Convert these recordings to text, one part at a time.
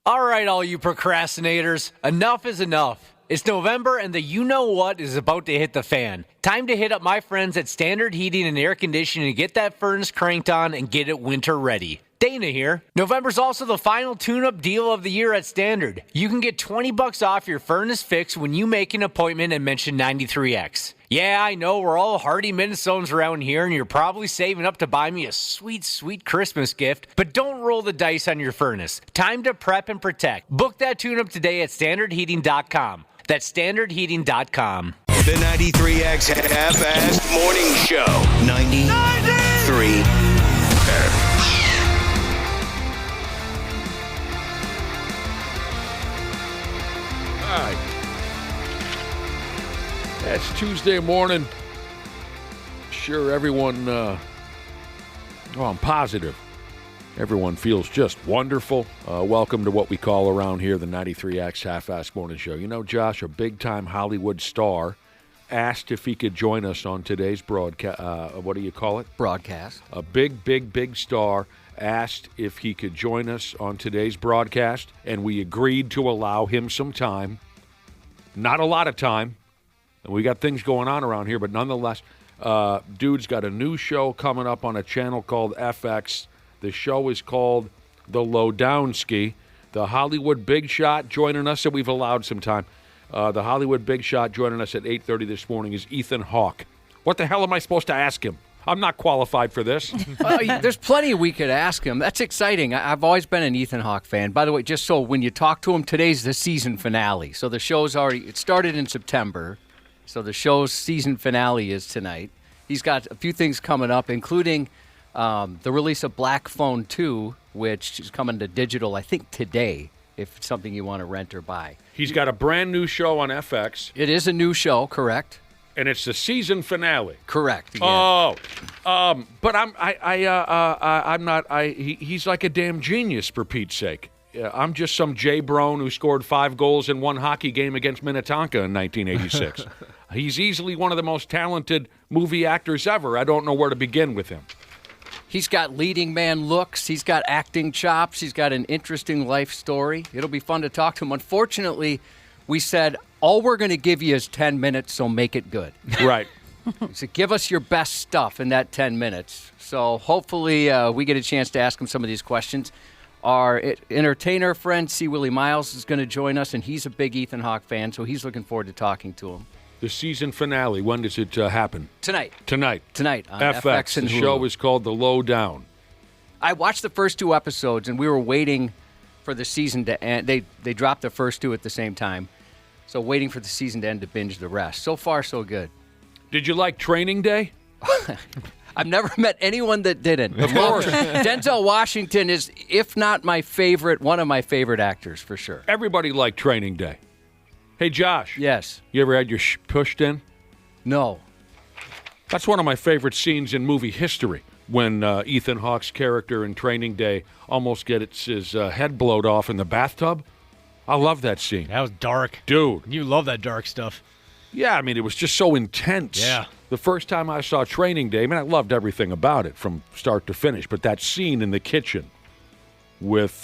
All right, all you procrastinators, enough is enough. It's November and the you-know-what is about to hit the fan. Time to hit up my friends at Standard Heating and Air Conditioning to get that furnace cranked on and get it winter ready. Dana here. November's also the final tune-up deal of the year at Standard. You can get $20 off your furnace fix when you make an appointment and mention 93X. Yeah, I know we're all hardy Minnesotans around here, and you're probably saving up to buy me a sweet, sweet Christmas gift, but don't roll the dice on your furnace. Time to prep and protect. Book that tune-up today at standardheating.com. That's standardheating.com. The 93X Half-Assed Morning Show. 93. All right. It's Tuesday morning. Sure, everyone, I'm positive. Everyone feels just wonderful. Welcome to what we call around here the 93X Half-Assed Morning Show. You know, Josh, a big-time Hollywood star, asked if he could join us on today's broadcast. What do you call it? Broadcast. A big star asked if he could join us on today's broadcast, and we agreed to allow him some time. Not a lot of time. And we got things going on around here, but nonetheless, dude's got a new show coming up on a channel called FX. The show is called The Lowdown Ski. The Hollywood Big Shot joining us, so we've allowed some time. The Hollywood Big Shot joining us at 8:30 this morning is Ethan Hawke. What the hell am I supposed to ask him? I'm not qualified for this. There's plenty we could ask him. That's exciting. I've always been an Ethan Hawke fan. By the way, just so when you talk to him, today's the season finale. So the show's it started in September. So the show's season finale is tonight. He's got a few things coming up, including the release of Black Phone 2, which is coming to digital, I think, today, if it's something you want to rent or buy. He's got a brand new show on FX. It is a new show, correct? And it's the season finale. Correct. Yeah. But I'm not. He's like a damn genius, for Pete's sake. I'm just some Jay Brown who scored 5 goals in one hockey game against Minnetonka in 1986. He's easily one of the most talented movie actors ever. I don't know where to begin with him. He's got leading man looks. He's got acting chops. He's got an interesting life story. It'll be fun to talk to him. Unfortunately, we said, all we're going to give you is 10 minutes, so make it good. Right. So give us your best stuff in that 10 minutes. So hopefully we get a chance to ask him some of these questions. Our entertainer friend, Willi Myles, is going to join us, and he's a big Ethan Hawke fan, so he's looking forward to talking to him. The season finale, when does it happen? Tonight. Tonight On FX and the Hulu. show is called The Lowdown. I watched the first 2 episodes, and we were waiting for the season to end. They dropped the first 2 at the same time, so waiting for the season to end to binge the rest. So far, so good. Did you like Training Day? I've never met anyone that didn't. Of course. Denzel Washington is, if not my favorite, one of my favorite actors for sure. Everybody liked Training Day. Hey, Josh. Yes. You ever had your pushed in? No. That's one of my favorite scenes in movie history, when Ethan Hawke's character in Training Day almost gets his head blowed off in the bathtub. I love that scene. That was dark. Dude. You love that dark stuff. Yeah, I mean, it was just so intense. Yeah. The first time I saw Training Day, I mean, I loved everything about it from start to finish, but that scene in the kitchen with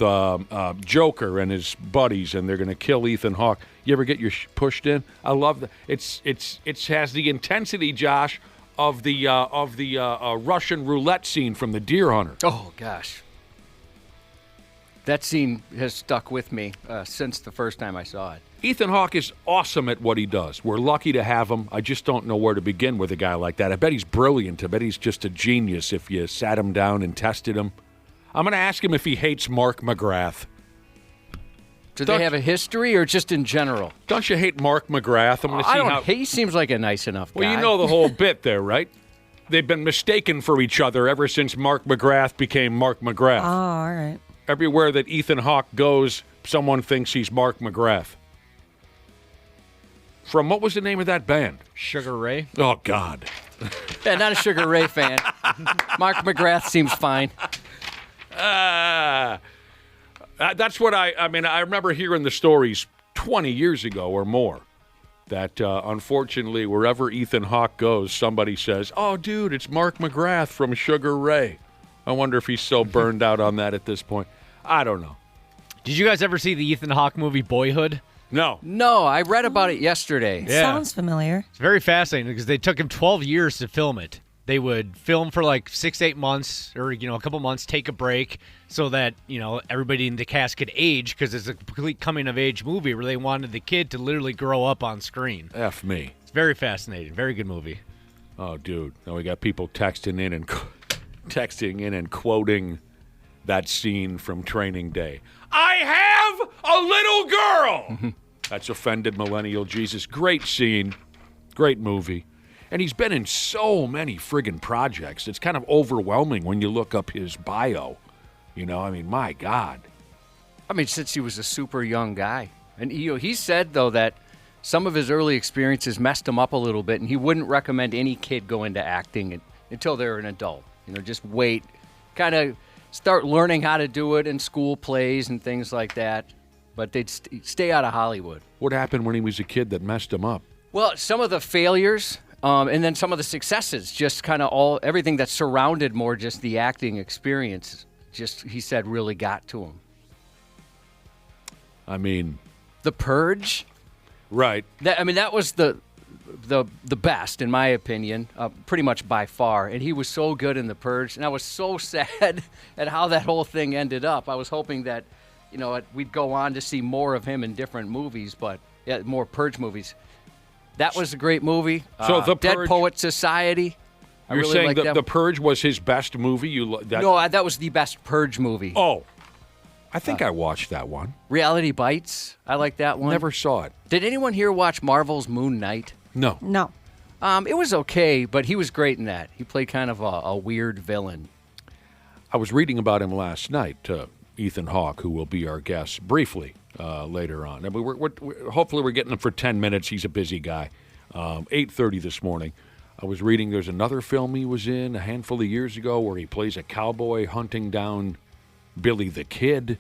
Joker and his buddies, and they're going to kill Ethan Hawke. You ever get your pushed in? I love that. It has the intensity, Josh, of the Russian roulette scene from The Deer Hunter. Oh gosh, that scene has stuck with me since the first time I saw it. Ethan Hawke is awesome at what he does. We're lucky to have him. I just don't know where to begin with a guy like that. I bet he's brilliant. I bet he's just a genius if you sat him down and tested him. I'm going to ask him if he hates Mark McGrath. Do they have a history or just in general? Don't you hate Mark McGrath? I'm going to see how. He seems like a nice enough guy. Well, you know the whole bit there, right? They've been mistaken for each other ever since Mark McGrath became Mark McGrath. Oh, all right. Everywhere that Ethan Hawke goes, someone thinks he's Mark McGrath. From what was the name of that band? Sugar Ray. Oh, God. Yeah, not a Sugar Ray fan. Mark McGrath seems fine. That's what I mean, I remember hearing the stories 20 years ago or more that, unfortunately, wherever Ethan Hawke goes, somebody says, oh, dude, it's Mark McGrath from Sugar Ray. I wonder if he's so burned out on that at this point. I don't know. Did you guys ever see the Ethan Hawke movie Boyhood? No. No, I read about it yesterday. Yeah. Sounds familiar. It's very fascinating because they took him 12 years to film it. They would film for like 6-8 months or, a couple months, take a break so that, everybody in the cast could age because it's a complete coming-of-age movie where they wanted the kid to literally grow up on screen. F me. It's very fascinating. Very good movie. Oh, dude. Now we got people texting in and quoting that scene from Training Day. I have a little girl! That's offended millennial Jesus. Great scene. Great movie. And he's been in so many friggin' projects. It's kind of overwhelming when you look up his bio. My God. Since he was a super young guy. And he said, though, that some of his early experiences messed him up a little bit, and he wouldn't recommend any kid go into acting until they're an adult. Just wait, kind of start learning how to do it in school plays and things like that. But they'd stay out of Hollywood. What happened when he was a kid that messed him up? Well, some of the failures... and then some of the successes, just kind of everything that surrounded more just the acting experience, he said, really got to him. The Purge? Right. That was the best, in my opinion, pretty much by far. And he was so good in The Purge. And I was so sad at how that whole thing ended up. I was hoping that, we'd go on to see more of him in different movies, but more Purge movies. That was a great movie. So The Dead Purge, Poet Society. You're really saying liked that that. The Purge was his best movie? No, that was the best Purge movie. Oh, I think I watched that one. Reality Bites. I like that one. Never saw it. Did anyone here watch Marvel's Moon Knight? No. No. It was okay, but he was great in that. He played kind of a weird villain. I was reading about him last night, Ethan Hawke, who will be our guest briefly later on. And hopefully we're getting him for 10 minutes. He's a busy guy. 8:30 this morning. I was reading there's another film he was in a handful of years ago where he plays a cowboy hunting down Billy the Kid.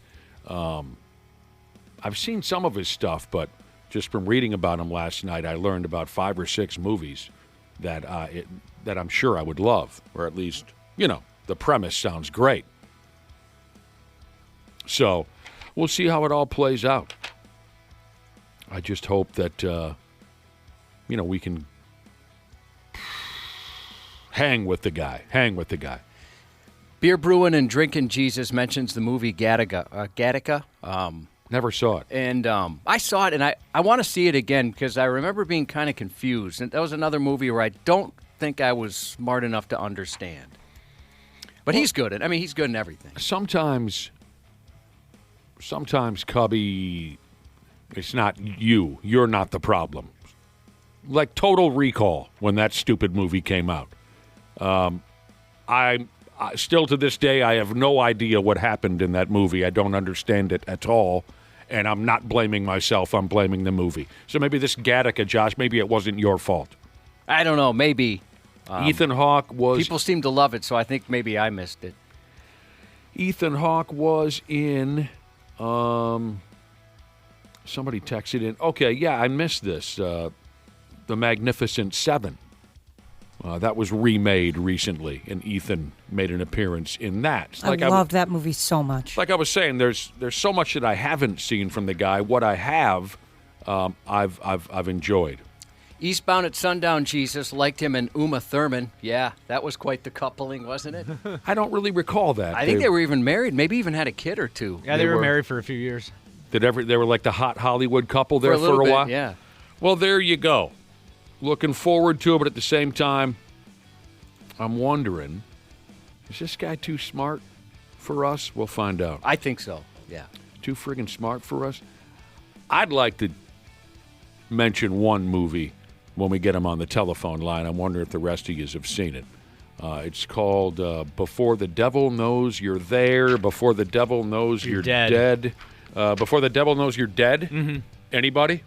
I've seen some of his stuff, but just from reading about him last night, I learned about 5 or 6 movies that I'm sure I would love, or at least, the premise sounds great. So we'll see how it all plays out. I just hope that, we can hang with the guy. Beer Brewing and Drinking Jesus mentions the movie Gattaca. Never saw it. And I saw it, and I want to see it again because I remember being kind of confused. And that was another movie where I don't think I was smart enough to understand. But he's good. He's good in everything. Sometimes, Cubby, it's not you. You're not the problem. Like Total Recall when that stupid movie came out. I still to this day, I have no idea what happened in that movie. I don't understand it at all. And I'm not blaming myself. I'm blaming the movie. So maybe this Gattaca, Josh, maybe it wasn't your fault. I don't know. Maybe. Ethan Hawke was... People seem to love it, so I think maybe I missed it. Ethan Hawke was in... somebody texted in. Okay, yeah, I missed this. The Magnificent Seven. That was remade recently, and Ethan made an appearance in that. I loved that movie so much. Like I was saying, there's so much that I haven't seen from the guy. What I have, I've enjoyed. Eastbound at Sundown, Jesus liked him and Uma Thurman. Yeah, that was quite the coupling, wasn't it? I don't really recall that. I think they were even married, maybe even had a kid or two. Yeah, they were married for a few years. They were like the hot Hollywood couple there for a while? bit, yeah. Well, there you go. Looking forward to it, but at the same time, I'm wondering, is this guy too smart for us? We'll find out. I think so, yeah. Too friggin' smart for us? I'd like to mention one movie when we get him on the telephone line. I'm wondering if the rest of you have seen it. It's called Before the Devil Knows You're There, Before the Devil Knows You're Dead. Before the Devil Knows You're Dead? Mm-hmm. Anybody?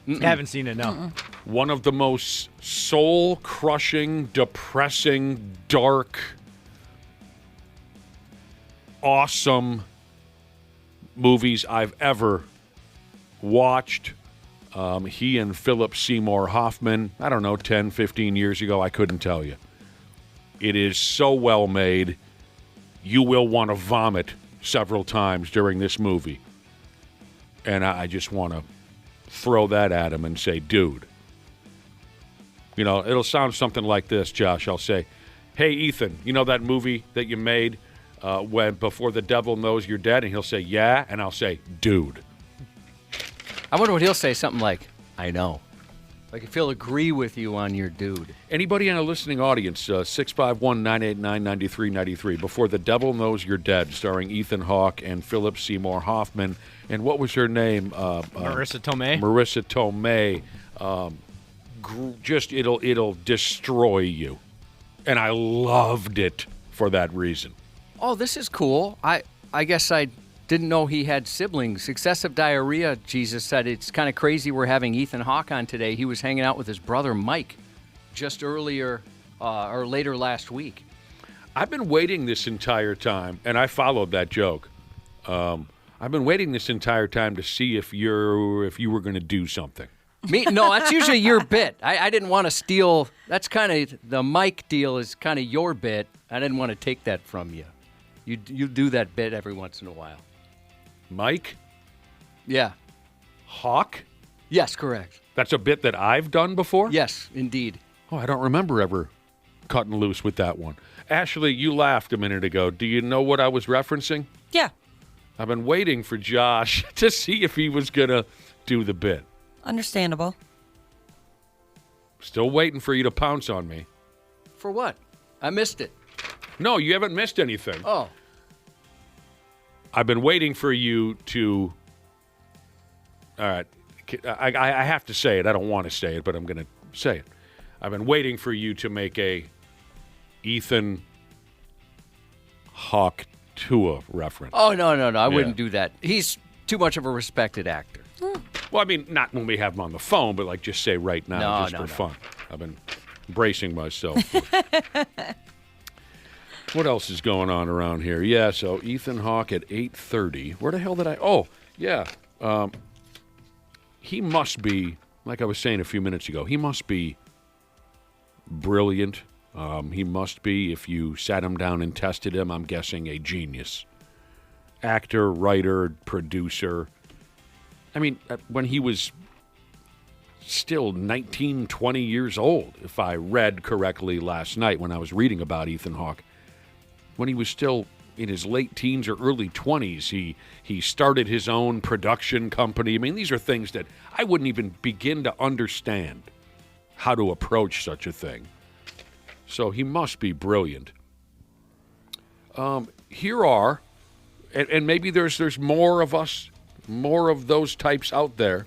I haven't seen it, no. One of the most soul-crushing, depressing, dark, awesome movies I've ever watched. He and Philip Seymour Hoffman, 10, 15 years ago, I couldn't tell you. It is so well made, you will want to vomit several times during this movie. And I just want to throw that at him and say, dude. You know, it'll sound something like this, Josh. I'll say, hey, Ethan, you know that movie that you made when Before the Devil Knows You're Dead? And he'll say, yeah. And I'll say, dude. I wonder what he'll say, something like, I know. Like if he'll agree with you on your dude. Anybody in a listening audience, 651-989-9393, Before the Devil Knows You're Dead, starring Ethan Hawke and Philip Seymour Hoffman. And what was her name? Marissa Tomei. Marissa Tomei. Just, it'll destroy you. And I loved it for that reason. Oh, this is cool. I guess I didn't know he had siblings. Excessive diarrhea, Jesus said. It's kind of crazy we're having Ethan Hawke on today. He was hanging out with his brother Mike just earlier or later last week. I've been waiting this entire time, and I followed that joke. I've been waiting this entire time to see if you were going to do something. Me? No, that's usually your bit. I didn't want to steal. That's kind of the Mike deal is kind of your bit. I didn't want to take that from you. You do that bit every once in a while. Mike? Yeah. Hawk? Yes, correct. That's a bit that I've done before? Yes, indeed. Oh, I don't remember ever cutting loose with that one. Ashley, you laughed a minute ago. Do you know what I was referencing? Yeah. I've been waiting for Josh to see if he was going to do the bit. Understandable. Still waiting for you to pounce on me. For what? I missed it. No, you haven't missed anything. Oh. I've been waiting for you to... All right. I have to say it. I don't want to say it, but I'm going to say it. I've been waiting for you to make a Ethan Hawke Tua reference. Oh, no. I wouldn't do that. He's too much of a respected actor. Well, I mean, not when we have him on the phone, but like just say right now, for fun. I've been bracing myself. What else is going on around here? Yeah, so Ethan Hawke at 8:30. Where the hell did I... Oh, yeah. He must be, like I was saying a few minutes ago, he must be brilliant. He must be, if you sat him down and tested him, I'm guessing a genius. Actor, writer, producer. I mean, when he was still 19, 20 years old, if I read correctly last night when I was reading about Ethan Hawke, when he was still in his late teens or early 20s, he started his own production company. I mean, these are things that I wouldn't even begin to understand how to approach such a thing. So he must be brilliant. Here are, and maybe there's more of us, more of those types out there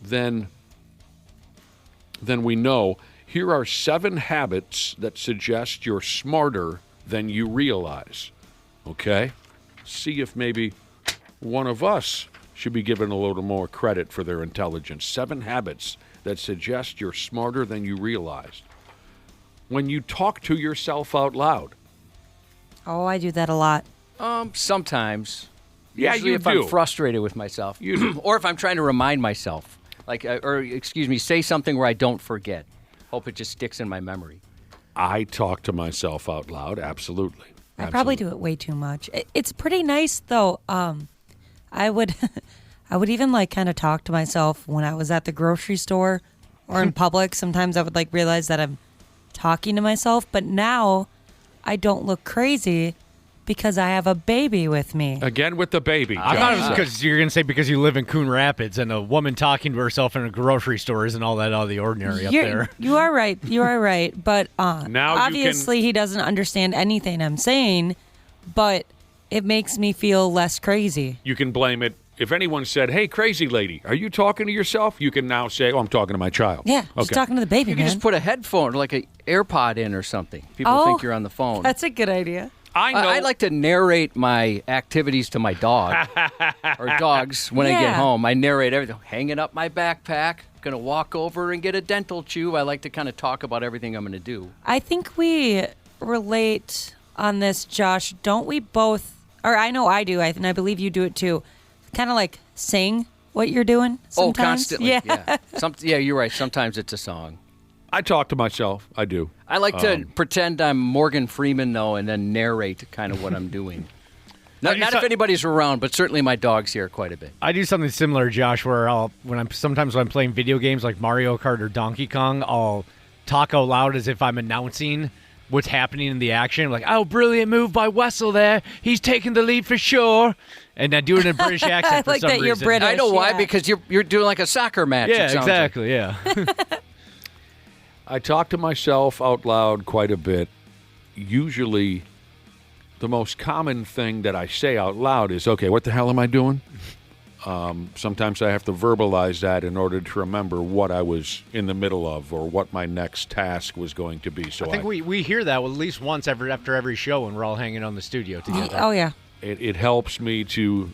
than we know. Here are 7 habits that suggest you're smarter than you realize. Okay? See if maybe one of us should be given a little more credit for their intelligence. 7 habits that suggest you're smarter than you realized. When you talk to yourself out loud. Oh, I do that a lot. Sometimes. Yeah, Usually you if do. I'm frustrated with myself. You do. Or if I'm trying to remind myself. Say something where I don't forget. Hope it just sticks in my memory. I talk to myself out loud, absolutely. I probably do it way too much. It's pretty nice, though. I would even, like, kind of talk to myself when I was at the grocery store or in public. Sometimes I would, like, realize that I'm talking to myself. But now I don't look crazy because I have a baby with me. Again with the baby. I thought it was Josh. because you're going to say because you live in Coon Rapids and a woman talking to herself in a grocery store isn't all that out of the ordinary up there. You are right. You are right. But Now you obviously he doesn't understand anything I'm saying, but it makes me feel less crazy. You can blame it. If anyone said, hey, crazy lady, are you talking to yourself? You can now say, oh, I'm talking to my child. Yeah, just talking to the baby, You can man. just put a headphone, like an AirPod in or something. People think you're on the phone. That's a good idea. I know. I like to narrate my activities to my dog or dogs when I get Yeah. home. I narrate everything. Hanging up my backpack, going to walk over and get a dental chew. I like to kind of talk about everything I'm going to do. I think we relate on this, Josh. Don't we both, or I know I do, and I believe you do it too, kind of like sing what you're doing sometimes? Oh, constantly. Yeah. Yeah, you're right. Sometimes it's a song. I talk to myself. I do. I like to pretend I'm Morgan Freeman, though, and then narrate kind of what I'm doing. Not if anybody's around, but certainly my dog's here quite a bit. I do something similar, Josh, where sometimes when I'm playing video games like Mario Kart or Donkey Kong, I'll talk out loud as if I'm announcing what's happening in the action. Like, oh, brilliant move by Wessel there. He's taking the lead for sure. And I do it in a British accent for like some that reason. you're British. I know why, yeah. because you're doing like a soccer match. Yeah, it sounds like. exactly, yeah. I talk to myself out loud quite a bit. Usually, the most common thing that I say out loud is, okay, what the hell am I doing? Sometimes I have to verbalize that in order to remember what I was in the middle of or what my next task was going to be. So I think we hear that at least once after every show when we're all hanging on the studio together. Oh, yeah. It helps me to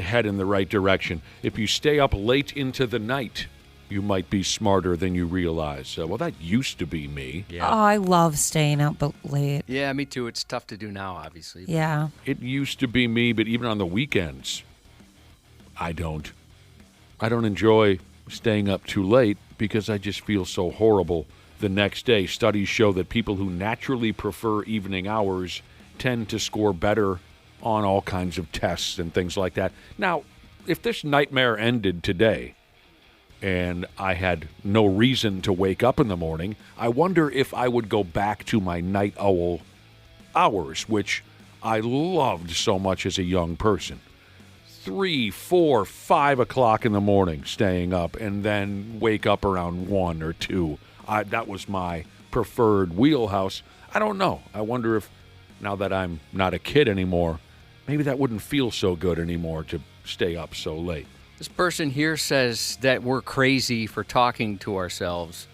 head in the right direction. If you stay up late into the night, you might be smarter than you realize. Well, that used to be me. Oh, I love staying up late. Yeah, me too. It's tough to do now, obviously. Yeah. It used to be me, but even on the weekends, I don't enjoy staying up too late because I just feel so horrible the next day. Studies show that people who naturally prefer evening hours tend to score better on all kinds of tests and things like that. Now, if this nightmare ended today and I had no reason to wake up in the morning, I wonder if I would go back to my night owl hours, which I loved so much as a young person. 3, 4, 5 o'clock in the morning staying up and then wake up around 1 or 2. That was my preferred wheelhouse. I don't know. I wonder if now that I'm not a kid anymore, maybe that wouldn't feel so good anymore to stay up so late. This person here says that we're crazy for talking to ourselves.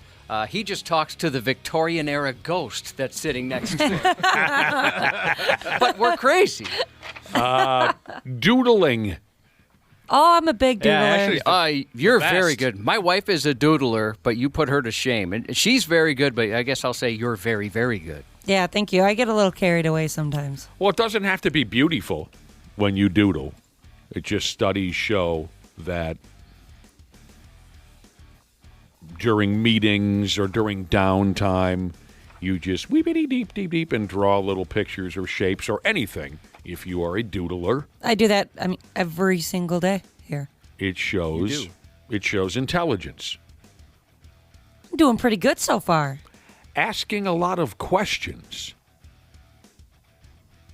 He just talks to the Victorian-era ghost that's sitting next to him. But we're crazy. Doodling. Oh, I'm a big doodler. Yeah, actually, You're best. very good. My wife is a doodler, but you put her to shame. And she's very good, but I guess I'll say you're very, very good. Yeah, thank you. I get a little carried away sometimes. Well, it doesn't have to be beautiful when you doodle. It just studies show that during meetings or during downtime, you just weepity deep, deep, deep and draw little pictures or shapes or anything. If you are a doodler, I do that, every single day here. it shows intelligence. I'm doing pretty good so far. Asking a lot of questions.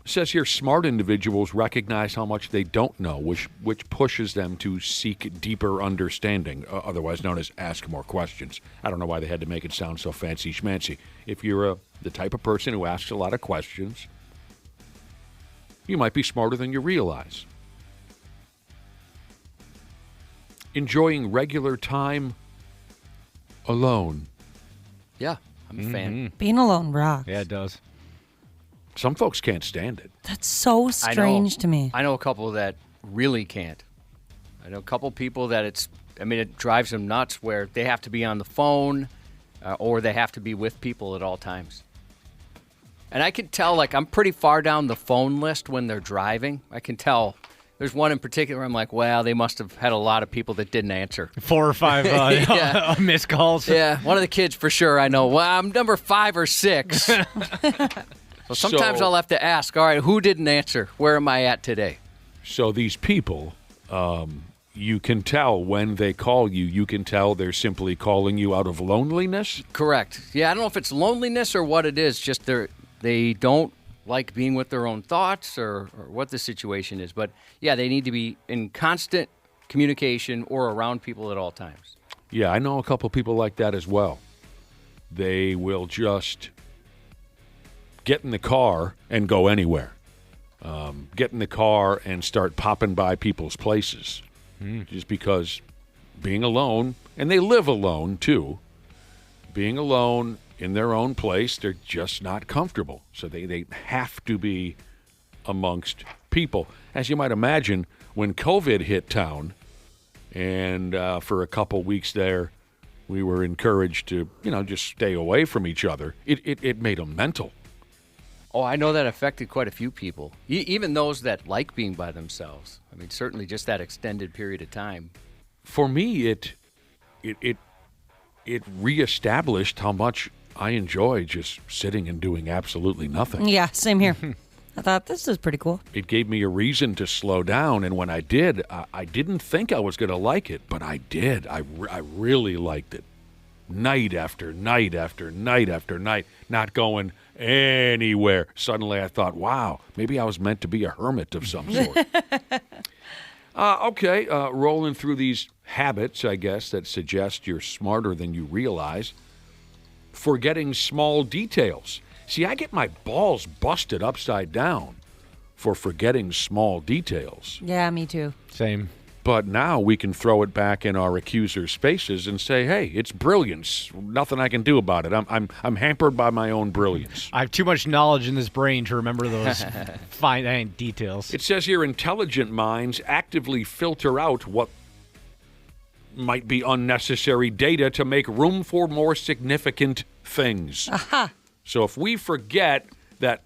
It says here, smart individuals recognize how much they don't know, which pushes them to seek deeper understanding, otherwise known as ask more questions. I don't know why they had to make it sound so fancy schmancy. If you're the type of person who asks a lot of questions, you might be smarter than you realize. Enjoying regular time alone. Yeah, I'm a fan. Being alone rocks. Yeah, it does. Some folks can't stand it. That's so strange to me. I know a couple that really can't. I know a couple people that it drives them nuts where they have to be on the phone or they have to be with people at all times. And I can tell, I'm pretty far down the phone list when they're driving. I can tell. There's one in particular I'm like, well, they must have had a lot of people that didn't answer. 4 or 5 Yeah. missed calls. Yeah, one of the kids for sure I know. Well, I'm number 5 or 6. So sometimes So- I'll have to ask, all right, who didn't answer? Where am I at today? So these people, you can tell when they call you, you can tell they're simply calling you out of loneliness. Correct. Yeah, I don't know if it's loneliness or what it is. Just they don't like being with their own thoughts or what the situation is. But, yeah, they need to be in constant communication or around people at all times. Yeah, I know a couple people like that as well. They will just get in the car and go anywhere. Get in the car and start popping by people's places. Just because being alone, and they live alone too, being alone in their own place, they're just not comfortable. So they have to be amongst people. As you might imagine, when COVID hit town, and for a couple weeks there, we were encouraged to, just stay away from each other. It made them mental. Oh, I know that affected quite a few people, even those that like being by themselves. I mean, certainly just that extended period of time. For me, it reestablished how much I enjoy just sitting and doing absolutely nothing. Yeah, same here. I thought this was pretty cool. It gave me a reason to slow down, and when I did, I didn't think I was going to like it, but I did. I really liked it. Night after night after night after night, not going anywhere. Suddenly I thought, wow, maybe I was meant to be a hermit of some sort. Okay, rolling through these habits, I guess, that suggest you're smarter than you realize. Forgetting small details. See, I get my balls busted upside down for forgetting small details. Yeah, me too. Same. But now we can throw it back in our accusers' faces and say, hey, it's brilliance. Nothing I can do about it. I'm hampered by my own brilliance. I have too much knowledge in this brain to remember those fine details. It says here, intelligent minds actively filter out what might be unnecessary data to make room for more significant things. Aha. So if we forget that,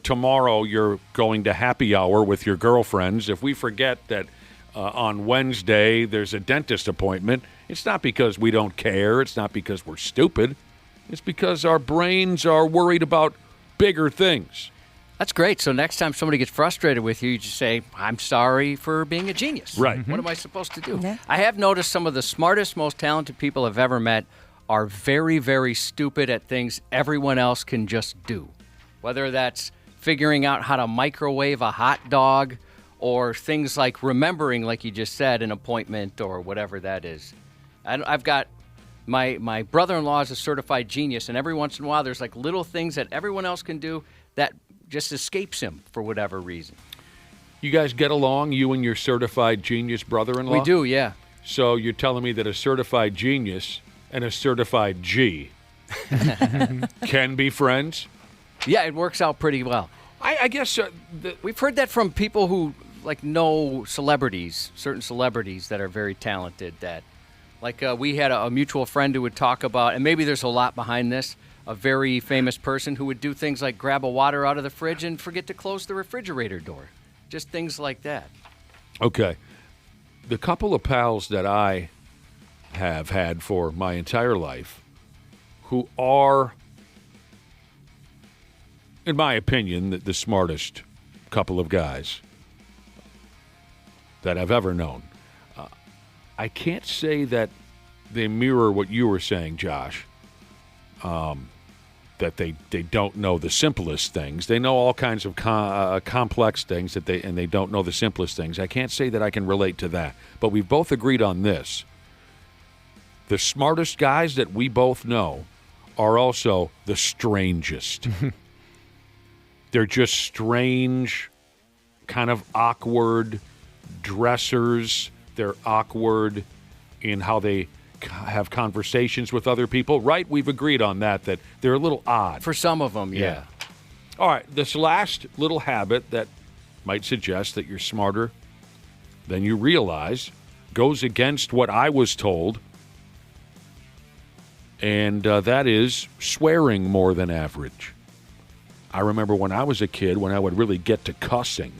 tomorrow you're going to happy hour with your girlfriends, if we forget that on Wednesday there's a dentist appointment, it's not because we don't care. It's not because we're stupid. It's because our brains are worried about bigger things. That's great. So next time somebody gets frustrated with you, you just say, I'm sorry for being a genius. Right. What am I supposed to do? Yeah. I have noticed some of the smartest, most talented people I've ever met are very, very stupid at things everyone else can just do. Whether that's figuring out how to microwave a hot dog or things like remembering, like you just said, an appointment or whatever that is. I've got my brother-in-law is a certified genius, and every once in a while there's like little things that everyone else can do that just escapes him for whatever reason. You guys get along, you and your certified genius brother-in-law? We do, yeah. So you're telling me that a certified genius and a certified G can be friends? Yeah, it works out pretty well. I guess We've heard that from people who know celebrities, certain celebrities that are very talented. That, we had a mutual friend who would talk about, and maybe there's a lot behind this, a very famous person who would do things like grab a water out of the fridge and forget to close the refrigerator door. Just things like that. Okay. The couple of pals that I have had for my entire life who are, in my opinion, the smartest couple of guys that I've ever known. I can't say that they mirror what you were saying, Josh, that they don't know the simplest things. They know all kinds of complex things and they don't know the simplest things. I can't say that I can relate to that. But we've both agreed on this. The smartest guys that we both know are also the strangest. They're just strange, kind of awkward dressers. They're awkward in how they have conversations with other people, right? We've agreed on that they're a little odd. For some of them, yeah. All right, this last little habit that might suggest that you're smarter than you realize goes against what I was told, and that is swearing more than average. I remember when I was a kid, when I would really get to cussing,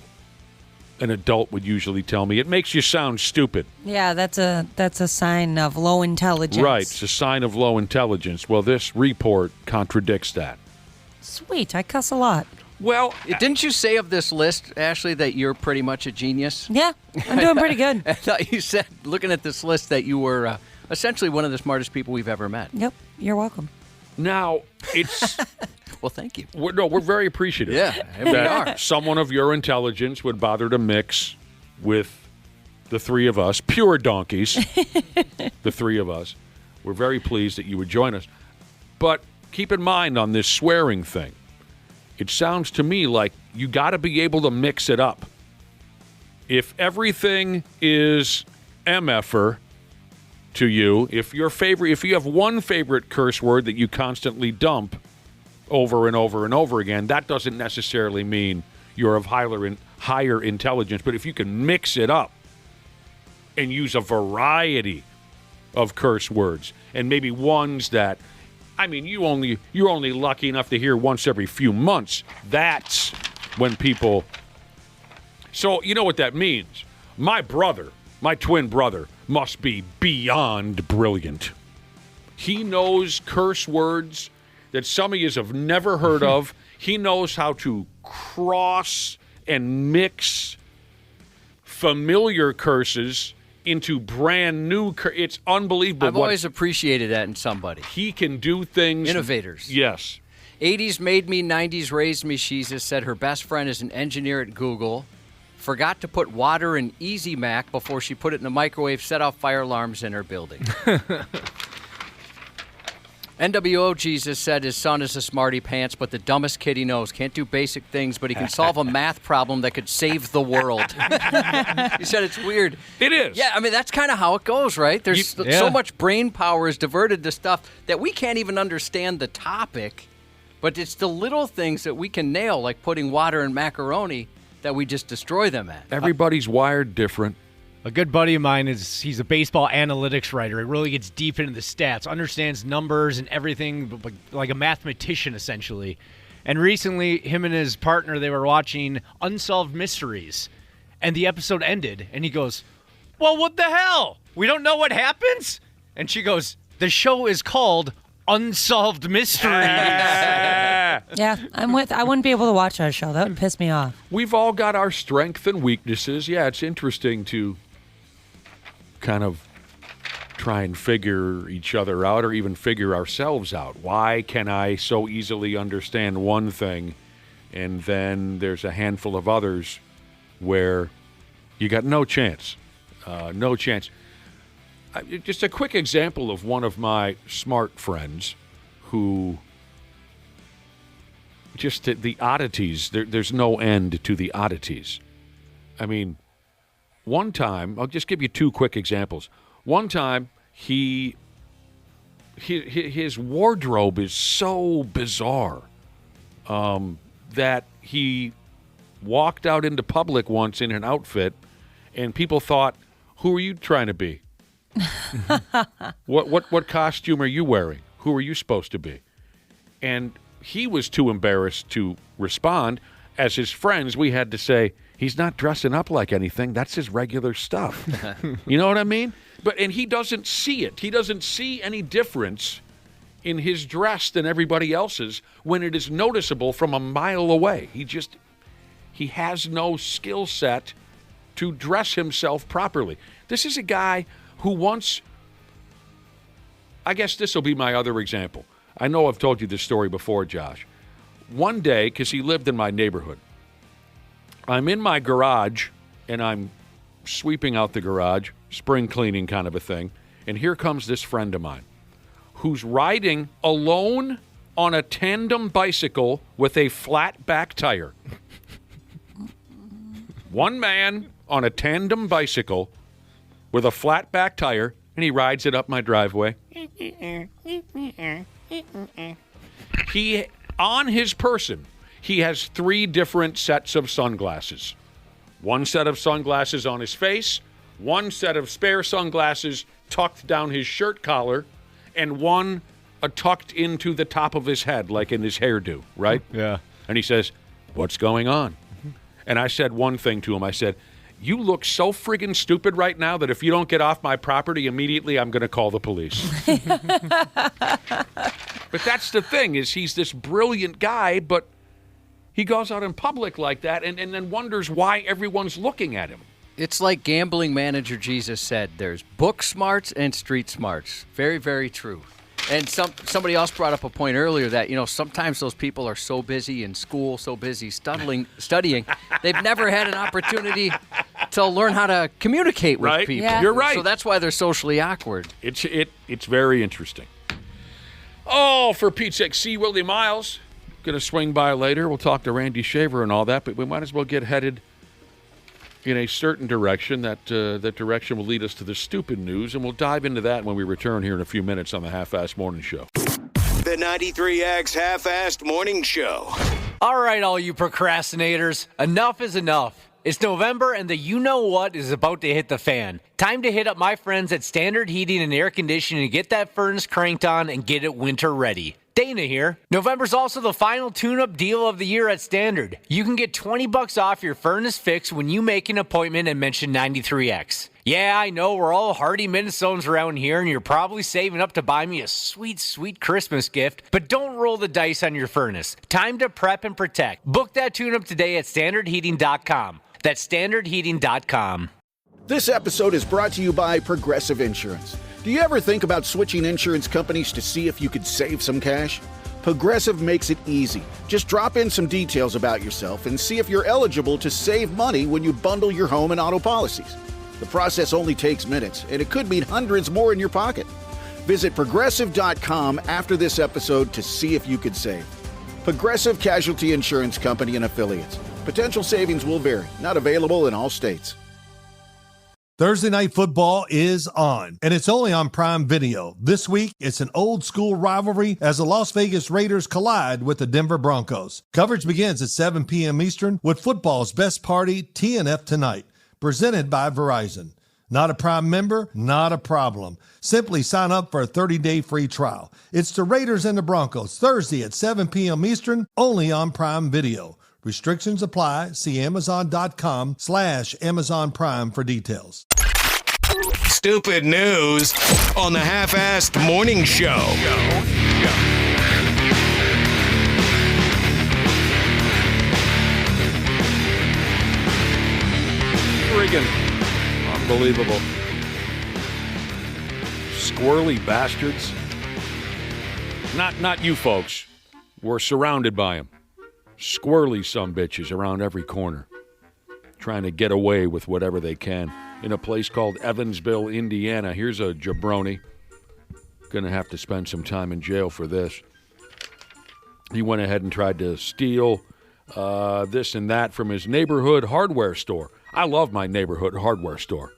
an adult would usually tell me, it makes you sound stupid. Yeah, that's a sign of low intelligence. Right, it's a sign of low intelligence. Well, this report contradicts that. Sweet, I cuss a lot. Well, Didn't you say of this list, Ashley, that you're pretty much a genius? Yeah, I'm doing pretty good. I thought you said, looking at this list, that you were essentially one of the smartest people we've ever met. Yep, you're welcome. now it's... Well, thank you. We're very appreciative. Yeah, we that are. someone of your intelligence would bother to mix with the three of us, pure donkeys, the three of us. We're very pleased that you would join us. But keep in mind on this swearing thing, it sounds to me like you got to be able to mix it up. If everything is MFer to you, if you have one favorite curse word that you constantly dump over and over and over again, that doesn't necessarily mean you're of higher intelligence. But if you can mix it up and use a variety of curse words, and maybe ones that, you're only lucky enough to hear once every few months, that's when people... So you know what that means. My twin brother, must be beyond brilliant. He knows curse words that some of you have never heard of. He knows how to cross and mix familiar curses into brand new it's unbelievable. I've always appreciated that in somebody. He can do things. Innovators. Yes. 80s made me, 90s raised me, she just said her best friend is an engineer at Google. Forgot to put water in Easy Mac before she put it in the microwave, set off fire alarms in her building. NWO Jesus said his son is a smarty pants, but the dumbest kid he knows. Can't do basic things, but he can solve a math problem that could save the world. He said it's weird. It is. Yeah, I mean, that's kind of how it goes, right? There's so much brain power is diverted to stuff that we can't even understand the topic, but it's the little things that we can nail, like putting water in macaroni, that we just destroy them at. Everybody's wired different. A good buddy of mine he's a baseball analytics writer. He really gets deep into the stats, understands numbers and everything, like a mathematician essentially. And recently, him and his partner, they were watching Unsolved Mysteries, and the episode ended, and he goes, "Well, what the hell? We don't know what happens?" And she goes, "The show is called Unsolved Mysteries." Yeah, I wouldn't be able to watch that show. That would piss me off. We've all got our strengths and weaknesses. Yeah, it's interesting to kind of try and figure each other out or even figure ourselves out. Why can I so easily understand one thing and then there's a handful of others where you got no chance? No chance. Just a quick example of one of my smart friends who just the oddities, there's no end to the oddities. I mean, one time, I'll just give you two quick examples. One time, his wardrobe is so bizarre that he walked out into public once in an outfit, and people thought, "Who are you trying to be? What costume are you wearing? Who are you supposed to be?" And he was too embarrassed to respond. As his friends, we had to say, "He's not dressing up like anything. That's his regular stuff." You know what I mean? And he doesn't see it. He doesn't see any difference in his dress than everybody else's when it is noticeable from a mile away. He has no skill set to dress himself properly. This is a guy who once, I guess this will be my other example. I know I've told you this story before, Josh. One day, because he lived in my neighborhood, I'm in my garage, and I'm sweeping out the garage, spring cleaning kind of a thing, and here comes this friend of mine who's riding alone on a tandem bicycle with a flat back tire. One man on a tandem bicycle with a flat back tire, and he rides it up my driveway. On his person, he has 3 different sets of sunglasses. One set of sunglasses on his face, one set of spare sunglasses tucked down his shirt collar, and one tucked into the top of his head, like in his hairdo, right? Yeah. And he says, "What's going on?" And I said one thing to him. I said, "You look so friggin' stupid right now that if you don't get off my property immediately, I'm going to call the police." But that's the thing, is he's this brilliant guy, but he goes out in public like that and then wonders why everyone's looking at him. It's like gambling manager Jesus said, there's book smarts and street smarts. Very, very true. And somebody else brought up a point earlier that, sometimes those people are so busy in school, so busy studying, they've never had an opportunity to learn how to communicate with Right. people. Yeah. You're right. So that's why they're socially awkward. It's very interesting. Oh, for Pete's sake, see Willi Myles. Going to swing by later. We'll talk to Randy Shaver and all that, but we might as well get headed in a certain direction. That direction will lead us to the stupid news, and we'll dive into that when we return here in a few minutes on the Half-Assed Morning Show. The 93X Half-Assed Morning Show. All right, all you procrastinators, enough is enough. It's November and the you-know-what is about to hit the fan. Time to hit up my friends at Standard Heating and Air Conditioning and get that furnace cranked on and get it winter ready. Dana here. November's also the final tune-up deal of the year at Standard. You can get $20 off your furnace fix when you make an appointment and mention 93X. Yeah, I know we're all hardy Minnesotans around here, and you're probably saving up to buy me a sweet, sweet Christmas gift, but don't roll the dice on your furnace. Time to prep and protect. Book that tune-up today at standardheating.com. That's standardheating.com. This episode is brought to you by Progressive Insurance. Do you ever think about switching insurance companies to see if you could save some cash? Progressive makes it easy. Just drop in some details about yourself and see if you're eligible to save money when you bundle your home and auto policies. The process only takes minutes, and it could mean hundreds more in your pocket. Visit Progressive.com after this episode to see if you could save. Progressive Casualty Insurance Company and Affiliates. Potential savings will vary. Not available in all states. Thursday Night Football is on, and it's only on Prime Video. This week, it's an old-school rivalry as the Las Vegas Raiders collide with the Denver Broncos. Coverage begins at 7 p.m. Eastern with football's best party, TNF Tonight, presented by Verizon. Not a Prime member? Not a problem. Simply sign up for a 30-day free trial. It's the Raiders and the Broncos, Thursday at 7 p.m. Eastern, only on Prime Video. Restrictions apply. See Amazon.com/Amazon Prime for details. Stupid news on the Half-Assed Morning Show. Friggin' unbelievable. Squirrely bastards. Not you folks. We're surrounded by them. Squirrely sumbitches around every corner, trying to get away with whatever they can. In a place called Evansville, Indiana, here's a jabroni. Gonna have to spend some time in jail for this. He went ahead and tried to steal this and that from his neighborhood hardware store. I love my neighborhood hardware store.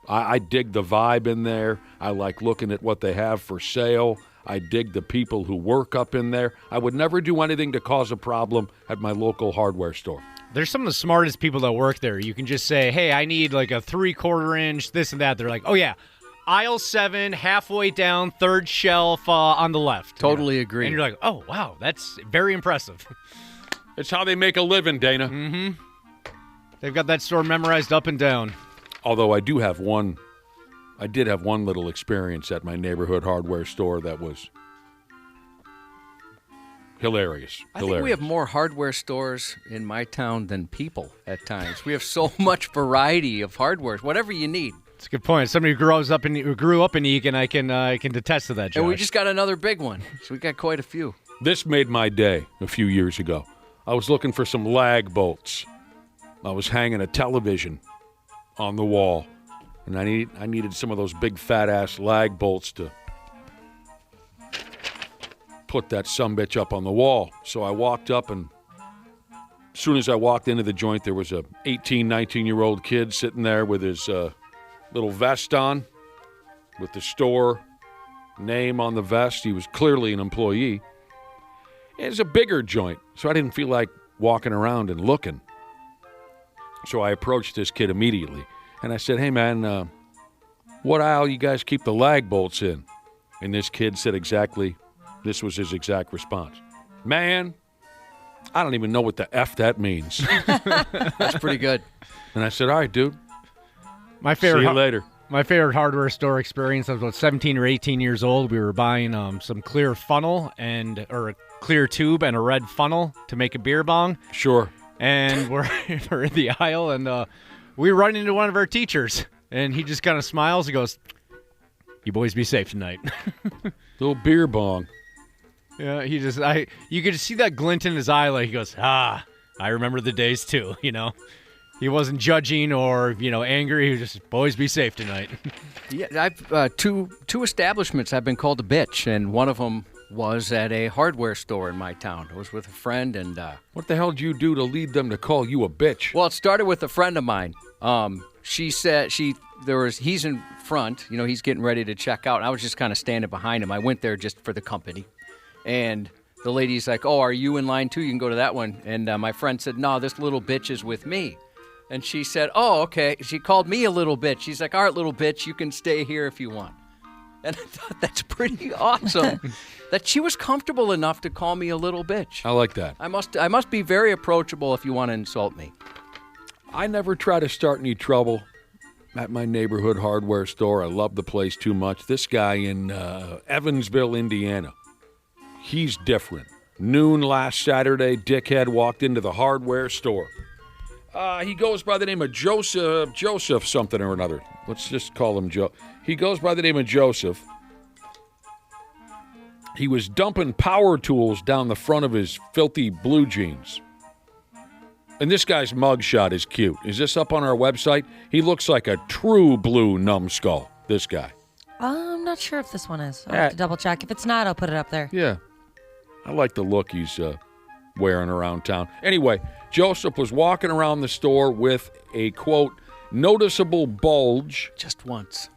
I dig the vibe in there. I like looking at what they have for sale. I dig the people who work up in there. I would never do anything to cause a problem at my local hardware store. There's some of the smartest people that work there. You can just say, hey, I need like a 3/4 inch, this and that. They're like, oh, yeah, aisle 7, halfway down, third shelf on the left. Totally agree. And you're like, oh, wow, that's very impressive. It's how they make a living, Dana. Mm-hmm. They've got that store memorized up and down. Although I did have one little experience at my neighborhood hardware store that was hilarious. I think we have more hardware stores in my town than people at times. We have so much variety of hardware, whatever you need. That's a good point. Somebody who grew up in Eagan, I can attest to that, Josh. And we just got another big one, so we got quite a few. This made my day a few years ago. I was looking for some lag bolts. I was hanging a television on the wall, and I needed some of those big fat-ass lag bolts to put that sumbitch up on the wall. So I walked up, and as soon as I walked into the joint, there was a 18, 19-year-old kid sitting there with his little vest on with the store name on the vest. He was clearly an employee. It's a bigger joint, so I didn't feel like walking around and looking. So I approached this kid immediately, and I said, hey, man, what aisle you guys keep the lag bolts in? And this kid said this was his exact response. Man, I don't even know what the F that means. That's pretty good. And I said, all right, dude. See you later. My favorite hardware store experience, I was about 17 or 18 years old. We were buying some clear funnel or a clear tube and a red funnel to make a beer bong. Sure. And we're in the aisle, and we run into one of our teachers, and he just kind of smiles and goes, you boys be safe tonight. Little beer bong. Yeah, you could see that glint in his eye, like he goes, I remember the days too, you know. He wasn't judging or, angry. He was just, boys, be safe tonight. Yeah, I've two establishments I've been called a bitch, and one of them was at a hardware store in my town. I was with a friend, and what the hell did you do to lead them to call you a bitch? Well, it started with a friend of mine. She said he's in front. He's getting ready to check out. And I was just kind of standing behind him. I went there just for the company, and the lady's like, "Oh, are you in line too? You can go to that one." And my friend said, "No, this little bitch is with me." And she said, "Oh, okay." She called me a little bitch. She's like, "All right, little bitch, you can stay here if you want." And I thought that's pretty awesome that she was comfortable enough to call me a little bitch. I like that. I must be very approachable if you want to insult me. I never try to start any trouble at my neighborhood hardware store. I love the place too much. This guy in Evansville, Indiana, he's different. Noon last Saturday, dickhead walked into the hardware store. He goes by the name of Joseph something or another. Let's just call him Joe. He goes by the name of Joseph. He was dumping power tools down the front of his filthy blue jeans. And this guy's mugshot is cute. Is this up on our website? He looks like a true blue numbskull, this guy. I'm not sure if this one is. I'll have to double check. If it's not, I'll put it up there. Yeah. I like the look he's wearing around town. Anyway, Joseph was walking around the store with a, quote, noticeable bulge. Just once.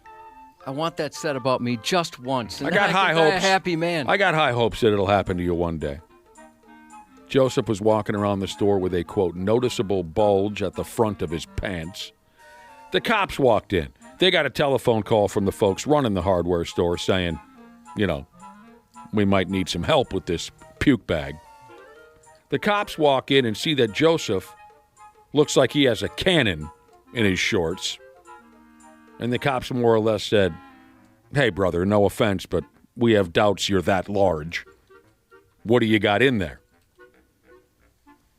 I want that said about me just once. And I got high hopes. A happy man. I got high hopes that it'll happen to you one day. Joseph was walking around the store with a, quote, noticeable bulge at the front of his pants. The cops walked in. They got a telephone call from the folks running the hardware store saying, you know, we might need some help with this puke bag. The cops walk in and see that Joseph looks like he has a cannon in his shorts. And the cops more or less said, hey, brother, no offense, but we have doubts you're that large. What do you got in there?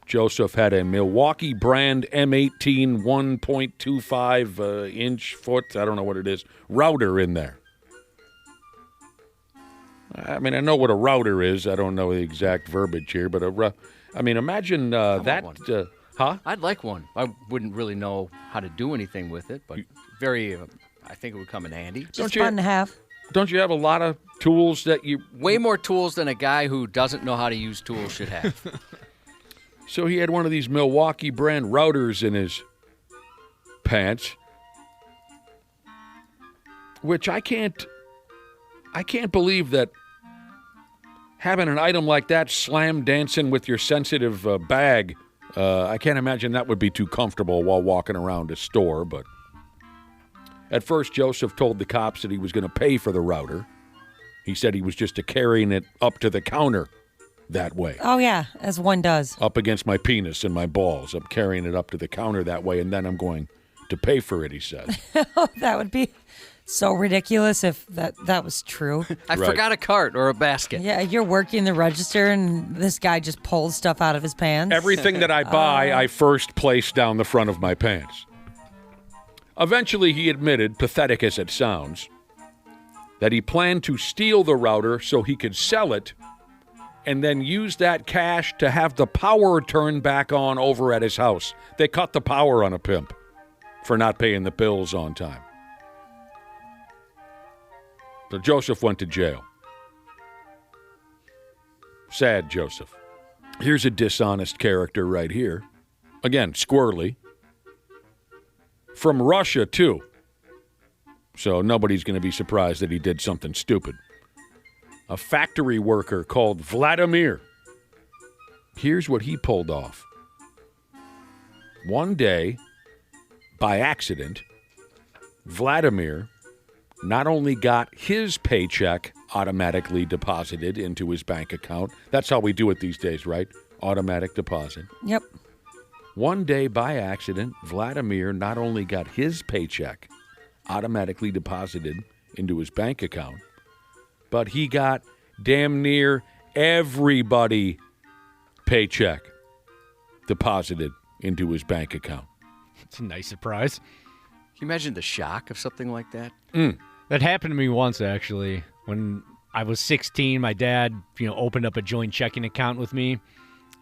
Joseph had a Milwaukee brand M18 1.25 inch foot, I don't know what it is, router in there. I mean, I know what a router is. I don't know the exact verbiage here, but imagine that. Huh? I'd like one. I wouldn't really know how to do anything with it, but I think it would come in handy. Just fun to have. Don't you have a lot of tools that you... Way more tools than a guy who doesn't know how to use tools should have. So he had one of these Milwaukee brand routers in his pants, which I can't believe that having an item like that slam dancing with your sensitive bag, I can't imagine that would be too comfortable while walking around a store. But at first, Joseph told the cops that he was going to pay for the router. He said he was just carrying it up to the counter that way. Oh, yeah, as one does. Up against my penis and my balls. I'm carrying it up to the counter that way, and then I'm going to pay for it, he said. That would be so ridiculous if that was true. I forgot a cart or a basket. Yeah, you're working the register, and this guy just pulls stuff out of his pants. Everything that I buy, I first place down the front of my pants. Eventually, he admitted, pathetic as it sounds, that he planned to steal the router so he could sell it and then use that cash to have the power turned back on over at his house. They cut the power on a pimp for not paying the bills on time. So Joseph went to jail. Sad Joseph. Here's a dishonest character right here. Again, squirrely. From Russia, too. So nobody's going to be surprised that he did something stupid. A factory worker called Vladimir. Here's what he pulled off. One day, by accident, Vladimir not only got his paycheck automatically deposited into his bank account. That's how we do it these days, right? Automatic deposit. Yep. One day, by accident, Vladimir not only got his paycheck automatically deposited into his bank account, but he got damn near everybody paycheck deposited into his bank account. It's a nice surprise. Can you imagine the shock of something like that? That happened to me once, actually. When I was 16, my dad, opened up a joint checking account with me,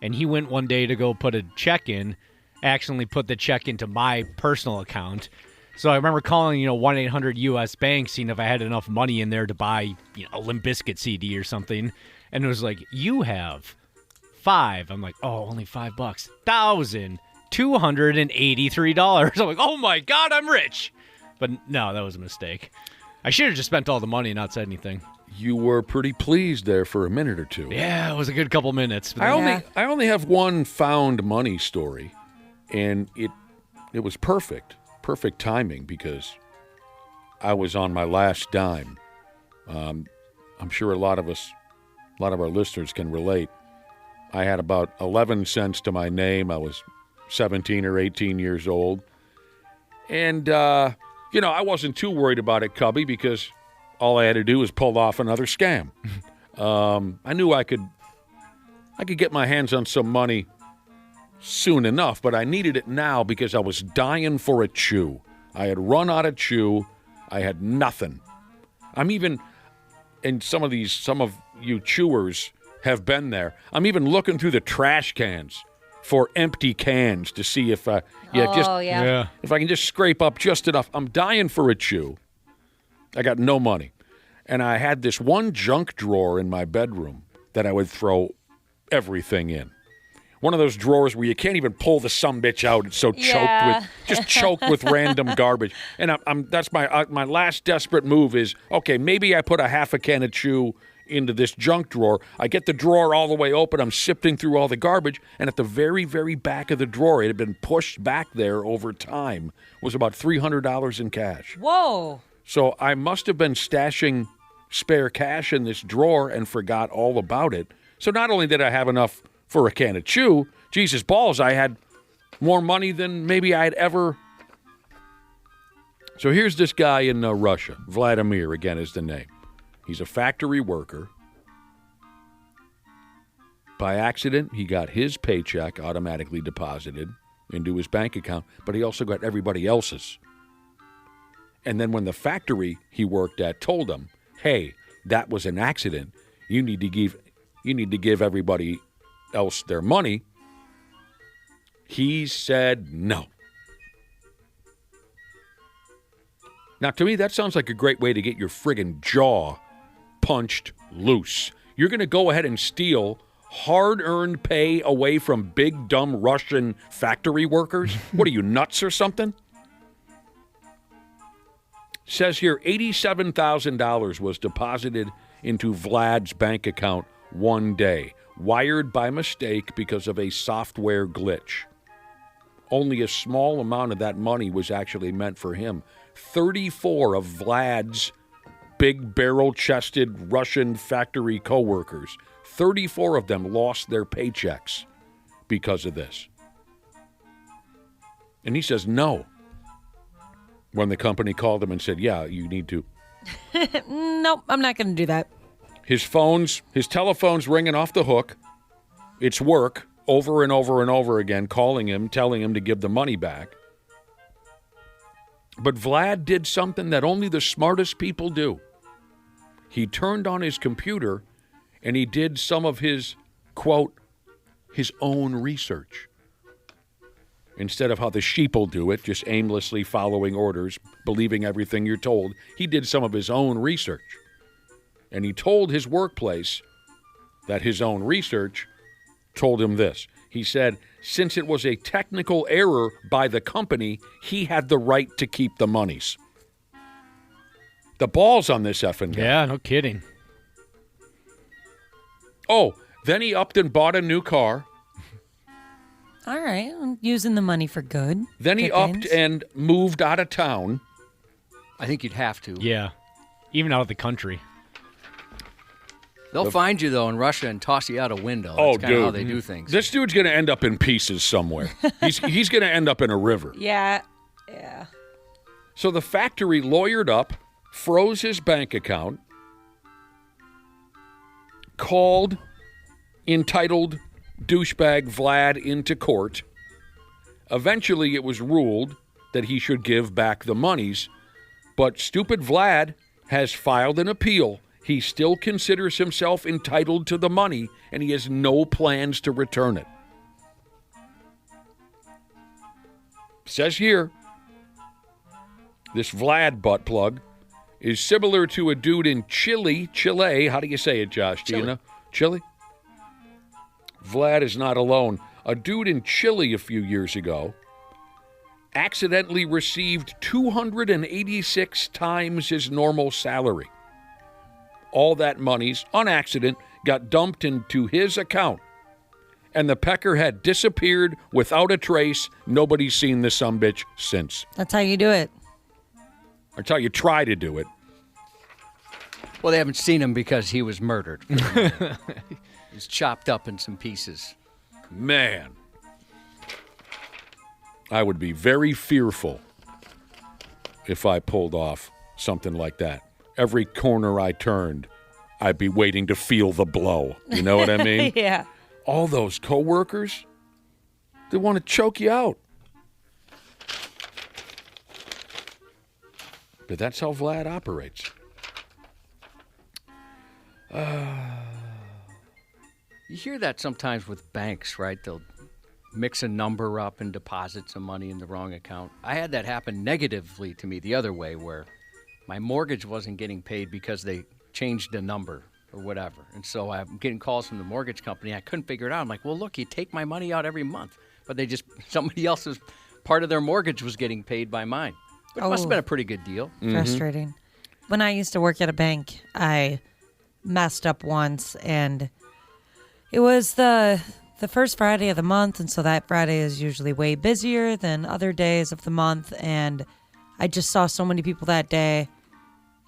and he went one day to go put a check in, accidentally put the check into my personal account. So I remember calling, 1-800-US Bank, seeing if I had enough money in there to buy, a Limp Bizkit CD or something. And it was like, you have $5. I'm like, oh, only $5. $1,283. I'm like, oh my God, I'm rich. But no, that was a mistake. I should have just spent all the money and not said anything. You were pretty pleased there for a minute or two. Yeah, it was a good couple minutes. I only have one found money story, and it was perfect timing because I was on my last dime, I'm sure a lot of our listeners can relate. I had about 11 cents to my name. I was 17 or 18 years old. And, I wasn't too worried about it, Cubby, because all I had to do was pull off another scam. I knew I could get my hands on some money soon enough, but I needed it now because I was dying for a chew. I had run out of chew. I had nothing. And some of you chewers have been there. I'm even looking through the trash cans for empty cans to see if if I can just scrape up just enough. I'm dying for a chew. I got no money. And I had this one junk drawer in my bedroom that I would throw everything in. One of those drawers where you can't even pull the sumbitch out. It's so choked with random garbage. And that's my last desperate move is, okay, maybe I put a half a can of chew into this junk drawer. I get the drawer all the way open. I'm sifting through all the garbage. And at the very, very back of the drawer, it had been pushed back there over time, was about $300 in cash. Whoa. So I must have been stashing spare cash in this drawer and forgot all about it. So not only did I have enough for a can of chew, Jesus balls, I had more money than maybe I'd ever. So here's this guy in Russia. Vladimir, again, is the name. He's a factory worker. By accident, he got his paycheck automatically deposited into his bank account, but he also got everybody else's. And then when the factory he worked at told him, hey, that was an accident, you need to give everybody else their money, he said no. Now, to me, that sounds like a great way to get your friggin' jaw punched loose. You're going to go ahead and steal hard-earned pay away from big, dumb Russian factory workers? What are you, nuts or something? Says here, $87,000 was deposited into Vlad's bank account one day, wired by mistake because of a software glitch. Only a small amount of that money was actually meant for him. 34 of Vlad's big barrel-chested Russian factory co-workers, 34 of them lost their paychecks because of this. And he says no. When the company called him and said, yeah, you need to. Nope, I'm not going to do that. His telephone's ringing off the hook. It's work over and over and over again, calling him, telling him to give the money back. But Vlad did something that only the smartest people do. He turned on his computer and he did some of his, quote, his own research. Instead of how the sheeple do it, just aimlessly following orders, believing everything you're told, he did some of his own research. And he told his workplace that his own research told him this. He said, since it was a technical error by the company, he had the right to keep the monies. The balls on this effing guy. Yeah, no kidding. Oh, then he upped and bought a new car. All right, I'm using the money for good. Then he upped and moved out of town. I think you'd have to. Yeah, even out of the country. They'll find you, though, in Russia and toss you out a window. That's kind of how they do things. This dude's going to end up in pieces somewhere. He's going to end up in a river. Yeah. So the factory lawyered up, froze his bank account, called entitled douchebag Vlad into court. Eventually, it was ruled that he should give back the monies, but stupid Vlad has filed an appeal. He still considers himself entitled to the money, and he has no plans to return it. Says here, this Vlad butt plug is similar to a dude in Chile. How do you say it, Josh? Do you know? Chile? Vlad is not alone. A dude in Chile a few years ago accidentally received 286 times his normal salary. All that money's, on accident, got dumped into his account. And the pecker had disappeared without a trace. Nobody's seen the sumbitch since. That's how you do it. That's how you try to do it. Well, they haven't seen him because he was murdered. He's chopped up in some pieces. Man, I would be very fearful if I pulled off something like that. Every corner I turned, I'd be waiting to feel the blow. You know what I mean? Yeah. All those coworkers, they want to choke you out. But that's how Vlad operates. You hear that sometimes with banks, right? They'll mix a number up and deposit some money in the wrong account. I had that happen negatively to me the other way, where my mortgage wasn't getting paid because they changed the number or whatever. And so I'm getting calls from the mortgage company. I couldn't figure it out. I'm like, well, look, you take my money out every month. But they just, somebody else's part of their mortgage was getting paid by mine. Which must have been a pretty good deal. Frustrating. When I used to work at a bank, I messed up once, and it was the first Friday of the month, and so that Friday is usually way busier than other days of the month, and I just saw so many people that day.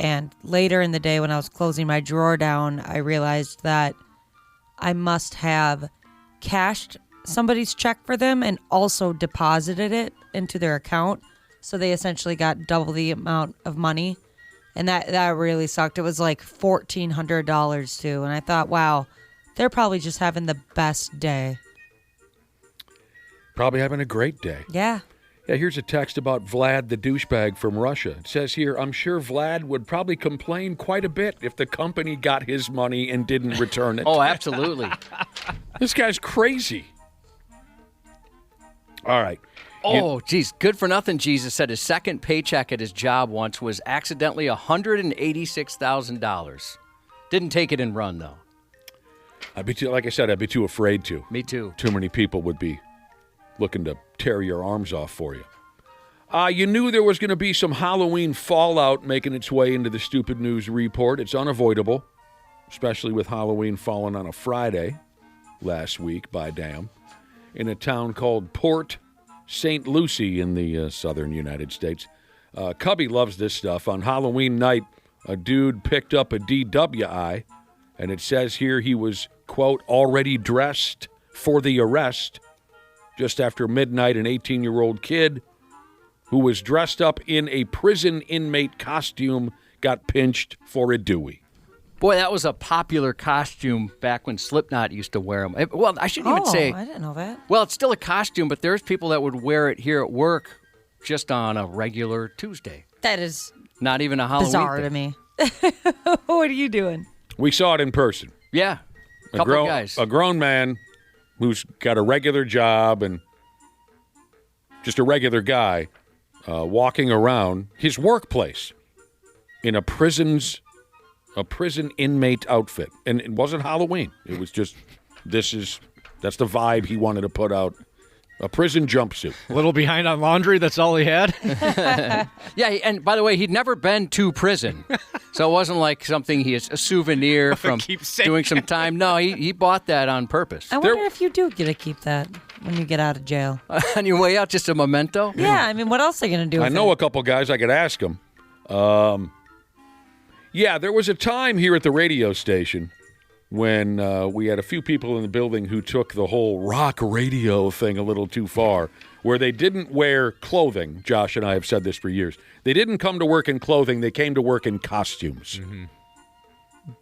And later in the day, when I was closing my drawer down, I realized that I must have cashed somebody's check for them and also deposited it into their account. So they essentially got double the amount of money. And that really sucked. It was like $1,400 too. And I thought, wow, they're probably just having the best day. Probably having a great day. Yeah. Yeah, here's a text about Vlad the douchebag from Russia. It says here, I'm sure Vlad would probably complain quite a bit if the company got his money and didn't return it. Oh, absolutely. This guy's crazy. All right. Oh, geez. Good for nothing, Jesus said his second paycheck at his job once was accidentally $186,000. Didn't take it and run, though. I'd be too, like I said, I'd be too afraid to. Me too. Too many people would be looking to tear your arms off for you. You knew there was going to be some Halloween fallout making its way into the Stupid News Report. It's unavoidable, especially with Halloween falling on a Friday last week, by damn, in a town called Port St. Lucie in the southern United States. Cubby loves this stuff. On Halloween night, a dude picked up a DWI, and it says here he was, quote, already dressed for the arrest. Just after midnight, an 18-year-old kid who was dressed up in a prison inmate costume got pinched for a Dewey. Boy, that was a popular costume back when Slipknot used to wear them. Well, I shouldn't even say... I didn't know that. Well, it's still a costume, but there's people that would wear it here at work just on a regular Tuesday. That is not even a Halloween bizarre thing. to me. What are you doing? We saw it in person. Yeah, a couple of guys. A grown man who's got a regular job and just a regular guy walking around his workplace in a prison inmate outfit. And it wasn't Halloween. It was just, that's the vibe he wanted to put out. A prison jumpsuit. A little behind on laundry, that's all he had? Yeah, and by the way, he'd never been to prison. So it wasn't like something he is a souvenir from doing some time. No, he bought that on purpose. I wonder if you do get to keep that when you get out of jail. On your way out, just a memento? Yeah, I mean, what else are you going to do with I know it? a couple guys I could ask them. Yeah, there was a time here at the radio station when we had a few people in the building who took the whole rock radio thing a little too far, where they didn't wear clothing. Josh and I have said this for years. They didn't come to work in clothing. They came to work in costumes. Mm-hmm.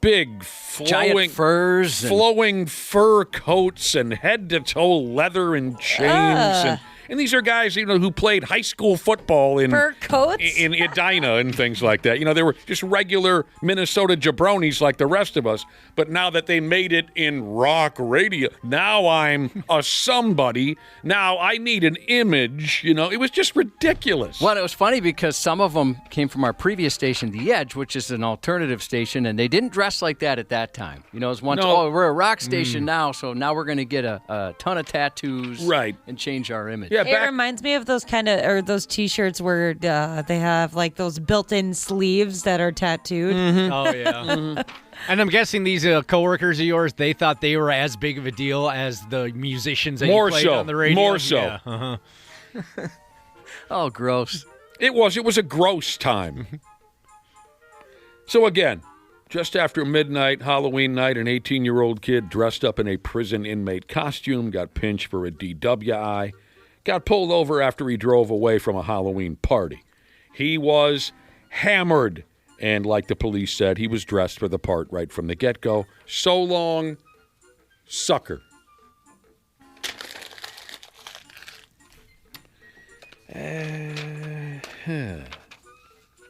Big, giant furs. Flowing fur coats and head-to-toe leather and chains. And these are guys, who played high school football in fur coats? in Edina and things like that. They were just regular Minnesota jabronis like the rest of us. But now that they made it in rock radio, now I'm a somebody. Now I need an image. It was just ridiculous. Well, it was funny because some of them came from our previous station, The Edge, which is an alternative station, and they didn't dress like that at that time. It was once, we're a rock station now, so now we're going to get a ton of tattoos, right, and change our image. Yeah, it reminds me of those those T-shirts where they have like those built-in sleeves that are tattooed. Mm-hmm. Oh yeah. Mm-hmm. And I'm guessing these coworkers of yours, they thought they were as big of a deal as the musicians that you played on the radio. More so. Yeah. Uh-huh. Oh, gross. It was a gross time. So again, Just after midnight, Halloween night, an 18-year-old kid dressed up in a prison inmate costume got pinched for a DWI, got pulled over after he drove away from a Halloween party. He was hammered, and like the police said, he was dressed for the part right from the get-go. So long, sucker.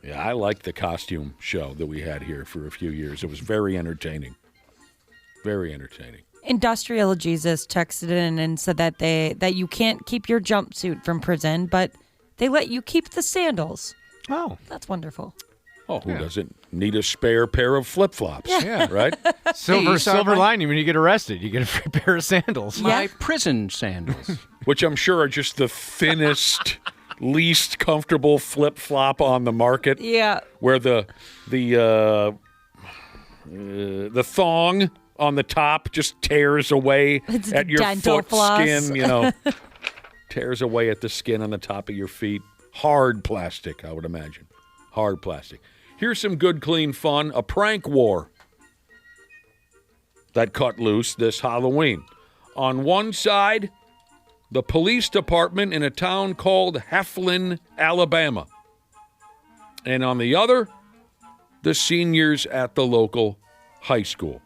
Yeah, I liked the costume show that we had here for a few years. It was very entertaining. Very entertaining. Industrial Jesus texted in and said that you can't keep your jumpsuit from prison, but they let you keep the sandals. Oh. That's wonderful. Oh, who doesn't need a spare pair of flip-flops? Yeah. Right? Silver lining when you get arrested. You get a free pair of sandals. My prison sandals. Which I'm sure are just the thinnest, least comfortable flip-flop on the market. Yeah. Where the thong on the top just tears away It's at your dental foot floss. skin, tears away at the skin on the top of your feet. Hard plastic, I would imagine. Hard plastic. Here's some good, clean fun. A prank war that cut loose this Halloween. On one side, the police department in a town called Heflin, Alabama. And on the other, the seniors at the local high school.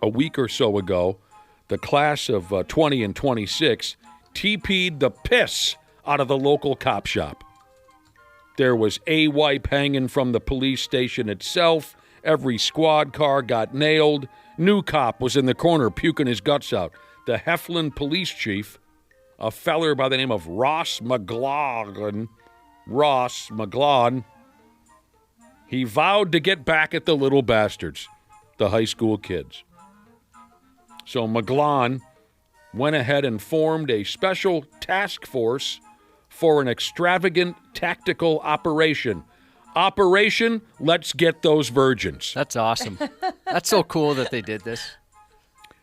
A week or so ago, the class of 20 and 26 TP'd the piss out of the local cop shop. There was A-wipe hanging from the police station itself. Every squad car got nailed. New cop was in the corner puking his guts out. The Heflin police chief, a feller by the name of Ross McLaughlin, he vowed to get back at the little bastards, the high school kids. So McLaughlin went ahead and formed a special task force for an extravagant tactical operation. Operation, let's get those virgins. That's awesome. That's so cool that they did this.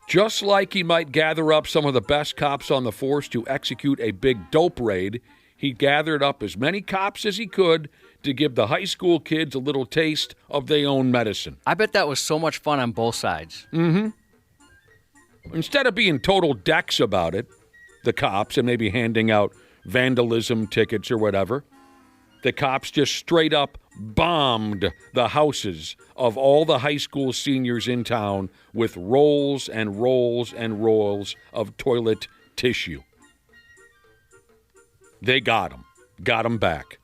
Just like he might gather up some of the best cops on the force to execute a big dope raid, he gathered up as many cops as he could to give the high school kids a little taste of their own medicine. I bet that was so much fun on both sides. Mm-hmm. Instead of being total decks about it, the cops, and maybe handing out vandalism tickets or whatever, the cops just straight up bombed the houses of all the high school seniors in town with rolls and rolls and rolls of toilet tissue. They got them back.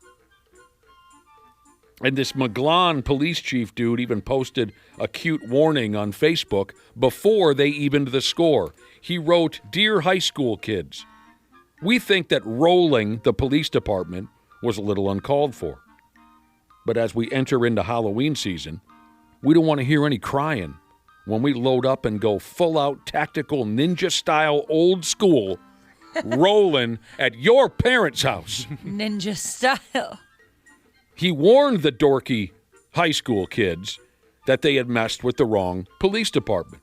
And this McLaughlin police chief dude even posted a cute warning on Facebook before they evened the score. He wrote, "Dear high school kids, we think that rolling the police department was a little uncalled for. But as we enter into Halloween season, we don't want to hear any crying when we load up and go full-out tactical ninja-style old school rolling at your parents' house." Ninja style. He warned the dorky high school kids that they had messed with the wrong police department.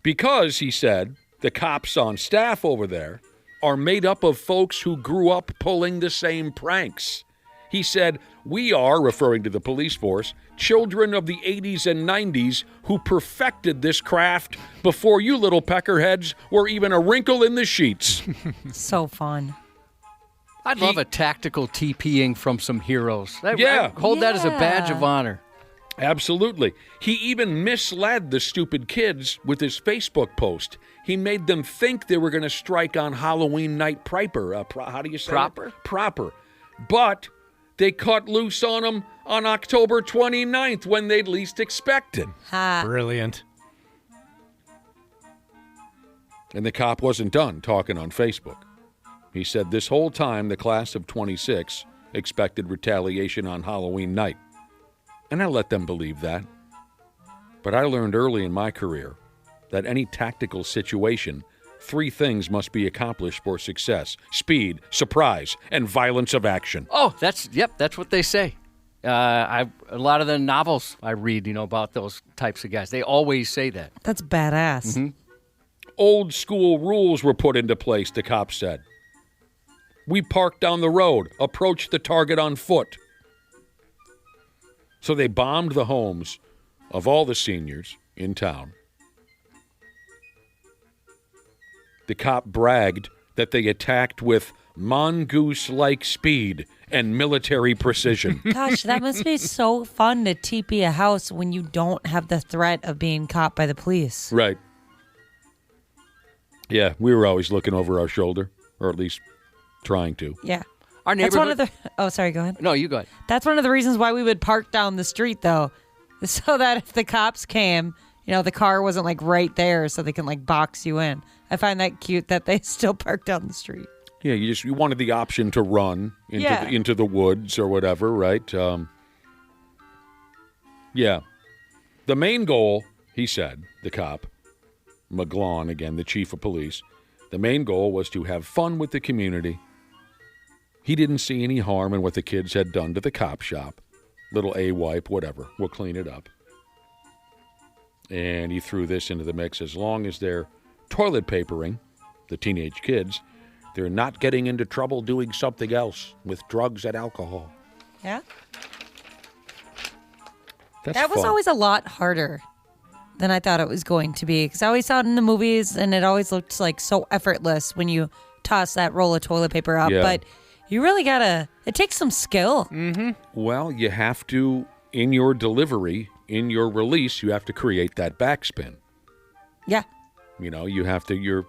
Because, he said, the cops on staff over there are made up of folks who grew up pulling the same pranks. He said, "We are," referring to the police force, "children of the 80s and 90s who perfected this craft before you little peckerheads were even a wrinkle in the sheets." So fun. I'd love a tactical TPing from some heroes. Yeah. I hold that as a badge of honor. Absolutely. He even misled the stupid kids with his Facebook post. He made them think they were going to strike on Halloween night proper. How do you say Proper? it? Proper. But they cut loose on them on October 29th when they'd least expect it. Brilliant. And the cop wasn't done talking on Facebook. He said this whole time the class of 26 expected retaliation on Halloween night. And I let them believe that. But I learned early in my career that any tactical situation, 3 things must be accomplished for success: speed, surprise, and violence of action. Oh, that's what they say. A lot of the novels I read, about those types of guys, they always say that. That's badass. Mm-hmm. Old school rules were put into place, the cop said. We parked down the road, approached the target on foot. So they bombed the homes of all the seniors in town. The cop bragged that they attacked with mongoose-like speed and military precision. Gosh, that must be so fun to TP a house when you don't have the threat of being caught by the police. Right. Yeah, we were always looking over our shoulder, or at least trying to. Yeah. Our That's one neighborhood. of the. Oh, sorry. Go ahead. No, you go ahead. That's one of the reasons why we would park down the street, though, so that if the cops came, the car wasn't like right there, so they can like box you in. I find that cute that they still park down the street. Yeah, you wanted the option to run Yeah. into the woods or whatever, right? Yeah. The main goal, he said, the cop, McGlawn, again, the chief of police, the main goal was to have fun with the community. He didn't see any harm in what the kids had done to the cop shop. Little A-wipe, whatever. We'll clean it up. And he threw this into the mix. As long as they're toilet papering, the teenage kids, they're not getting into trouble doing something else with drugs and alcohol. Yeah. That was always a lot harder than I thought it was going to be, because I always saw it in the movies, and it always looked like so effortless when you toss that roll of toilet paper up. Yeah. But you really gotta. It takes some skill. Well, you have to, in your delivery, in your release, you have to create that backspin. Yeah. You have to, your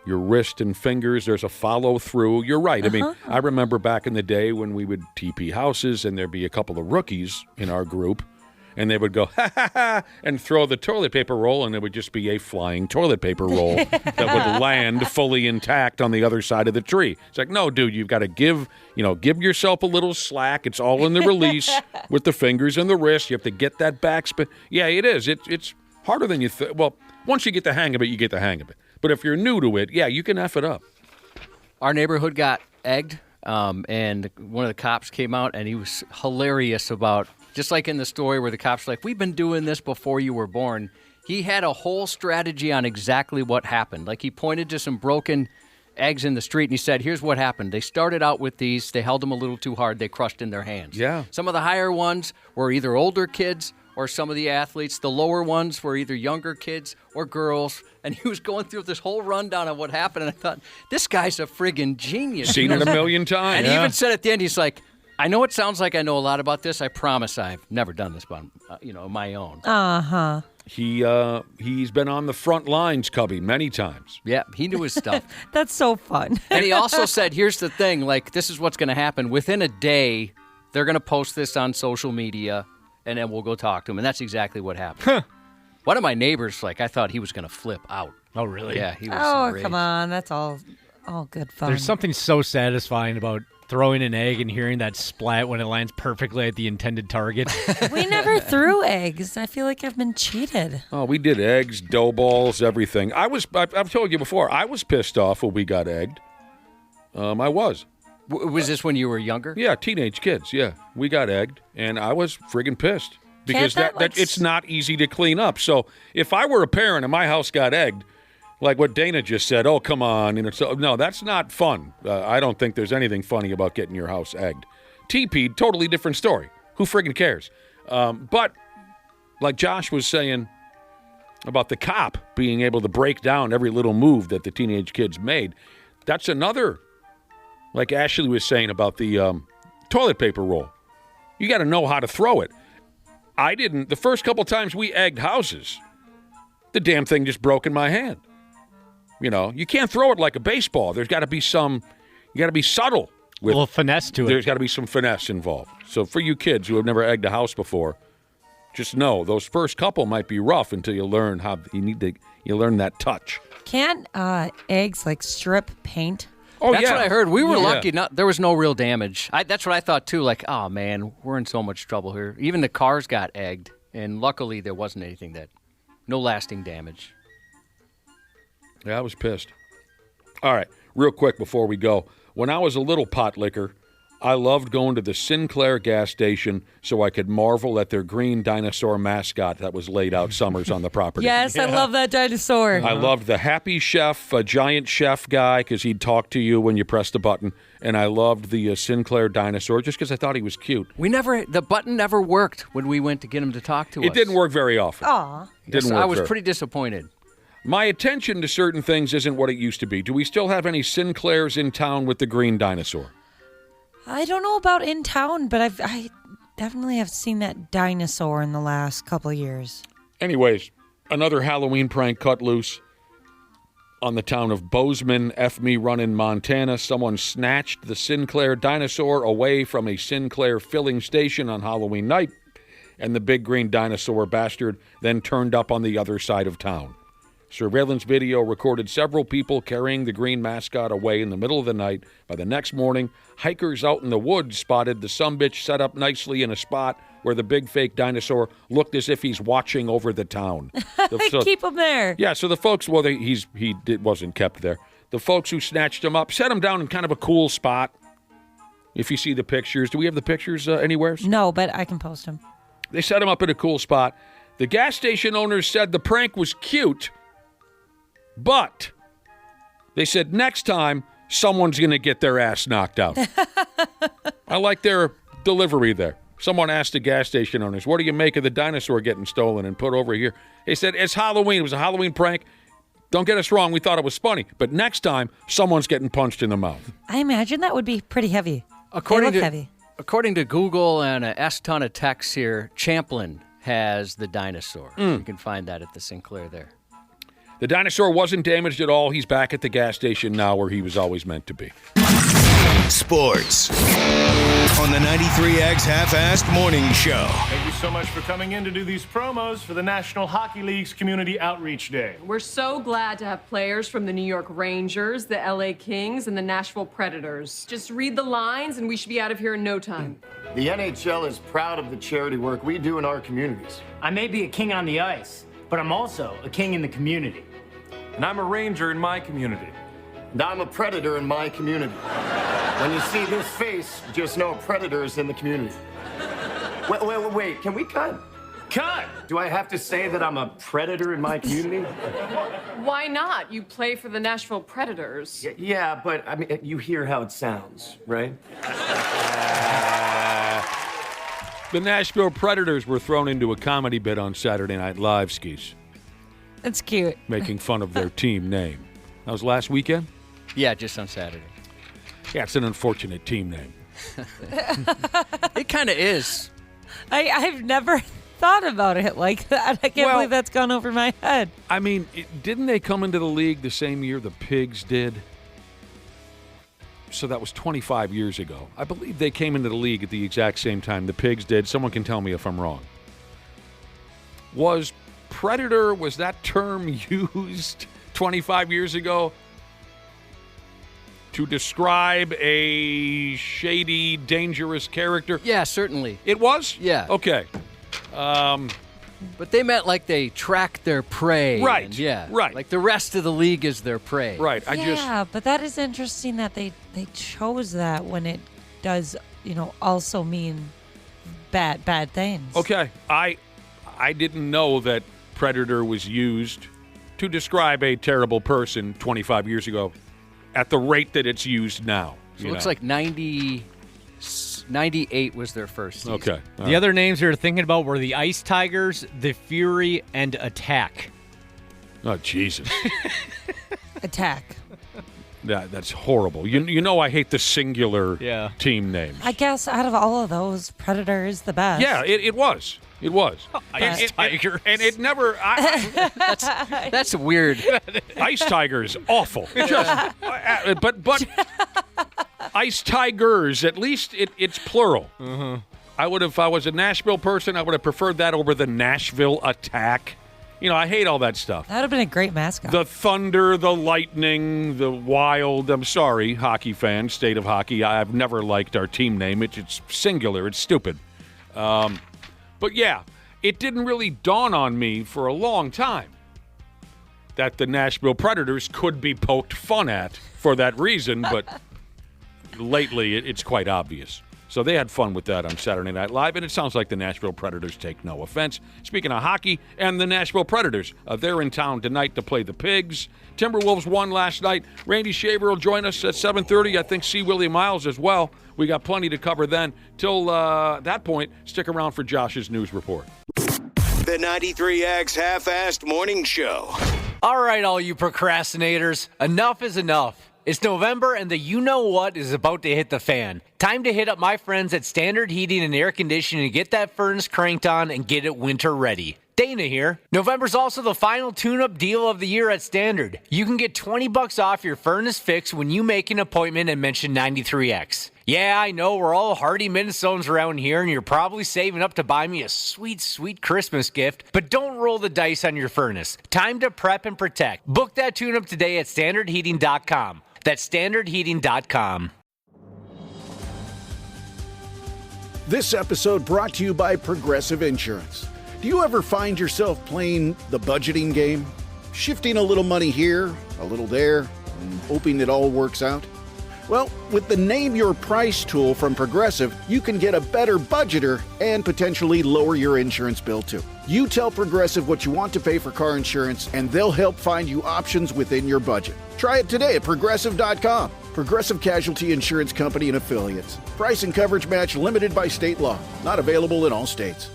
wrist and fingers, there's a follow through. You're right. I mean, I remember back in the day when we would TP houses and there'd be a couple of rookies in our group, and they would go, ha, ha, ha, and throw the toilet paper roll, and it would just be a flying toilet paper roll that would land fully intact on the other side of the tree. It's like, no, dude, you've got to give yourself a little slack. It's all in the release with the fingers and the wrist. You have to get that backspin. Yeah, it is. It's harder than you think. Well, once you get the hang of it, you get the hang of it. But if you're new to it, yeah, you can F it up. Our neighborhood got egged, and one of the cops came out, and he was hilarious about, just like in the story where the cops were like, we've been doing this before you were born. He had a whole strategy on exactly what happened. Like, he pointed to some broken eggs in the street, and he said, here's what happened. They started out with these. They held them a little too hard. They crushed in their hands. Yeah. Some of the higher ones were either older kids or some of the athletes. The lower ones were either younger kids or girls. And he was going through this whole rundown of what happened. And I thought, this guy's a friggin' genius. Seen it a million times. And he even said at the end, he's like, I know it sounds like I know a lot about this. I promise I've never done this on my own. Uh-huh. He's been on the front lines, Cubby, many times. Yeah, he knew his stuff. That's so fun. And he also said, here's the thing, like, this is what's going to happen. Within a day, they're going to post this on social media, and then we'll go talk to him. And that's exactly what happened. One of my neighbors, I thought he was going to flip out. Oh, really? Yeah, he was Oh, enraged. come on. That's all good fun. There's something so satisfying about throwing an egg and hearing that splat when it lands perfectly at the intended target. We never threw eggs. I feel like I've been cheated. Oh, we did eggs, dough balls, everything. I've told you before, I was pissed off when we got egged. I was. Was this when you were younger? Yeah, teenage kids, yeah. We got egged, and I was friggin' pissed. Because Can't that, it's not easy to clean up. So if I were a parent and my house got egged, like what Dana just said, oh, come on. No, that's not fun. I don't think there's anything funny about getting your house egged. TP'd, totally different story. Who friggin' cares? But like Josh was saying about the cop being able to break down every little move that the teenage kids made, that's another, like Ashley was saying about the toilet paper roll. You got to know how to throw it. I didn't. The first couple times we egged houses, the damn thing just broke in my hand. You can't throw it like a baseball. There's got to be you got to be subtle. A little finesse to it. There's got to be some finesse involved. So for you kids who have never egged a house before, just know those first couple might be rough until you learn you learn that touch. Can't eggs strip paint? Oh, That's yeah. what I heard. We were Yeah. lucky. There was no real damage. That's what I thought, too. Like, oh, man, we're in so much trouble here. Even the cars got egged, and luckily there wasn't anything no lasting damage. Yeah, I was pissed. All right, real quick before we go. When I was a little pot licker, I loved going to the Sinclair gas station so I could marvel at their green dinosaur mascot that was laid out summers on the property. Yes, I love that dinosaur. I loved the Happy Chef, a giant chef guy, because he'd talk to you when you pressed the button. And I loved the Sinclair dinosaur just because I thought he was cute. The button never worked when we went to get him to talk to us. It didn't work very often. Aw. Didn't work I was very- pretty disappointed. My attention to certain things isn't what it used to be. Do we still have any Sinclairs in town with the green dinosaur? I don't know about in town, but I definitely have seen that dinosaur in the last couple of years. Anyways, another Halloween prank cut loose on the town of Bozeman, F.Me Run in Montana. Someone snatched the Sinclair dinosaur away from a Sinclair filling station on Halloween night, and the big green dinosaur bastard then turned up on the other side of town. Surveillance video recorded several people carrying the green mascot away in the middle of the night. By the next morning, hikers out in the woods spotted the sumbitch set up nicely in a spot where the big fake dinosaur looked as if he's watching over the town. Keep him there. Yeah, so the folks, wasn't kept there. The folks who snatched him up set him down in kind of a cool spot. If you see the pictures, do we have the pictures anywhere? No, but I can post him. They set him up in a cool spot. The gas station owners said the prank was cute, but they said next time someone's going to get their ass knocked out. I like their delivery there. Someone asked the gas station owners, what do you make of the dinosaur getting stolen and put over here? They said, it's Halloween. It was a Halloween prank. Don't get us wrong. We thought it was funny. But next time, someone's getting punched in the mouth. I imagine that would be pretty heavy. Heavy. According to Google and a S-ton of texts here, Champlin has the dinosaur. You can find that at the Sinclair there. The dinosaur wasn't damaged at all. He's back at the gas station now where he was always meant to be. Sports on the 93X Half-Assed Morning Show. Thank you so much for coming in to do these promos for the National Hockey League's Community Outreach Day. We're so glad to have players from the New York Rangers, the LA Kings, and the Nashville Predators. Just read the lines and we should be out of here in no time. The NHL is proud of the charity work we do in our communities. I may be a king on the ice, but I'm also a king in the community. And I'm a Ranger in my community. And I'm a predator in my community. When you see this face, just know a predator is in the community. Wait, can we cut? Cut! Do I have to say that I'm a predator in my community? Why not? You play for the Nashville Predators. Yeah, but I mean, you hear how it sounds, right? The Nashville Predators were thrown into a comedy bit on Saturday Night Live, Skis, That's cute. making fun of their team name. That was last weekend? Yeah, just on Saturday. Yeah, it's an unfortunate team name. It kind of is. I've never thought about it like that. I can't believe that's gone over my head. I mean, didn't they come into the league the same year the Pigs did? So that was 25 years ago. I believe they came into the league at the exact same time the Pigs did. Someone can tell me if I'm wrong. Was Predator, was that term used 25 years ago to describe a shady, dangerous character? Yeah, certainly. It was? Yeah. Okay. But they meant like they track their prey. Right, and yeah. right. Like the rest of the league is their prey. Right. But that is interesting that they chose that when it does, also mean bad things. Okay. I didn't know that predator was used to describe a terrible person 25 years ago at the rate that it's used now. So it looks like 98 was their first season. Okay. The other names they're thinking about were the Ice Tigers, the Fury, and Attack. Oh, Jesus. Attack. That's horrible. You know I hate the singular team names. I guess out of all of those, Predator is the best. Yeah, it was. It was. Ice Tigers. And it never... That's weird. Ice Tiger is awful. Just, but Ice Tigers, at least it's plural. Mm-hmm. If I was a Nashville person, I would have preferred that over the Nashville Attack. I hate all that stuff. That would have been a great mascot. The Thunder, the Lightning, the Wild. I'm sorry, hockey fans, State of Hockey. I've never liked our team name. It's singular. It's stupid. But yeah, it didn't really dawn on me for a long time that the Nashville Predators could be poked fun at for that reason, but lately it's quite obvious. So they had fun with that on Saturday Night Live, and it sounds like the Nashville Predators take no offense. Speaking of hockey and the Nashville Predators, they're in town tonight to play the Pigs. Timberwolves won last night. Randy Shaver will join us at 7:30. I think see Willi Myles as well. We got plenty to cover then. Till that point, stick around for Josh's news report. The 93 Ags Half-Assed Morning Show. All right, all you procrastinators, enough is enough. It's November and the you-know-what is about to hit the fan. Time to hit up my friends at Standard Heating and Air Conditioning to get that furnace cranked on and get it winter ready. Dana here. November's also the final tune-up deal of the year at Standard. You can get $20 off your furnace fix when you make an appointment and mention 93X. Yeah, I know we're all hardy Minnesotans around here, and you're probably saving up to buy me a sweet, sweet Christmas gift, but don't roll the dice on your furnace. Time to prep and protect. Book that tune-up today at standardheating.com. That's standardheating.com. This episode brought to you by Progressive Insurance. Do you ever find yourself playing the budgeting game? Shifting a little money here, a little there, and hoping it all works out? Well, with the Name Your Price tool from Progressive, you can get a better budgeter and potentially lower your insurance bill too. You tell Progressive what you want to pay for car insurance, and they'll help find you options within your budget. Try it today at Progressive.com. Progressive Casualty Insurance Company and Affiliates. Price and coverage match limited by state law. Not available in all states.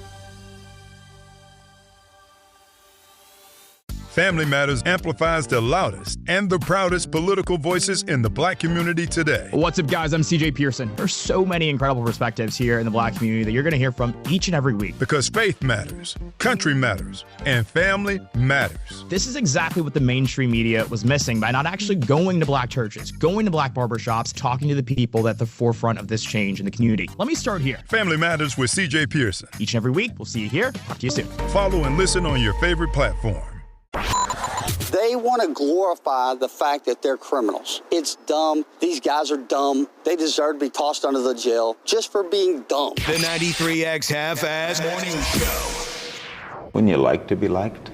Family Matters amplifies the loudest and the proudest political voices in the Black community today. What's up, guys? I'm CJ Pearson. There's so many incredible perspectives here in the Black community that you're going to hear from each and every week. Because faith matters, country matters, and family matters. This is exactly what the mainstream media was missing by not actually going to Black churches, going to Black barbershops, talking to the people at the forefront of this change in the community. Let me start here. Family Matters with CJ Pearson. Each and every week. We'll see you here. Talk to you soon. Follow and listen on your favorite platform. They want to glorify the fact that they're criminals. It's dumb. These guys are dumb. They deserve to be tossed under the jail just for being dumb. The 93X Half-Assed Morning Show. Wouldn't you like to be liked?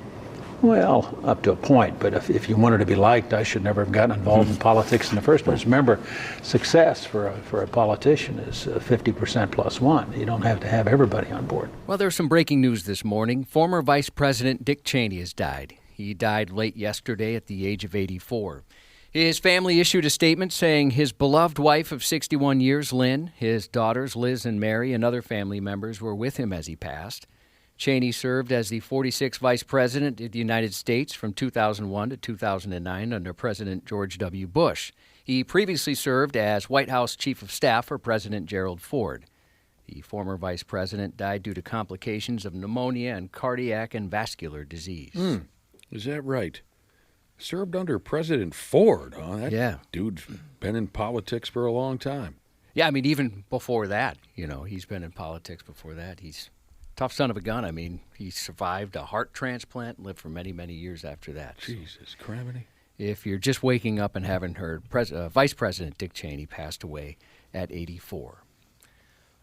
Well, up to a point, but if you wanted to be liked, I should never have gotten involved in politics in the first place. Remember, success for a politician is 50% plus one. You don't have to have everybody on board. Well, there's some breaking news this morning. Former Vice President Dick Cheney has died. He died late yesterday at the age of 84. His family issued a statement saying his beloved wife of 61 years, Lynn, his daughters, Liz and Mary, and other family members were with him as he passed. Cheney served as the 46th Vice President of the United States from 2001 to 2009 under President George W. Bush. He previously served as White House Chief of Staff for President Gerald Ford. The former vice president died due to complications of pneumonia and cardiac and vascular disease. Is that right? Served under President Ford, huh? That dude's been in politics for a long time. Yeah, I mean, even before that, he's been in politics before that. He's a tough son of a gun. I mean, he survived a heart transplant, lived for many, many years after that. Jesus, criminy. If you're just waking up and haven't heard, Vice President Dick Cheney passed away at 84.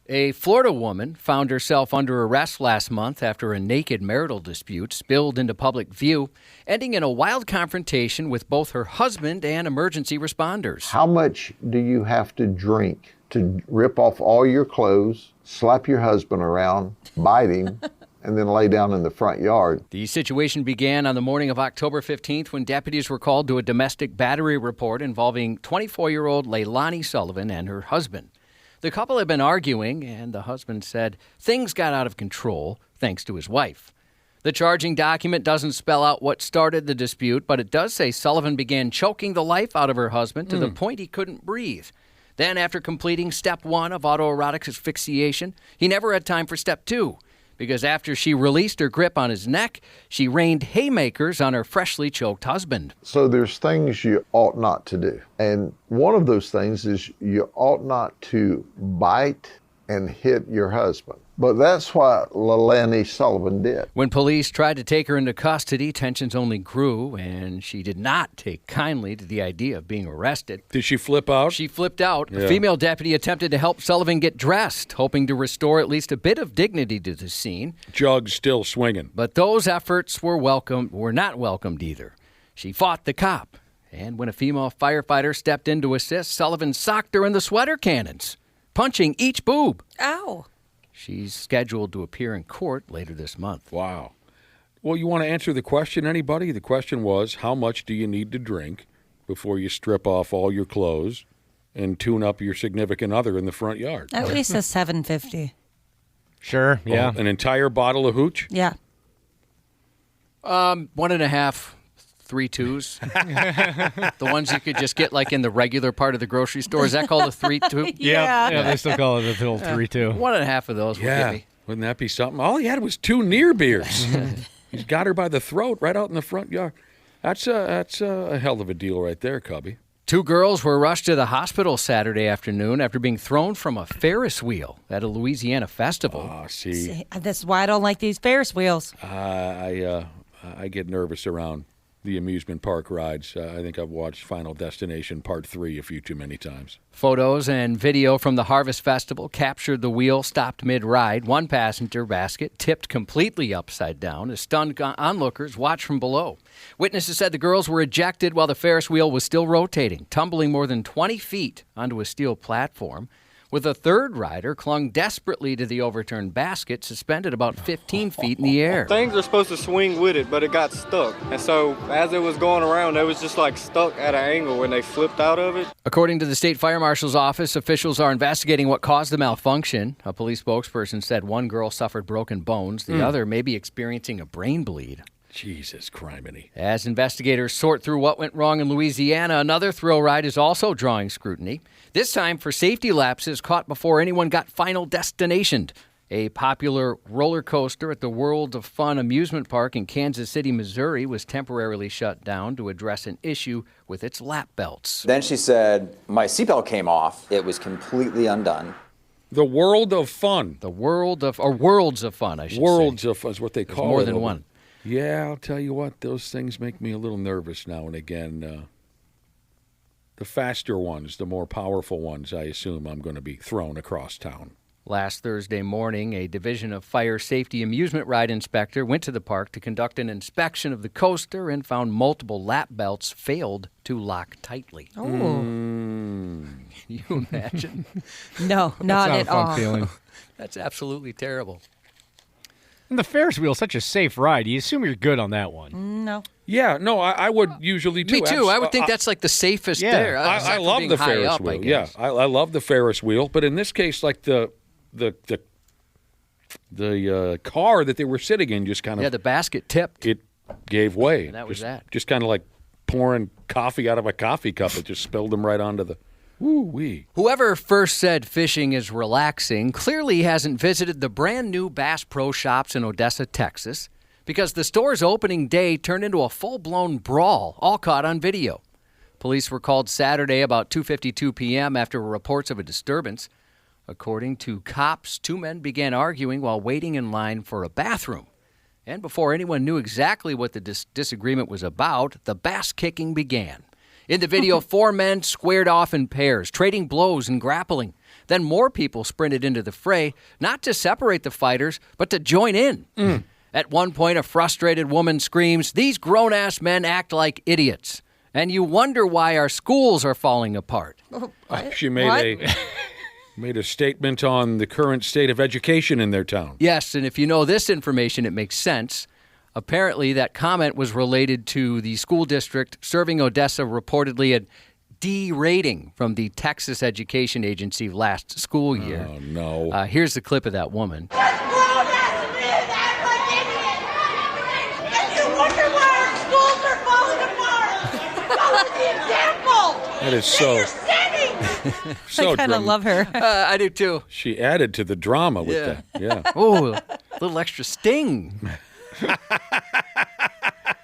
A Florida woman found herself under arrest last month after a naked marital dispute spilled into public view, ending in a wild confrontation with both her husband and emergency responders. How much do you have to drink to rip off all your clothes, slap your husband around, bite him, and then lay down in the front yard? The situation began on the morning of October 15th when deputies were called to a domestic battery report involving 24-year-old Leilani Sullivan and her husband. The couple had been arguing, and the husband said things got out of control thanks to his wife. The charging document doesn't spell out what started the dispute, but it does say Sullivan began choking the life out of her husband to the point he couldn't breathe. Then, after completing step 1 of autoerotic asphyxiation, he never had time for step 2, because after she released her grip on his neck, she rained haymakers on her freshly choked husband. So there's things you ought not to do. And one of those things is you ought not to bite and hit your husband. But that's what Leilani Sullivan did. When police tried to take her into custody, tensions only grew, and she did not take kindly to the idea of being arrested. Did she flip out? She flipped out. Yeah. A female deputy attempted to help Sullivan get dressed, hoping to restore at least a bit of dignity to the scene. Jug still swinging. But those efforts were not welcomed either. She fought the cop, And when a female firefighter stepped in to assist, Sullivan socked her in the sweater cannons, punching each boob. Ow. She's scheduled to appear in court later this month. Wow. Well, you want to answer the question, anybody? The question was, how much do you need to drink before you strip off all your clothes and tune up your significant other in the front yard? At least a $7.50. Sure, yeah. An entire bottle of hooch? Yeah. 1.5, 3 2s. The ones you could just get like in the regular part of the grocery store. Is that called a 3-2? Yeah, they still call it a little 3-2. 1.5 of those will get me. Wouldn't that be something? All he had was 2 near beers. He's got her by the throat right out in the front yard. That's a hell of a deal right there, Cubby. 2 girls were rushed to the hospital Saturday afternoon after being thrown from a Ferris wheel at a Louisiana festival. Oh, see. That's why I don't like these Ferris wheels. I get nervous around the amusement park rides. I think I've watched Final Destination Part 3 a few too many times. Photos and video from the Harvest Festival captured the wheel stopped mid-ride. One passenger basket tipped completely upside down as stunned onlookers watched from below. Witnesses said the girls were ejected while the Ferris wheel was still rotating, tumbling more than 20 feet onto a steel platform, with a third rider clung desperately to the overturned basket, suspended about 15 feet in the air. Things are supposed to swing with it, but it got stuck. And so as it was going around, it was just like stuck at an angle when they flipped out of it. According to the state fire marshal's office, officials are investigating what caused the malfunction. A police spokesperson said one girl suffered broken bones. The other may be experiencing a brain bleed. Jesus criminy. As investigators sort through what went wrong in Louisiana, another thrill ride is also drawing scrutiny. This time for safety lapses caught before anyone got Final Destinationed. A popular roller coaster at the World of Fun amusement park in Kansas City, Missouri was temporarily shut down to address an issue with its lap belts. Then she said, my seatbelt came off. It was completely undone. The World of Fun. The World of, or Worlds of Fun, I should say. Worlds of Fun is what they call it. More than one. Yeah, I'll tell you what, those things make me a little nervous now and again. The faster ones, the more powerful ones, I assume I'm going to be thrown across town. Last Thursday morning, a Division of Fire Safety amusement ride inspector went to the park to conduct an inspection of the coaster and found multiple lap belts failed to lock tightly. Oh. Can you imagine? No, not at all. Feeling. That's absolutely terrible. And the Ferris wheel is such a safe ride. You assume you're good on that one. No. Yeah, no, I would usually too. Me too. I would think that's like the safest there. I love the Ferris wheel. Yeah, I love the Ferris wheel. But in this case, like the car that they were sitting in just kind of... Yeah, the basket tipped. It gave way. And that was that. Just kind of like pouring coffee out of a coffee cup. It just spilled them right onto the... Woo-wee. Whoever first said fishing is relaxing clearly hasn't visited the brand-new Bass Pro Shops in Odessa, Texas, because the store's opening day turned into a full-blown brawl, all caught on video. Police were called Saturday about 2:52 p.m. after reports of a disturbance. According to cops, 2 men began arguing while waiting in line for a bathroom. And before anyone knew exactly what the disagreement was about, the bass kicking began. In the video, 4 men squared off in pairs, trading blows and grappling. Then more people sprinted into the fray, not to separate the fighters, but to join in. At one point, a frustrated woman screams, "These grown-ass men act like idiots. And you wonder why our schools are falling apart." She made a statement on the current state of education in their town. Yes, and if you know this information, it makes sense. Apparently, that comment was related to the school district serving Odessa reportedly a D rating from the Texas Education Agency last school year. Oh, no. Here's the clip of that woman. That is so... I kind of love her. I do too. She added to the drama with that. Yeah. Oh, a little extra sting.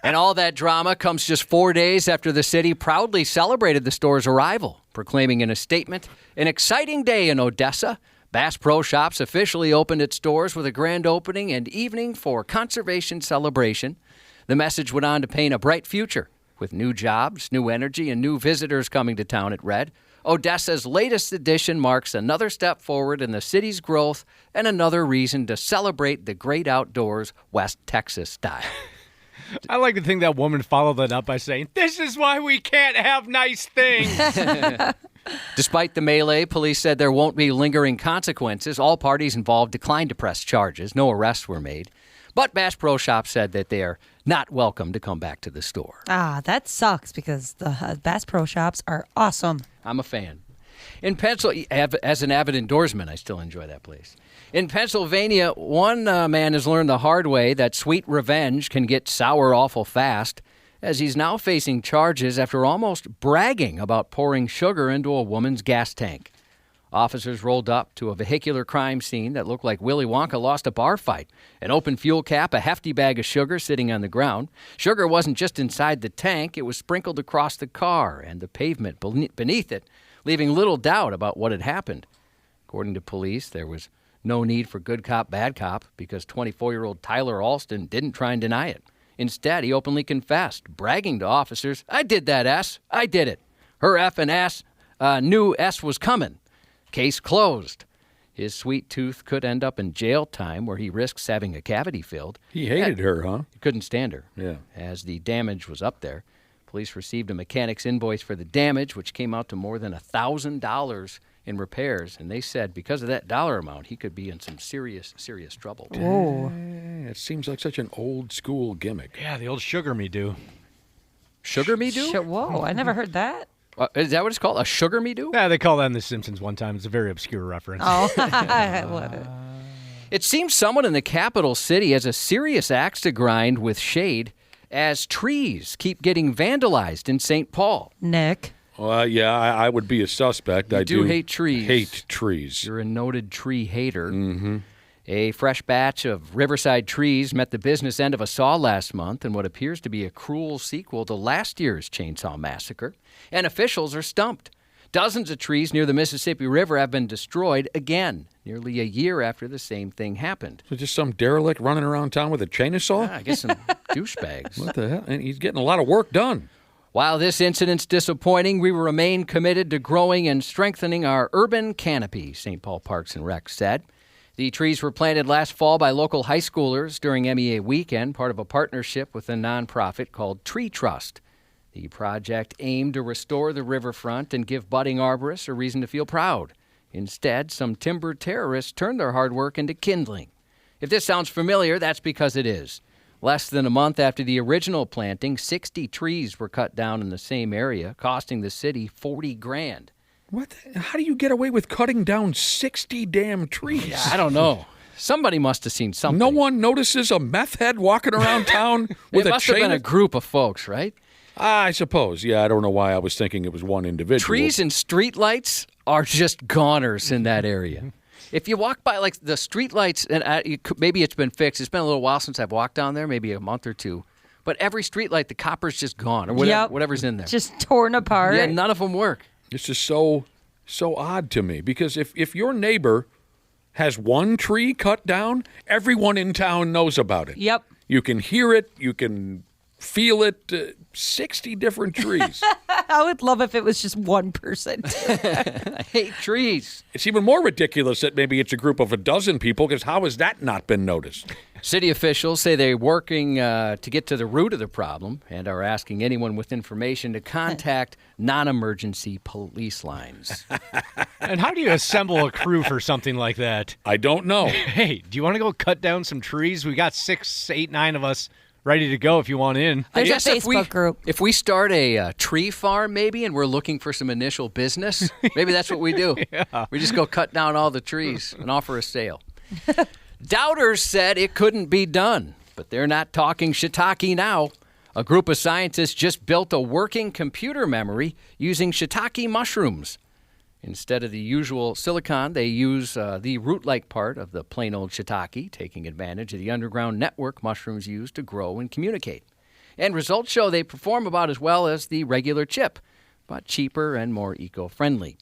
And all that drama comes just 4 days after the city proudly celebrated the store's arrival, proclaiming in a statement, "An exciting day in Odessa. Bass Pro Shops officially opened its doors with a grand opening and evening for conservation celebration." The message went on to paint a bright future. With new jobs, new energy, and new visitors coming to town, it read, Odessa's latest edition marks another step forward in the city's growth and another reason to celebrate the great outdoors West Texas style. I like to think that woman followed that up by saying, "This is why we can't have nice things." Despite the melee, police said there won't be lingering consequences. All parties involved declined to press charges. No arrests were made. But Bass Pro Shop said that they are not welcome to come back to the store. That sucks because the Bass Pro Shops are awesome. I'm a fan. In Pennsylvania, as an avid indoorsman, I still enjoy that place. In Pennsylvania, one man has learned the hard way that sweet revenge can get sour awful fast, as he's now facing charges after almost bragging about pouring sugar into a woman's gas tank. Officers rolled up to a vehicular crime scene that looked like Willy Wonka lost a bar fight. An open fuel cap, a hefty bag of sugar sitting on the ground. Sugar wasn't just inside the tank, it was sprinkled across the car and the pavement beneath it, leaving little doubt about what had happened. According to police, there was no need for good cop, bad cop, because 24-year-old Tyler Alston didn't try and deny it. Instead, he openly confessed, bragging to officers, "I did that, S. I did it. Her F and S knew S was coming." Case closed. His sweet tooth could end up in jail time where he risks having a cavity filled. He hated her, huh? He couldn't stand her. Yeah. As the damage was up there, police received a mechanic's invoice for the damage, which came out to more than $1,000 in repairs. And they said because of that dollar amount, he could be in some serious, serious trouble. Whoa. It seems like such an old school gimmick. Yeah, the old sugar me do. Sugar me do? Whoa, I never heard that. Is that what it's called? A sugar me do? Yeah, they call that in The Simpsons one time. It's a very obscure reference. Oh, I love it. It seems someone in the capital city has a serious axe to grind with shade as trees keep getting vandalized in St. Paul. Nick. Well, yeah, I would be a suspect. I do hate trees. Hate trees. You're a noted tree hater. Mm-hmm. A fresh batch of Riverside trees met the business end of a saw last month in what appears to be a cruel sequel to last year's chainsaw massacre. And officials are stumped. Dozens of trees near the Mississippi River have been destroyed again, nearly a year after the same thing happened. So just some derelict running around town with a chainsaw? I guess some douchebags. What the hell? And he's getting a lot of work done. While this incident's disappointing, we remain committed to growing and strengthening our urban canopy, St. Paul Parks and Rec said. The trees were planted last fall by local high schoolers during MEA weekend, part of a partnership with a nonprofit called Tree Trust. The project aimed to restore the riverfront and give budding arborists a reason to feel proud. Instead, some timber terrorists turned their hard work into kindling. If this sounds familiar, that's because it is. Less than a month after the original planting, 60 trees were cut down in the same area, costing the city $40,000. What? How do you get away with cutting down 60 damn trees? Yeah, I don't know. Somebody must have seen something. No one notices a meth head walking around town with a chain? It must have been a group of folks, right? I suppose. Yeah, I don't know why I was thinking it was one individual. Trees and streetlights are just goners in that area. If you walk by, like, the streetlights, and maybe it's been fixed. It's been a little while since I've walked down there, maybe a month or two. But every streetlight, the copper's just gone, or whatever's in there. Just torn apart. Yeah, none of them work. It's just so odd to me, because if your neighbor has one tree cut down, everyone in town knows about it. Yep. You can hear it. You can feel it. 60 different trees. I would love if it was just one person. I hate trees. It's even more ridiculous that maybe it's a group of a dozen people, because how has that not been noticed? City officials say they're working to get to the root of the problem and are asking anyone with information to contact non-emergency police lines. And how do you assemble a crew for something like that? I don't know. Hey, do you want to go cut down some trees? We got 6, 8, 9 of us ready to go if you want in. There's a Facebook group. If we start a tree farm maybe and we're looking for some initial business, maybe that's what we do. Yeah. We just go cut down all the trees and offer a sale. Doubters said it couldn't be done, but they're not talking shiitake now. A group of scientists just built a working computer memory using shiitake mushrooms. Instead of the usual silicon, they use the root-like part of the plain old shiitake, taking advantage of the underground network mushrooms use to grow and communicate. And results show they perform about as well as the regular chip, but cheaper and more eco-friendly.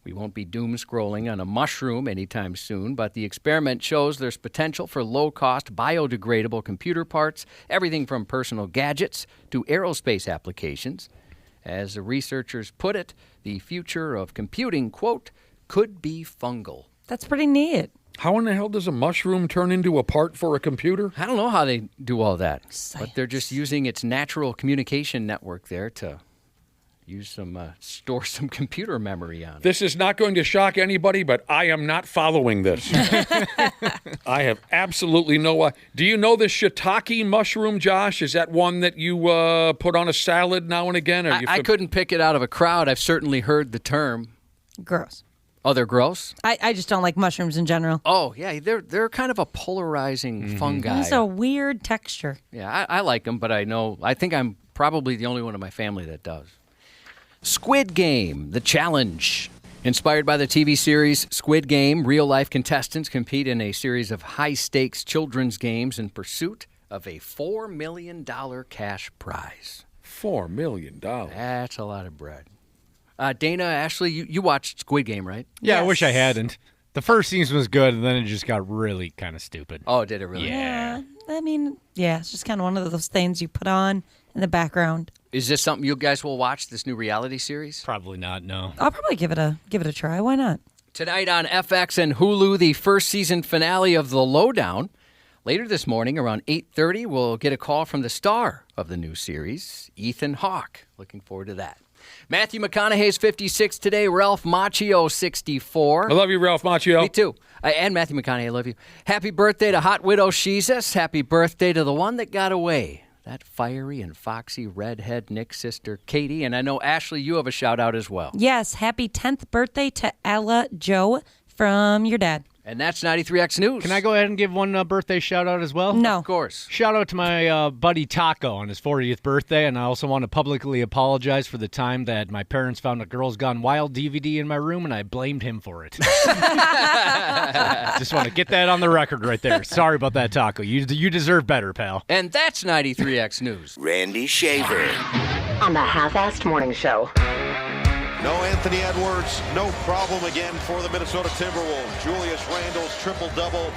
We won't be doom-scrolling on a mushroom anytime soon, but the experiment shows there's potential for low-cost, biodegradable computer parts, everything from personal gadgets to aerospace applications. As the researchers put it, the future of computing, quote, could be fungal. That's pretty neat. How in the hell does a mushroom turn into a part for a computer? I don't know how they do all that, but they're just using its natural communication network there to store some computer memory on it. This is not going to shock anybody, but I am not following this. I have absolutely no. Do you know the shiitake mushroom, Josh? Is that one that you put on a salad now and again? I couldn't pick it out of a crowd. I've certainly heard the term. Gross. Oh, they're gross? I just don't like mushrooms in general. Oh, yeah, they're kind of a polarizing fungi. It's a weird texture. Yeah, I like them, but I think I'm probably the only one in my family that does. Squid Game, the challenge. Inspired by the TV series Squid Game, real-life contestants compete in a series of high-stakes children's games in pursuit of a $4 million cash prize. $4 million? That's a lot of bread. Dana, Ashley, you watched Squid Game, right? Yeah, I wish I hadn't. The first season was good, and then it just got really kind of stupid. Oh, did it really? Yeah. I mean, yeah, it's just kind of one of those things you put on in the background. Is this something you guys will watch, this new reality series? Probably not, no. I'll probably give it a try. Why not? Tonight on FX and Hulu, the first season finale of The Lowdown. Later this morning, around 8:30, we'll get a call from the star of the new series, Ethan Hawke. Looking forward to that. Matthew McConaughey's 56 today. Ralph Macchio, 64. I love you, Ralph Macchio. Me too. And Matthew McConaughey, I love you. Happy birthday to Hot Widow Sheezus. Happy birthday to the one that got away. That fiery and foxy redhead Nick's sister, Katie. And I know, Ashley, you have a shout-out as well. Yes, happy 10th birthday to Ella Joe from your dad. And that's 93X News. Can I go ahead and give one birthday shout-out as well? No. Of course. Shout-out to my buddy Taco on his 40th birthday, and I also want to publicly apologize for the time that my parents found a Girls Gone Wild DVD in my room, and I blamed him for it. Just want to get that on the record right there. Sorry about that, Taco. You deserve better, pal. And that's 93X News. Randy Shaver. On the Half-Assed Morning Show. No Anthony Edwards, no problem again for the Minnesota Timberwolves. Julius Randle's triple-double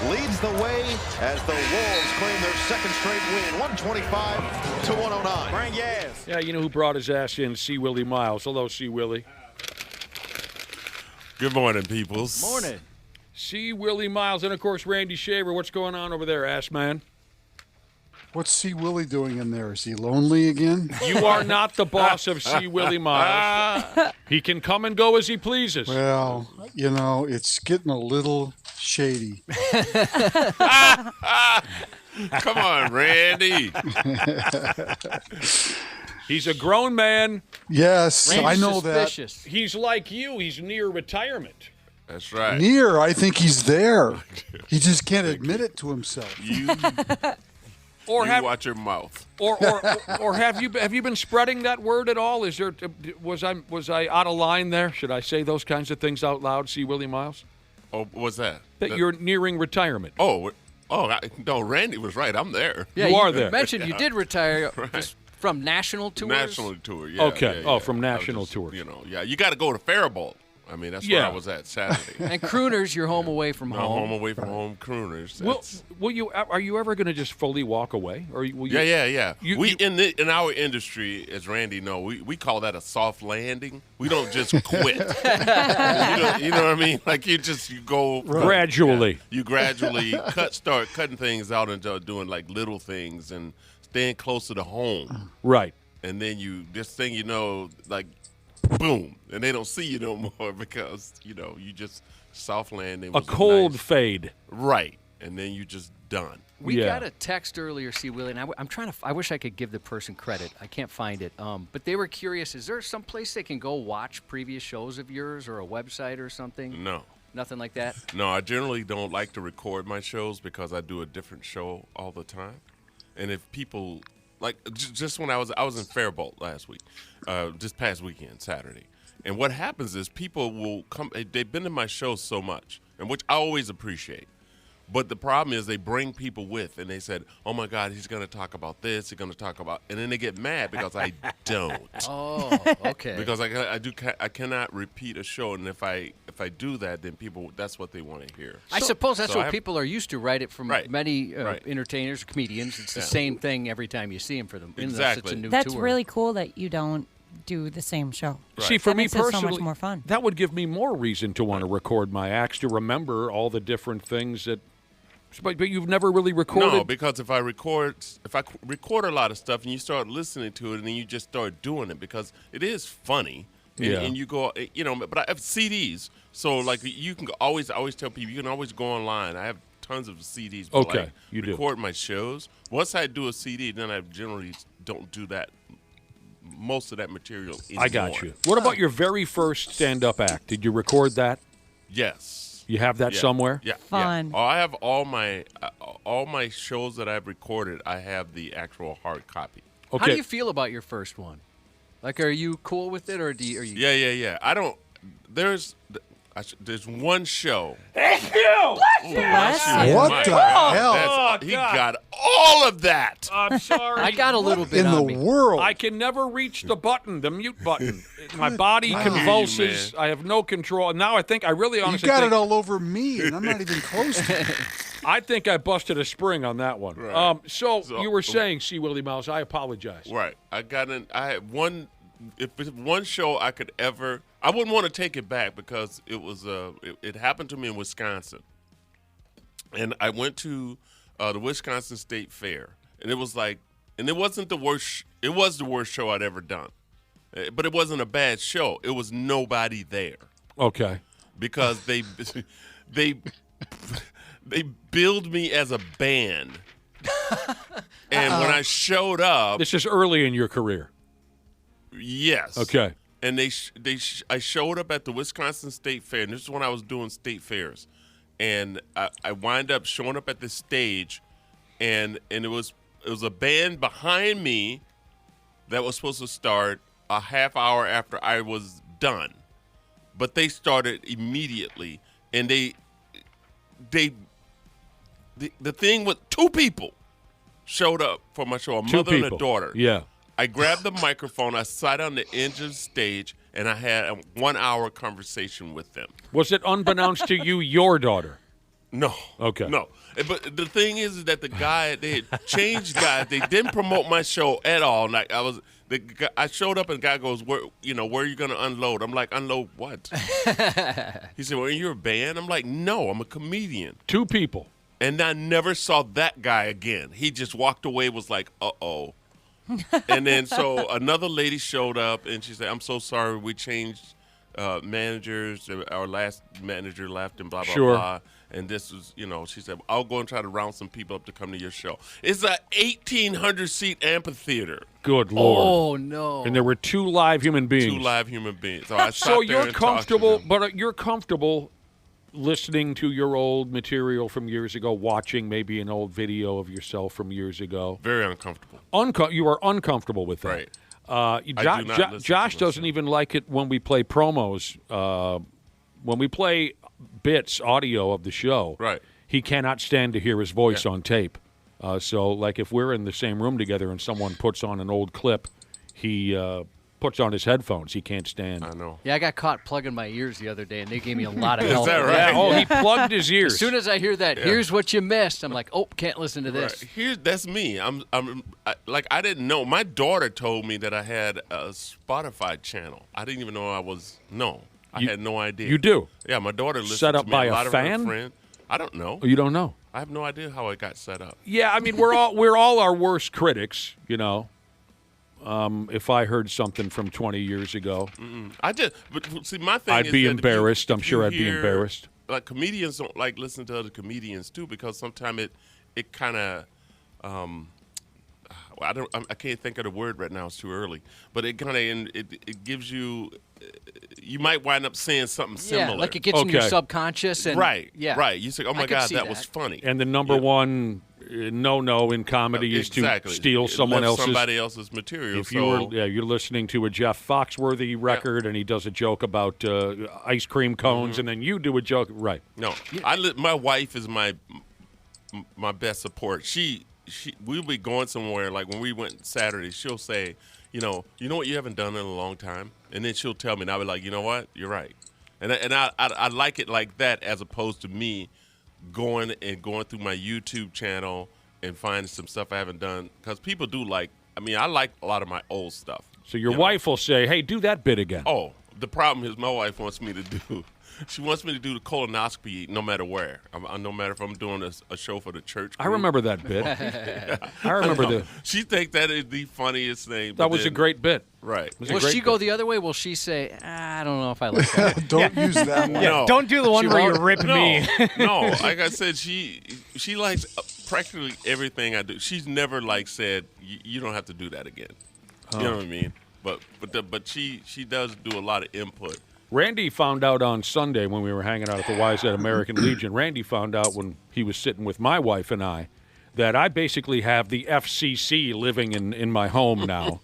leads the way as the Wolves claim their second straight win, 125-109. Bring gas. Yeah, you know who brought his ass in? C. Willi Myles. Hello, C. Willi. Good morning, peoples. Morning. C. Willi Myles, and of course, Randy Shaver. What's going on over there, ass man? What's C. Willi doing in there? Is he lonely again? You are not the boss of C. Willi Myles. He can come and go as he pleases. Well, you know, it's getting a little shady. Come on, Randy. He's a grown man. Yes, Randy's I know suspicious. that. He's like you. He's near retirement. That's right. Near, I think he's there. He just can't admit it to himself. You watch your mouth. Or have you been spreading that word at all? Is there was I out of line there? Should I say those kinds of things out loud? C. Willi Myles? Oh, what's that? That you're nearing retirement. No, Randy was right. I'm there. Yeah, you are there. Mentioned you did retire from national tours. National tour, yeah. Okay. Yeah. From national tours. You know, you got to go to Faribault. I mean, that's where I was at Saturday. And crooners, you're home away from home. Home away from home, crooners. Will you? Are you ever going to just fully walk away? Or will you, Yeah. In our industry, as Randy know, we call that a soft landing. We don't just quit. you know what I mean? Like you go gradually. Yeah, you gradually start cutting things out and doing like little things and staying closer to home. Right. And then like. Boom, and they don't see you no more because you just soft landing. A cold fade, right? And then you just done. We got a text earlier, C. Willi, and I'm trying to. I wish I could give the person credit. I can't find it. But they were curious. Is there some place they can go watch previous shows of yours, or a website or something? No, nothing like that. No, I generally don't like to record my shows because I do a different show all the time, and if people. Like just when I was in Faribault last week, just past weekend, Saturday. And what happens is people will come. They've been to my show so much, and which I always appreciate. But the problem is they bring people with, and they said, "Oh my God, he's going to talk about this. He's going to talk about," and then they get mad because I don't. Oh, okay. Because I cannot repeat a show, and if I do that, then people that's what they want to hear. I suppose that's what people are used to, right? From many right. entertainers, comedians, it's the same thing every time you see them for them. Exactly. Such a new That's tour. really cool that you don't do the same show. See, for That me makes it personally, so much more fun. that would give me more reason to want to record my acts, to remember all the different things that. But you've never really recorded. No, because if I record a lot of stuff and you start listening to it and then you just start doing it because it is funny. And you go, but I have CDs. So, like, you can always tell people, you can always go online. I have tons of CDs. But Okay, like, you do. record my shows. Once I do a CD, then I generally don't do that. Most of that material anymore. I got you. What about your very first stand-up act? Did you record that? Yes. You have that somewhere? Yeah. Fun. Yeah. I have all my shows that I've recorded. I have the actual hard copy. Okay. How do you feel about your first one? Like, are you cool with it, or are you? Yeah. I don't. There's one show. Thank you. What the hell? He got all of that. I'm sorry. I got a little bit in the on me. world? I can never reach the button, the mute button. My body convulses. I have no control. Now I think I really You honestly got think, it all over me, and I'm not even close to it. I think I busted a spring on that one. Right. So you were saying, see, Willi Myles, I apologize. Right. I had one. If it's one show I could ever, I wouldn't want to take it back because it was it happened to me in Wisconsin, and I went to the Wisconsin State Fair, and it was like, and it wasn't the worst. It was the worst show I'd ever done, but it wasn't a bad show. It was nobody there. Okay. Because they billed me as a band, and when I showed up, This is early in your career. yes, Okay. and I showed up at the Wisconsin State Fair, and this is when I was doing state fairs, and I wind up showing up at the stage, and it was a band behind me that was supposed to start a half hour after I was done, but they started immediately, and the thing with two people showed up for my show, a mother and a daughter. Yeah. I grabbed the microphone, I sat on the edge of the stage, and I had a 1 hour conversation with them. Was it unbeknownst to you, your daughter? No. Okay. No. But the thing is that the guy, they had changed guys. They didn't promote my show at all. Like I showed up and the guy goes, where are you going to unload? I'm like, unload what? He said, well, you're a band? I'm like, no, I'm a comedian. Two people. And I never saw that guy again. He just walked away, was like, uh-oh. And then so another lady showed up, and she said, I'm so sorry, we changed managers. Our last manager left and blah, blah, Sure. blah. And this was, she said, I'll go and try to round some people up to come to your show. It's a 1,800-seat amphitheater. Good Lord. Oh, no. And there were two live human beings. Two live human beings. So I sat So there you're and talked to comfortable, them. but you're comfortable listening to your old material from years ago, watching maybe an old video of yourself from years ago. Very uncomfortable. You are uncomfortable with that. Right. I do not listen Josh to doesn't even like it when we play promos. When we play bits, audio of the show, right? He cannot stand to hear his voice on tape. So, like, if we're in the same room together and someone puts on an old clip, he puts on his headphones. He can't stand. I know. Yeah, I got caught plugging my ears the other day, and they gave me a lot of help. Is that right? Yeah, oh, he plugged his ears. As soon as I hear that, here's what you missed, I'm like, oh, can't listen to this. Right. That's me. I didn't know. My daughter told me that I had a Spotify channel. I didn't even know I had no idea. You do? Yeah, my daughter listened Set up to me. by a a lot fan? of her friends. I don't know. Oh, you don't know? I have no idea how it got set up. Yeah, I mean, we're all our worst critics, If I heard something from 20 years ago, But see, my thing I'd is be that embarrassed. I'm if sure you I'd be hear- embarrassed. Like, comedians don't like listen to other comedians too, because sometimes it kind of I can't think of the word right now. It's too early. But it kind of it gives you. You might wind up saying something similar. Yeah, like it gets in your subconscious. And, right. Yeah. Right. You say, "Oh my could God, see that was funny." And the number one no in comedy is to steal someone else's somebody else's material. If you're listening to a Jeff Foxworthy record and he does a joke about ice cream cones, and then you do a joke, right? No, my wife is my best support. We'll be going somewhere, like when we went Saturday, she'll say, you know what you haven't done in a long time? And then she'll tell me, and I'll be like, you know what? You're right. And I like it like that, as opposed to me going through my YouTube channel and finding some stuff I haven't done. Because people do I like a lot of my old stuff. So your wife will say, hey, do that bit again. Oh, the problem is my wife wants me to do. She wants me to do the colonoscopy no matter where. No matter if I'm doing a show for the church group. I remember that bit. I remember She thinks that is the funniest thing. That was a great bit. Right. Will she go the other way? Will she say, I don't know if I like that? Don't use that one. Yeah, don't do the one where you're ripping me. No, like I said, she likes practically everything I do. She's never said you don't have to do that again. You know what I mean? But she does do a lot of input. Randy found out on Sunday when we were hanging out at the Wise at American Legion. Randy found out when he was sitting with my wife and I that I basically have the FCC living in my home now.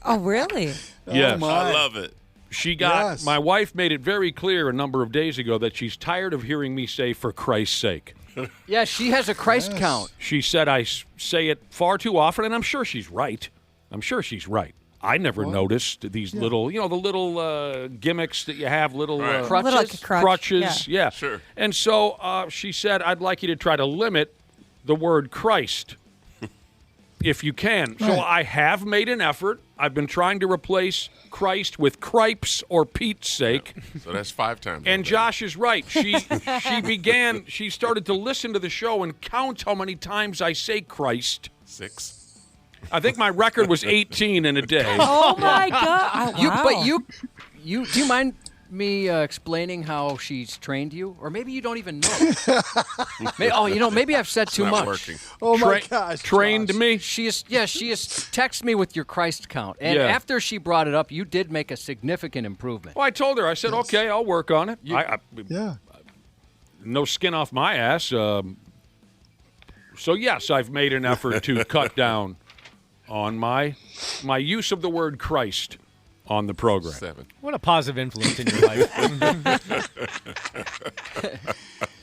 Oh, really? Yes. I love it. My wife made it very clear a number of days ago that she's tired of hearing me say, for Christ's sake. Yeah, she has a Christ count. She said I say it far too often, and I'm sure she's right. I never noticed these little, the little gimmicks that you have, little crutches. Yeah. Sure. And so she said, I'd like you to try to limit the word Christ if you can. So I have made an effort. I've been trying to replace Christ with cripes or Pete's sake. Yeah. So that's 5 times. And Josh is right. She started to listen to the show and count how many times I say Christ. 6. I think my record was 18 in a day. Oh my God! Wow. Do you mind me explaining how she's trained you, or maybe you don't even know? Maybe I've said too much. Working. Oh my gosh! Trained Josh. me. She has texted me with your Christ count, and after she brought it up, you did make a significant improvement. Well, I told her. I said, okay, I'll work on it. No skin off my ass. So yes, I've made an effort to cut down on my use of the word Christ on the program. 7. What a positive influence in your life.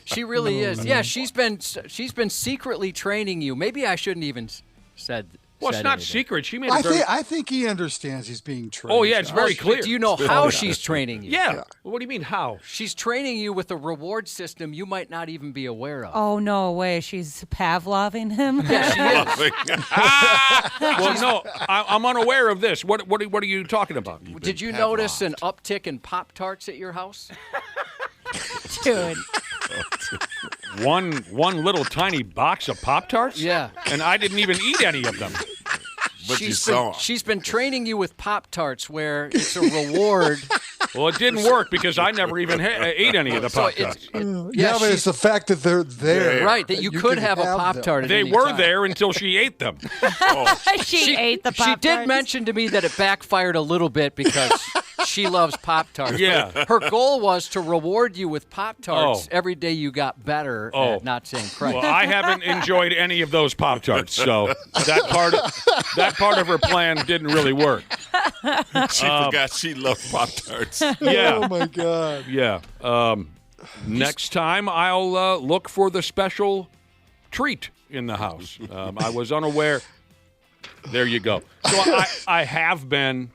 She really is. Yeah, she's been secretly training you. Maybe I shouldn't even said. Well, it's not anything. secret. She made. I think he understands he's being trained. Oh yeah, it's very clear. Do you know how she's training you? Yeah. Well, what do you mean how? She's training you with a reward system you might not even be aware of. Oh, no way. She's Pavloving him? Yeah, she is. Well, no, I'm unaware of this. What are you talking about? Did you notice an uptick in Pop-Tarts at your house? Dude. One little tiny box of Pop-Tarts? Yeah. And I didn't even eat any of them. But she's been training you with Pop-Tarts where it's a reward. Well, it didn't work because I never even ate any of the Pop-Tarts. But it's the fact that they're there. Right, that you could have a Pop-Tart at They any were time. there until she ate them. She ate the Pop-Tarts. She did mention to me that it backfired a little bit because she loves Pop-Tarts. Yeah. Her goal was to reward you with Pop-Tarts every day you got better at not saying Christ. Well, I haven't enjoyed any of those Pop-Tarts, so that part of her plan didn't really work. She forgot she loved Pop-Tarts. Yeah. Oh my God. Yeah. Next time, I'll look for the special treat in the house. I was unaware. There you go. So I have been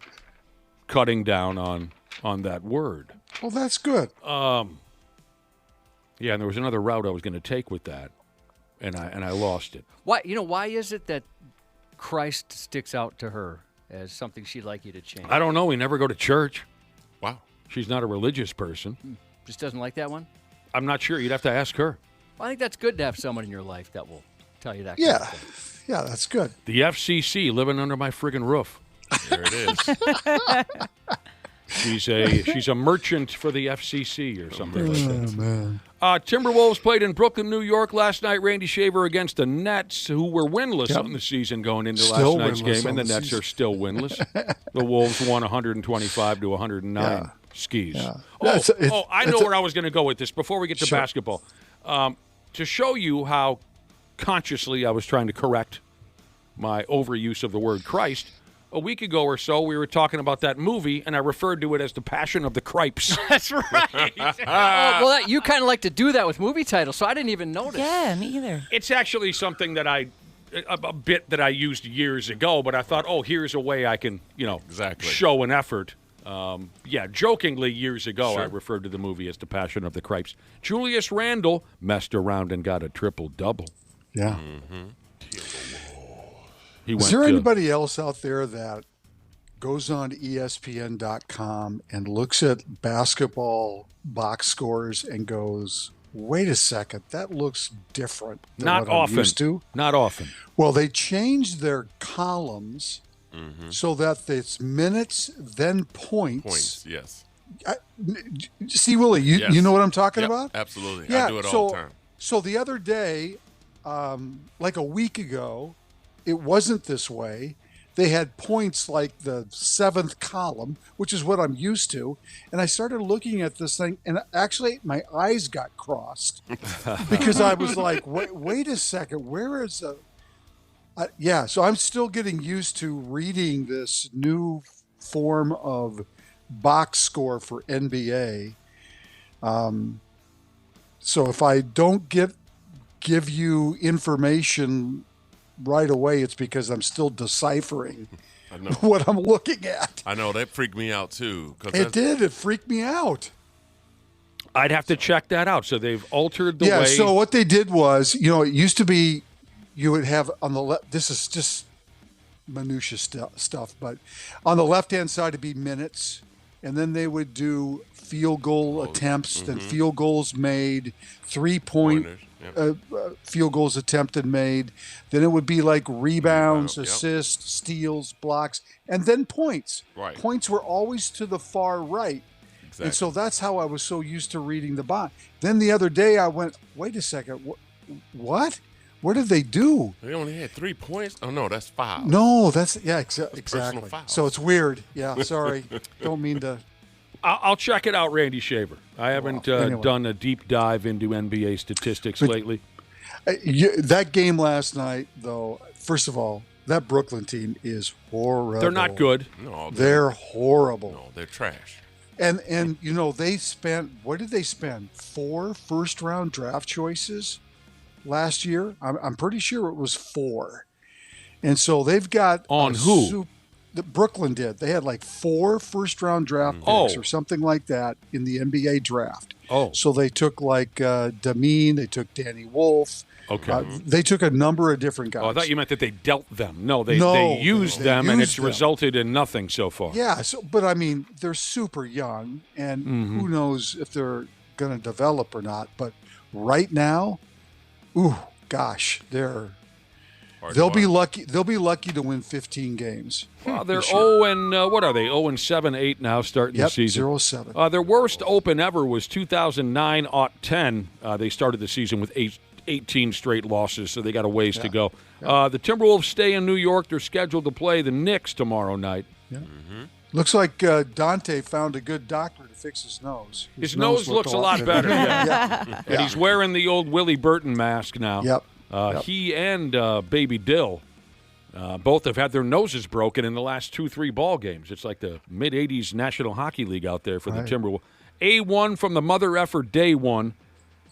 cutting down on that word. Well, that's good. Yeah, and there was another route I was going to take with that, and I lost it. Why is it that Christ sticks out to her as something she'd like you to change? I don't know. We never go to church. Wow. She's not a religious person. Just doesn't like that one? I'm not sure. You'd have to ask her. Well, I think that's good to have someone in your life that will tell you that. Yeah. Kind of thing. Yeah, that's good. The FCC living under my friggin' roof. There it is. She's a merchant for the FCC or something like that. Man. Timberwolves played in Brooklyn, New York last night. Randy Shaver against the Nets, who were winless on the season going into last night's game, and the Nets are still winless. The Wolves won 125 to 109 skis. Yeah. I know where I was going to go with this before we get to basketball. To show you how consciously I was trying to correct my overuse of the word Christ, a week ago or so, we were talking about that movie, and I referred to it as The Passion of the Cripes. That's right. You kind of like to do that with movie titles, so I didn't even notice. Yeah, me either. It's actually something that a bit that I used years ago, but I thought, here's a way I can, show an effort. Jokingly years ago, I referred to the movie as The Passion of the Cripes. Julius Randle messed around and got a triple-double. Yeah. Is there anybody else out there that goes on ESPN.com and looks at basketball box scores and goes, wait a second, that looks different than Not what I'm often. used to? Not often. Well, they changed their columns so that it's minutes, then points. Points, yes. See, Willie, you know what I'm talking Yep, about? absolutely. I do it all the time. So the other day, like a week ago, it wasn't this way. They had points like the 7th column, which is what I'm used to. And I started looking at this thing, and actually my eyes got crossed because I was like, wait a second, where is the... so I'm still getting used to reading this new form of box score for NBA. So if I don't give you information right away, it's because I'm still deciphering what I'm looking at. I know, that freaked me out too. It freaked me out. I'd have to check that out. So they've altered the way. Yeah, so what they did was, it used to be you would have on the left, this is just minutia stuff, but on the left-hand side it'd be minutes, and then they would do field goal attempts, then field goals made, 3-point field goals attempted made. Then it would be like rebounds, assists, steals, blocks, and then points. Right. Points were always to the far right. Exactly. And so that's how I was so used to reading the box. Then the other day I went, wait a second, what? What did they do? They only had 3 points? Oh, no, that's 5. No, that's, personal exactly. fouls. So it's weird. Yeah, sorry. Don't mean to. I'll check it out, Randy Shaver. I haven't done a deep dive into NBA statistics lately. That game last night, though, first of all, that Brooklyn team is horrible. They're not good. No, they're horrible. No, they're trash. And they spent, what did they spend? 4 first-round draft choices last year? I'm pretty sure it was 4. And so they've got... On who? Brooklyn did. They had like 4 first-round draft picks or something like that in the NBA draft. Oh. So they took like Demeen, they took Danny Wolf. Okay. They took a number of different guys. Oh, I thought you meant that they dealt them. No, they used they them, and used it's them. resulted in nothing so far. Yeah, but I mean, they're super young, and who knows if they're going to develop or not. But right now, they'll be lucky. They'll be lucky to win 15 games. Well, they're 0 and what are they? 0 and 7-8 now, starting the season. 0-7. Their worst open ever was 2009-10. They started the season with 18 straight losses, so they got a ways to go. Yeah. The Timberwolves stay in New York. They're scheduled to play the Knicks tomorrow night. Yeah. Looks like Dante found a good doctor to fix his nose. His nose looks a lot better. Yeah. And he's wearing the old Willie Burton mask now. Yep. He and Baby Dill both have had their noses broken in the last 2-3 ball games. It's like the mid-'80s National Hockey League out there for the Timberwolves. A1 from the mother effer day one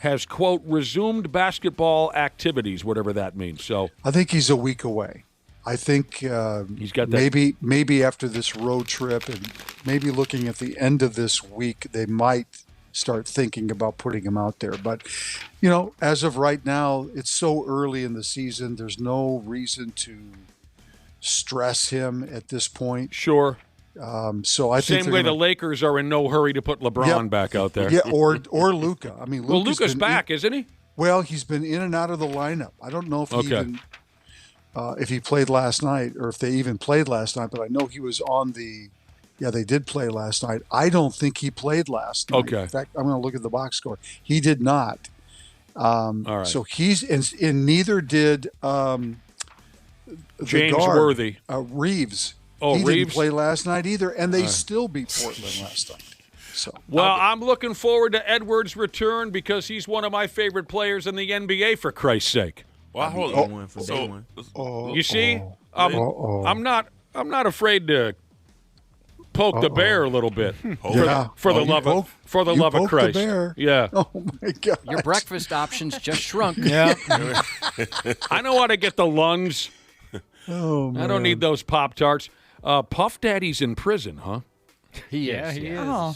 has, quote, resumed basketball activities, whatever that means. So I think he's a week away. I think he's got that. Maybe after this road trip and maybe looking at the end of this week, they might start thinking about putting him out there. But, as of right now, it's so early in the season. There's no reason to stress him at this point. Sure. So I think same way the Lakers are in no hurry to put LeBron back out there. Yeah, or Luka. I mean, Luka's back, isn't he? Well, he's been in and out of the lineup. I don't know if he even if he played last night or if they even played last night, but I know he was on the. Yeah, they did play last night. I don't think he played last night. Okay. In fact, I'm going to look at the box score. He did not. All right. So he's and neither did James Worthy. Reeves. Oh, he Reeves didn't play last night either, and they still beat Portland last night. So I'm looking forward to Edwards' return because he's one of my favorite players in the NBA. For Christ's sake. Well, you see, I'm not afraid to poke the bear a little bit for the love of Christ. The bear. Yeah. Oh my God. Your breakfast options just shrunk. Yeah. I know how to get the lungs. Oh man. I don't need those Pop-Tarts. Puff Daddy's in prison, huh? He is. Oh.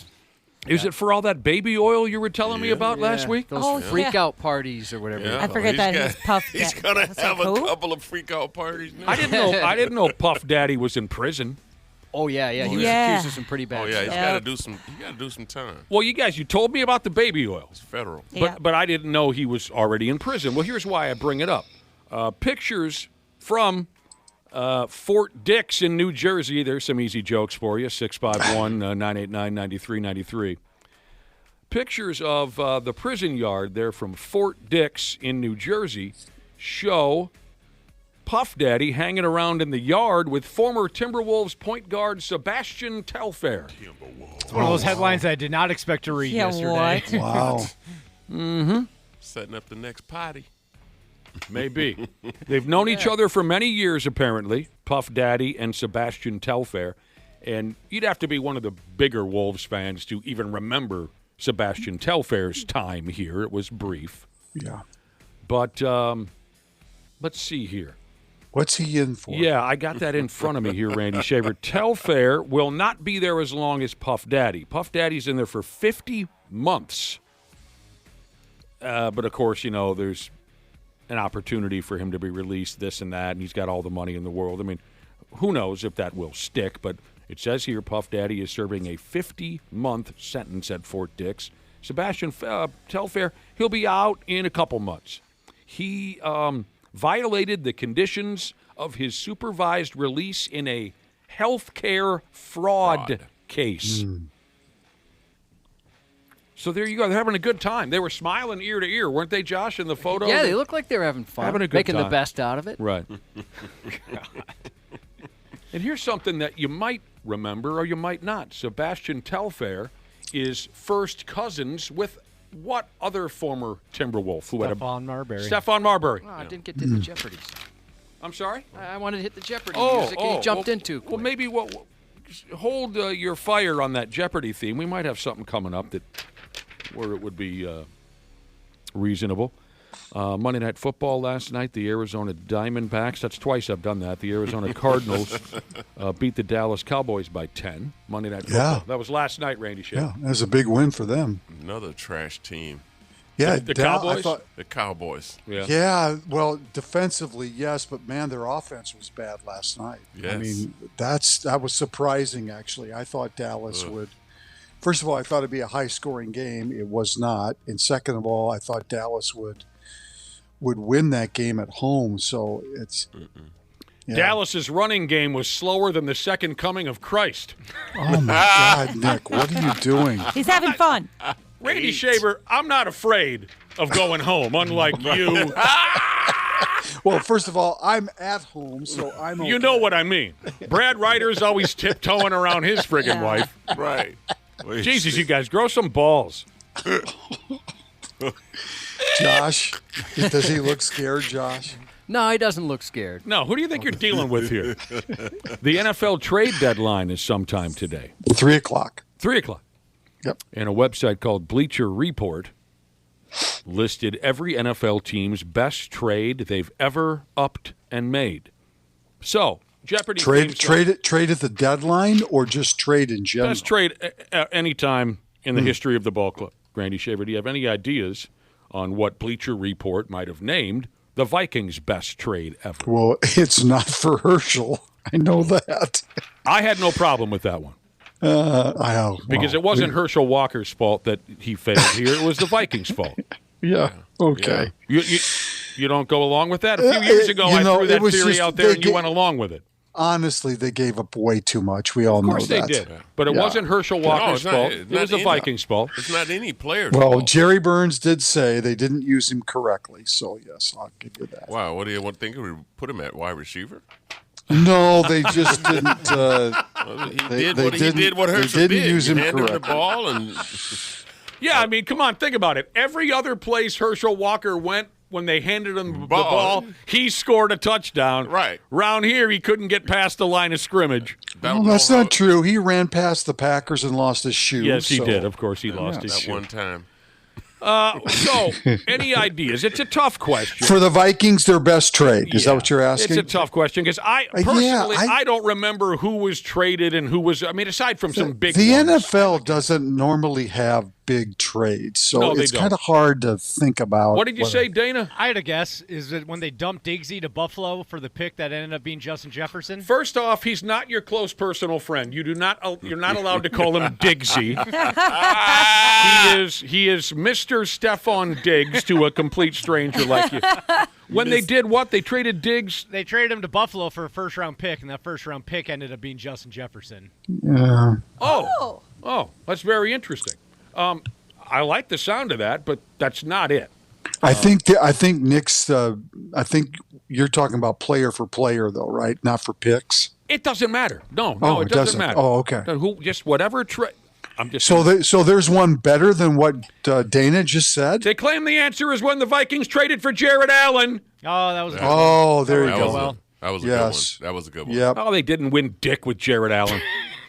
Is it for all that baby oil you were telling me about last week? Those freak out parties or whatever. Yeah. I forget that he's Puff. He's gonna have a couple of freak out parties now. I didn't know Puff Daddy was in prison. Oh yeah. He was accused of some pretty bad. Oh yeah, he's stuff. got to do some. He got to do some time. Well, you guys, you told me about the baby oil. It's federal. But I didn't know he was already in prison. Well, here's why I bring it up. Pictures from Fort Dix in New Jersey. There's some easy jokes for you. 651-989-9393. Pictures of the prison yard there from Fort Dix in New Jersey show Puff Daddy hanging around in the yard with former Timberwolves point guard Sebastian Telfair. It's one of those headlines that I did not expect to read yesterday. What? Wow. Mm-hmm. Setting up the next potty. Maybe. They've known each other for many years, apparently, Puff Daddy and Sebastian Telfair. And you'd have to be one of the bigger Wolves fans to even remember Sebastian Telfair's time here. It was brief. Yeah. But let's see here. What's he in for? Yeah, I got that in front of me here, Randy Shaver. Telfair will not be there as long as Puff Daddy. Puff Daddy's in there for 50 months. But, of course, you know, there's an opportunity for him to be released, this and that, and he's got all the money in the world. I mean, who knows if that will stick, but it says here Puff Daddy is serving a 50-month sentence at Fort Dix. Sebastian Telfair, he'll be out in a couple months. He violated the conditions of his supervised release in a healthcare fraud case. So there you go. They're having a good time. They were smiling ear to ear, weren't they, Josh, in the photo? Yeah, they look like they were having fun. Having a good Making time. the best out of it. Right. And here's something that you might remember or you might not. Sebastian Telfair is first cousins with what other former Timberwolf? Who Stephon Marbury. Stephon Marbury. Oh, I didn't get to the Jeopardy song. I'm sorry? I wanted to hit the Jeopardy music, and you jumped into. Well, maybe hold your fire on that Jeopardy theme. We might have something coming up where it would be reasonable. Monday Night Football last night, the Arizona Diamondbacks. That's twice I've done that. The Arizona Cardinals beat the Dallas Cowboys by 10. Monday Night Football. Yeah. That was last night, Randy Shaw. Yeah, that was a big win for them. Another trash team. Yeah, The Cowboys? The Cowboys. Yeah, well, defensively, yes, but man, their offense was bad last night. Yes. I mean, that was surprising, actually. I thought Dallas would. First of all, I thought it'd be a high-scoring game. It was not. And second of all, I thought Dallas would win that game at home. So it's Dallas's running game was slower than the second coming of Christ. Oh my God, Nick, what are you doing? He's having fun. Randy Shaver, I'm not afraid of going home, unlike you. Well, first of all, I'm at home, so I'm okay. You know what I mean. Brad Ryder's always tiptoeing around his friggin' wife. Right. Jesus, you guys, grow some balls. Josh, does he look scared, Josh? No, he doesn't look scared. No, who do you think you're dealing with here? The NFL trade deadline is sometime today. 3 o'clock. 3 o'clock. Yep. And a website called Bleacher Report listed every NFL team's best trade they've ever upped and made. So, Jeopardy Trade at the deadline or just trade in general? best trade any time in the history of the ball club. Randy Shaver, do you have any ideas on what Bleacher Report might have named the Vikings' best trade ever? Well, it's not for Herschel. I know that. I had no problem with that one. Because it wasn't Herschel Walker's fault that he failed here. It was the Vikings' fault. Yeah. Okay. You don't go along with that? A few years ago, I threw that theory out there, and you went along with it. Honestly, they gave up way too much. We all know that. Of course they did. But it wasn't Herschel Walker's fault. It was the Vikings' fault. It's not any player's Well, fault. Jerry Burns did say they didn't use him correctly. So, yes, I'll give you that. Wow, what do you think? We put him at wide receiver? No, they just didn't. He did what Herschel They did. didn't use him Hand correctly. him the ball and Yeah, I mean, come on, think about it. Every other place Herschel Walker went when they handed him the ball, he scored a touchdown. Right. Round here, he couldn't get past the line of scrimmage. Well, that's not true. He ran past the Packers and lost his shoe. Yes, he did. Of course, he lost his that shoe. one time. So, any ideas? It's a tough question. For the Vikings, their best trade. Is that what you're asking? It's a tough question because I don't remember who was traded and who was. I mean, aside from some big. The ones. NFL doesn't normally have big trades, so No, they it's don't. kind of hard to think about. What did you say, Dana? I had a guess. Is that when they dumped Diggsy to Buffalo for the pick that ended up being Justin Jefferson? First off, he's not your close personal friend. You're not allowed to call him Diggsy. He is Mr. Stephon Diggs to a complete stranger like you. When they did what? They traded Diggs? They traded him to Buffalo for a first-round pick, and that first-round pick ended up being Justin Jefferson. Yeah. Oh, that's very interesting. I like the sound of that, but that's not it. I think Nick's. I think you're talking about player for player, though, right? Not for picks. It doesn't matter. No, it doesn't matter. Oh, okay. Just whatever trade. I'm just so there's one better than what Dana just said. They claim the answer is when the Vikings traded for Jared Allen. Oh, that was. There you go. That was a good one. That was a good one. Yep. Oh, they didn't win dick with Jared Allen.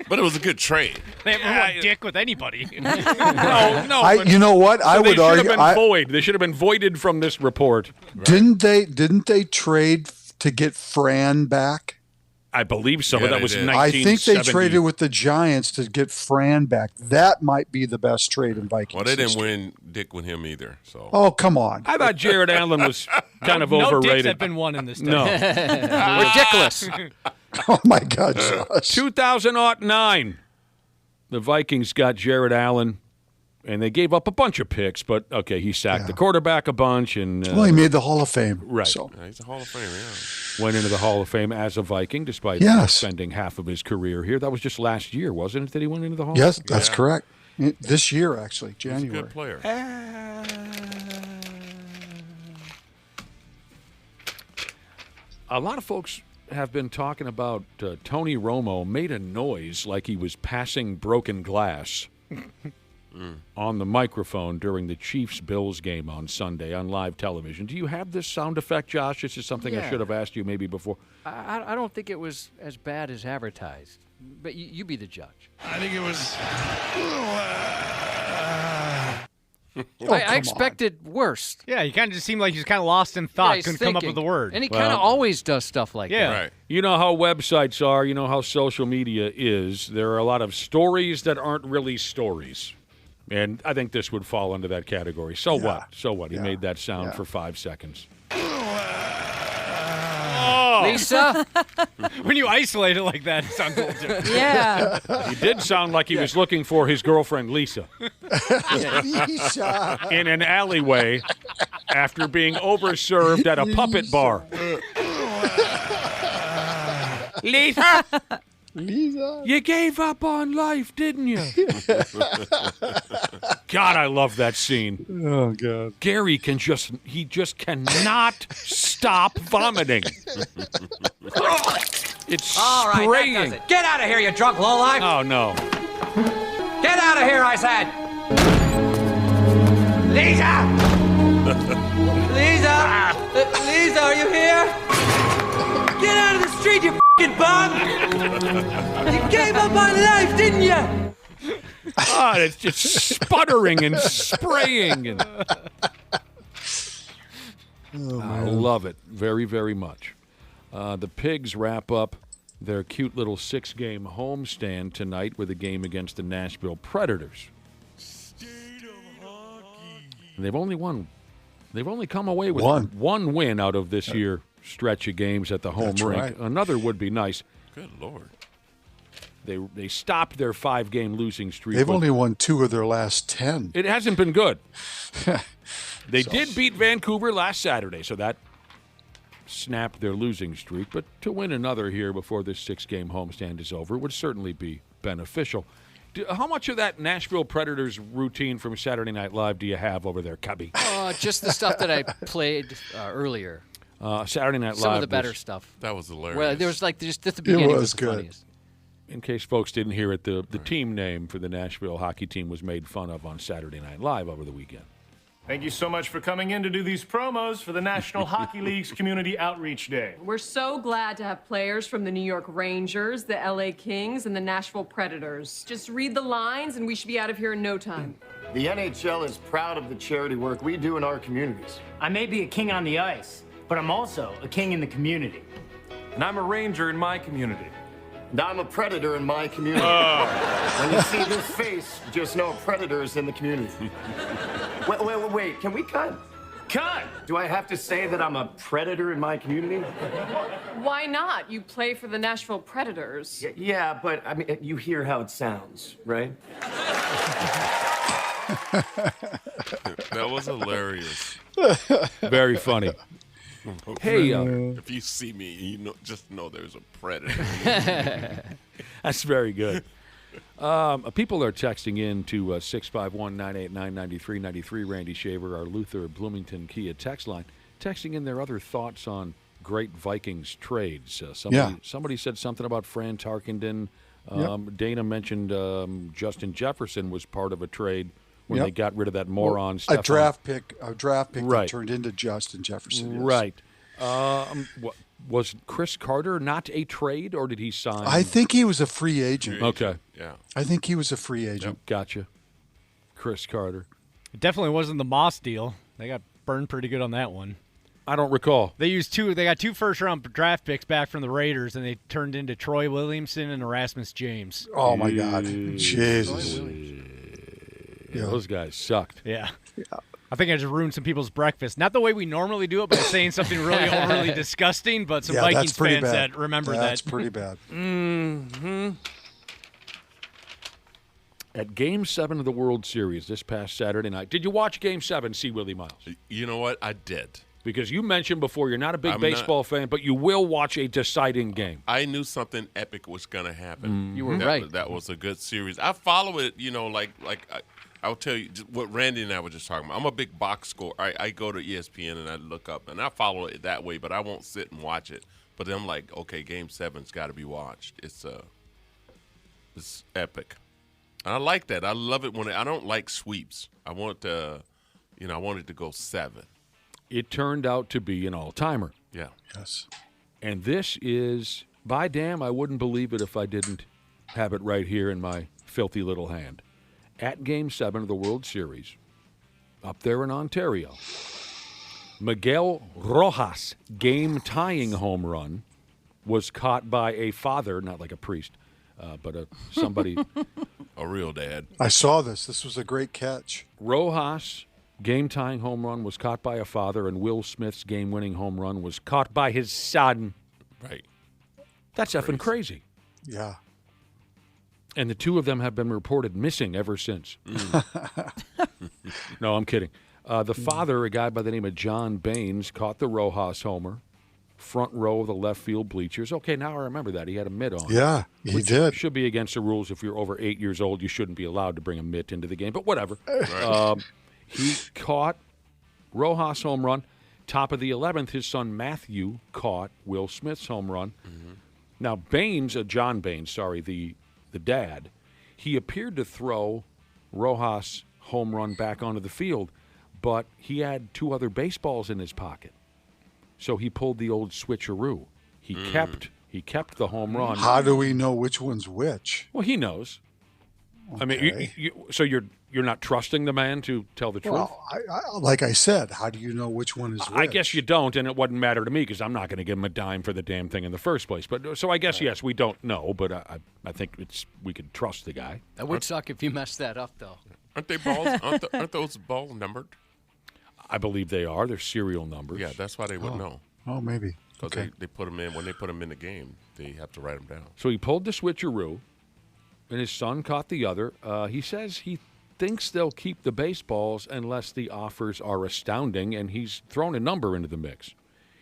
But it was a good trade. They haven't won dick with anybody. No. You know what? I would argue they should have been void. They should have been voided from this report. Didn't they trade to get Fran back? I believe so. Yeah, That was they did. 1970. I think they traded with the Giants to get Fran back. That might be the best trade in Vikings. Well, they didn't history. win dick with him either. So. Oh, come on. I thought Jared Allen was kind of No overrated. dicks have been won in this. No. Ridiculous. Oh, my God, Josh. 2009. The Vikings got Jared Allen, and they gave up a bunch of picks, but, okay, he sacked the quarterback a bunch. And Well, he made the Hall of Fame. Right. So. Yeah, he's a Hall of Famer, yeah. Went into the Hall of Fame as a Viking, despite spending half of his career here. That was just last year, wasn't it, that he went into the Hall Yes, of Fame? that's correct. This year, actually, January. He's a good player. A lot of folks have been talking about Tony Romo made a noise like he was passing broken glass on the microphone during the Chiefs-Bills game on Sunday on live television. Do you have this sound effect, Josh? This is something I should have asked you maybe before. I don't think it was as bad as advertised, but you be the judge. I think it was. I expected worse. Yeah, he kind of just seemed like he was kind of lost in thought, he's couldn't come up thinking. with the word. And he kind of always does stuff like that. Right. You know how websites are, you know how social media is. There are a lot of stories that aren't really stories. And I think this would fall into that category. So what? So what? He made that sound for 5 seconds. Lisa? When you isolate it like that, it sounds a little different. Yeah. He did sound like he was looking for his girlfriend, Lisa, Lisa. in an alleyway after being overserved at a puppet bar. Lisa! Lisa. You gave up on life, didn't you? God, I love that scene. Oh, God. Gary just cannot stop vomiting. It's All right, spraying. that does it. Get out of here, you drunk lowlife. Oh, no. Get out of here, I said. Lisa! Lisa! Lisa, are you here? Get out of the street, you f***ing bum! You gave up on life, didn't you? Ah, it's just sputtering and spraying. And I love it very, very much. The Pigs wrap up their cute little 6-game homestand tonight with a game against the Nashville Predators. And they've only come away with one win out of this year stretch of games at the home That's rink. right. Another would be nice. Good Lord. They stopped their 5-game losing streak. They've only won 2 of their last 10. It hasn't been good. They did beat Vancouver last Saturday, so that snapped their losing streak. But to win another here before this 6-game homestand is over would certainly be beneficial. How much of that Nashville Predators routine from Saturday Night Live do you have over there, Cubby? Just the stuff that I played earlier. Saturday Night Live. Some of the better stuff. That was hilarious. Well, there was just at the beginning. It was the good. funniest. In case folks didn't hear it, the team name for the Nashville hockey team was made fun of on Saturday Night Live over the weekend. Thank you so much for coming in to do these promos for the National Hockey League's Community Outreach Day. We're so glad to have players from the New York Rangers, the LA Kings, and the Nashville Predators. Just read the lines and we should be out of here in no time. The NHL is proud of the charity work we do in our communities. I may be a king on the ice, but I'm also a king in the community. And I'm a ranger in my community. And I'm a predator in my community. When you see this face, just know predators in the community. Wait, can we cut? Cut! Do I have to say that I'm a predator in my community? Why not? You play for the Nashville Predators. Yeah, but I mean, you hear how it sounds, right? That was hilarious. Very funny. Hey, if you see me, just know there's a predator. That's very good. People are texting in to 651-989-9393. Randy Shaver, our Luther Bloomington Kia text line, texting in their other thoughts on great Vikings trades. Somebody said something about Fran Tarkenton. Dana mentioned Justin Jefferson was part of a trade when they got rid of that moron. A draft pick right. that turned into Justin Jefferson. Yes. Right. Was Chris Carter not a trade, or did he sign? I think he was a free agent. Okay. Yeah. I think he was a free agent. Yep. Gotcha. Chris Carter. It definitely wasn't the Moss deal. They got burned pretty good on that one. I don't recall. They got 2 first-round draft picks back from the Raiders, and they turned into Troy Williamson and Erasmus James. Oh, my God. Jesus. Yeah, those guys sucked. Yeah. I think I just ruined some people's breakfast. Not the way we normally do it by saying something really overly disgusting, but some Vikings fans that remember that. That's pretty bad. Mm-hmm. At Game 7 of the World Series this past Saturday night, did you watch Game 7, see Willi Myles? You know what? I did. Because you mentioned before you're not a big baseball fan, but you will watch a deciding game. I knew something epic was going to happen. You were right. That was a good series. I follow it, I'll tell you what Randy and I were just talking about. I'm a big box score. I go to ESPN and I look up, and I follow it that way, but I won't sit and watch it. But then I'm like, okay, Game 7's got to be watched. It's epic. And I like that. I love it I don't like sweeps. I want I want it to go 7. It turned out to be an all-timer. Yeah. Yes. And this is, by damn, I wouldn't believe it if I didn't have it right here in my filthy little hand. At Game 7 of the World Series, up there in Ontario, Miguel Rojas' game-tying home run was caught by a father, not like a priest, but somebody. A real dad. I saw this. This was a great catch. Rojas' game-tying home run was caught by a father, and Will Smith's game-winning home run was caught by his son. Right. That's effing crazy. Yeah. And the two of them have been reported missing ever since. No, I'm kidding. The father, a guy by the name of John Baines, caught the Rojas homer, front row of the left field bleachers. Okay, now I remember that. He had a mitt on. Yeah, he did. Should be against the rules. If you're over 8 years old, you shouldn't be allowed to bring a mitt into the game, but whatever. Right. He caught Rojas' home run. Top of the 11th, his son Matthew caught Will Smith's home run. Mm-hmm. Now, Baines, John Baines, the dad, he appeared to throw Rojas' home run back onto the field, but he had 2 other baseballs in his pocket. So he pulled the old switcheroo. He kept the home run. How do we know which one's which? Well, he knows. Okay. I mean, so you're not trusting the man to tell the truth? Well, like I said, how do you know which one is which? I guess you don't, and it wouldn't matter to me because I'm not going to give him a dime for the damn thing in the first place. But so I guess yes, we don't know, but I think we could trust the guy. That would suck if you messed that up, though. Aren't they balls? Aren't those balls numbered? I believe they are. They're serial numbers. Yeah, that's why they would know. Oh, maybe. Because they put them in when they put them in the game. They have to write them down. So he pulled the switcheroo, and his son caught the other. He says he thinks they'll keep the baseballs unless the offers are astounding, and he's thrown a number into the mix.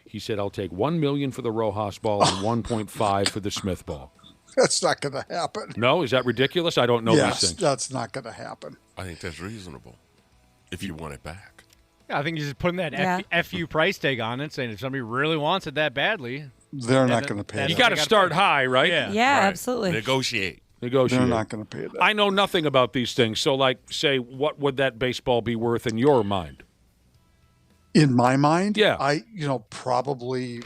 He said, "I'll take $1 million for the Rojas ball and 1.5 for the Smith ball." That's not going to happen. No, is that ridiculous? I don't know these things. That's not going to happen. I think that's reasonable if you want it back. Yeah, I think you're just putting that FU price tag on it, saying if somebody really wants it that badly, they're not going to pay it. You got to start high, right? Yeah, Right. absolutely. Negotiate. They're not going to pay that. I know nothing about these things. So, say, what would that baseball be worth in your mind? In my mind, Yeah. Probably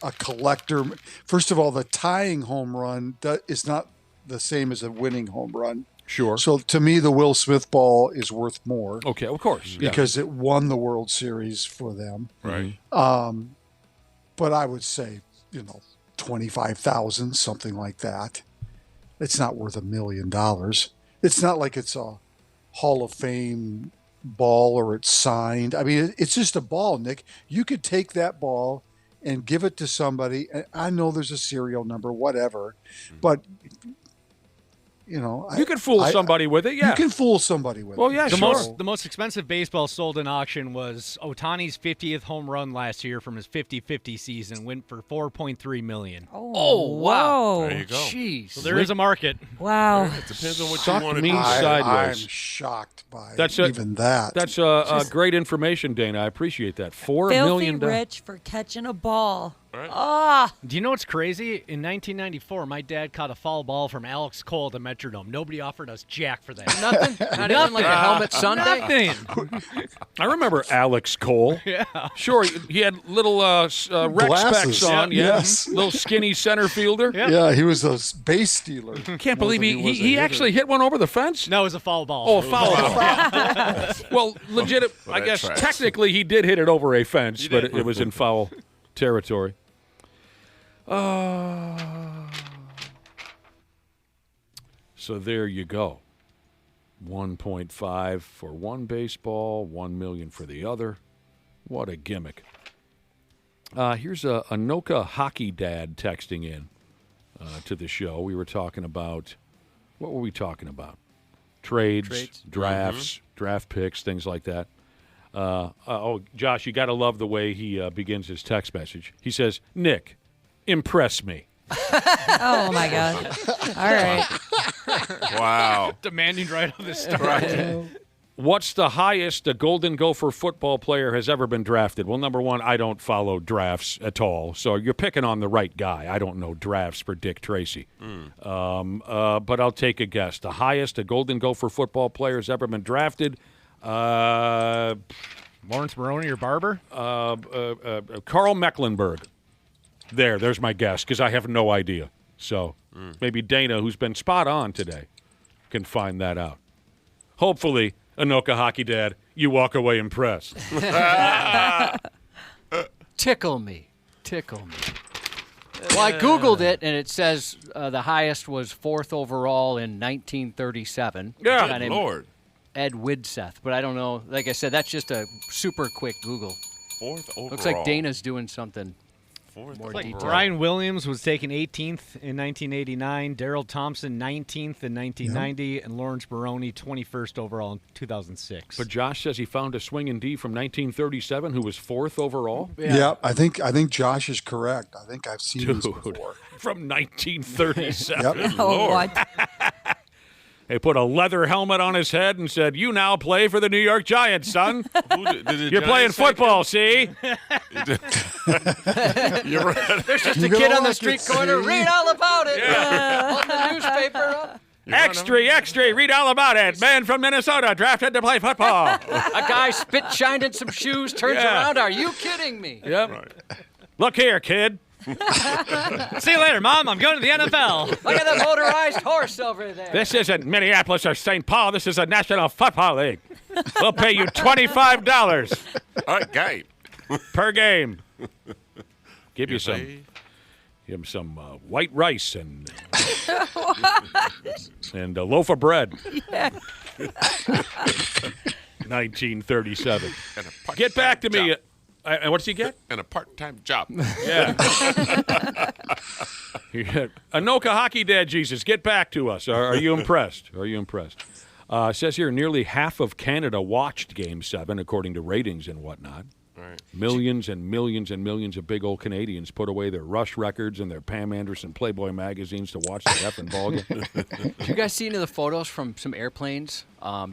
a collector. First of all, the tying home run is not the same as a winning home run. Sure. So to me, the Will Smith ball is worth more. Okay, of course. Yeah. Because it won the World Series for them. Right. But I would say, 25,000, something like that. It's not worth $1 million. It's not like it's a Hall of Fame ball or it's signed. I mean, it's just a ball, Nick. You could take that ball and give it to somebody. And I know there's a serial number, whatever, but you can fool somebody with it. Yeah, you can fool somebody with it. Well, yeah, The most expensive baseball sold in auction was Ohtani's 50th home run last year from his 50-50 season. Went for $4.3 million. Oh, wow. There you go. Jeez. So there is a market. Wow. It depends on what Suck you want to me do. sideways. I'm shocked by That's even that. That's great information, Dana. I appreciate that. $4 Filthy million. rich for catching a ball. Right. Ah. Do you know what's crazy? In 1994, my dad caught a foul ball from Alex Cole at the Metrodome. Nobody offered us jack for that. Nothing? Not even like a helmet Sunday? Nothing. I remember Alex Cole. Yeah. Sure, he had little Rex Glasses. specs on. Yeah. Yeah. Yes. Little skinny center fielder. Yeah, he was a base stealer. Can't more believe than was a he hitter. actually hit one over the fence. No, it was a foul ball. Oh, a foul ball. Well, legit. I that guess tracks. technically he did hit it over a fence, He but did. it was in foul territory. So there you go. 1.5 for one baseball, 1 million for the other. What a gimmick. Here's a Anoka Hockey Dad texting in to the show. We were talking about, what were we talking about? Trades. Drafts, draft picks, things like that. Josh, you got to love the way he begins his text message. He says, Nick, impress me. Oh, my God. All right. Wow. Demanding right off the start. What's the highest a Golden Gopher football player has ever been drafted? Well, number one, I don't follow drafts at all, so you're picking on the right guy. I don't know drafts for Dick Tracy. But I'll take a guess. The highest a Golden Gopher football player has ever been drafted, Lawrence Maroney or Barber? Carl Mecklenburg. There's my guess, because I have no idea. So maybe Dana, who's been spot on today, can find that out. Hopefully, Anoka Hockey Dad, you walk away impressed. Tickle me. Well, I Googled it, and it says the highest was 4th overall in 1937. Yeah, A guy named Lord. Ed Widseth. But I don't know. Like I said, that's just a super quick Google. 4th overall. Looks like Dana's doing something. 4th More overall. detail. Brian Williams was taken 18th in 1989, Darryl Thompson 19th in 1990, and Lawrence Maroney 21st overall in 2006. But Josh says he found a swinging D from 1937 who was 4th overall. Yeah, I think Josh is correct. I think I've seen this before. From 1937. Yep. Oh, what? They put a leather helmet on his head and said, "You now play for the New York Giants, son. Did the You're playing Giants take football, see?" You're right. There's just a You're kid gonna on the like street it, corner. see? Read all about it. On the newspaper. Extra, read all about it. Man from Minnesota drafted to play football. A guy spit shined in some shoes, turns around. Are you kidding me? Yep. Right. Look here, kid. See you later, Mom. I'm going to the NFL. Look at the motorized horse over there. This isn't Minneapolis or St. Paul. This is a National Football League. We'll pay you $25 All right, game. per game. Give you some white rice and a loaf of bread. Yeah. 1937. And a part-time Get back to me. job. And what does he get? And a part-time job. Yeah. Anoka Hockey Dad Jesus, get back to us. Are you impressed? It says here nearly half of Canada watched Game 7, according to ratings and whatnot. Right. Millions and millions and millions of big old Canadians put away their Rush records and their Pam Anderson Playboy magazines to watch the effing ball game. Did you guys see any of the photos from some airplanes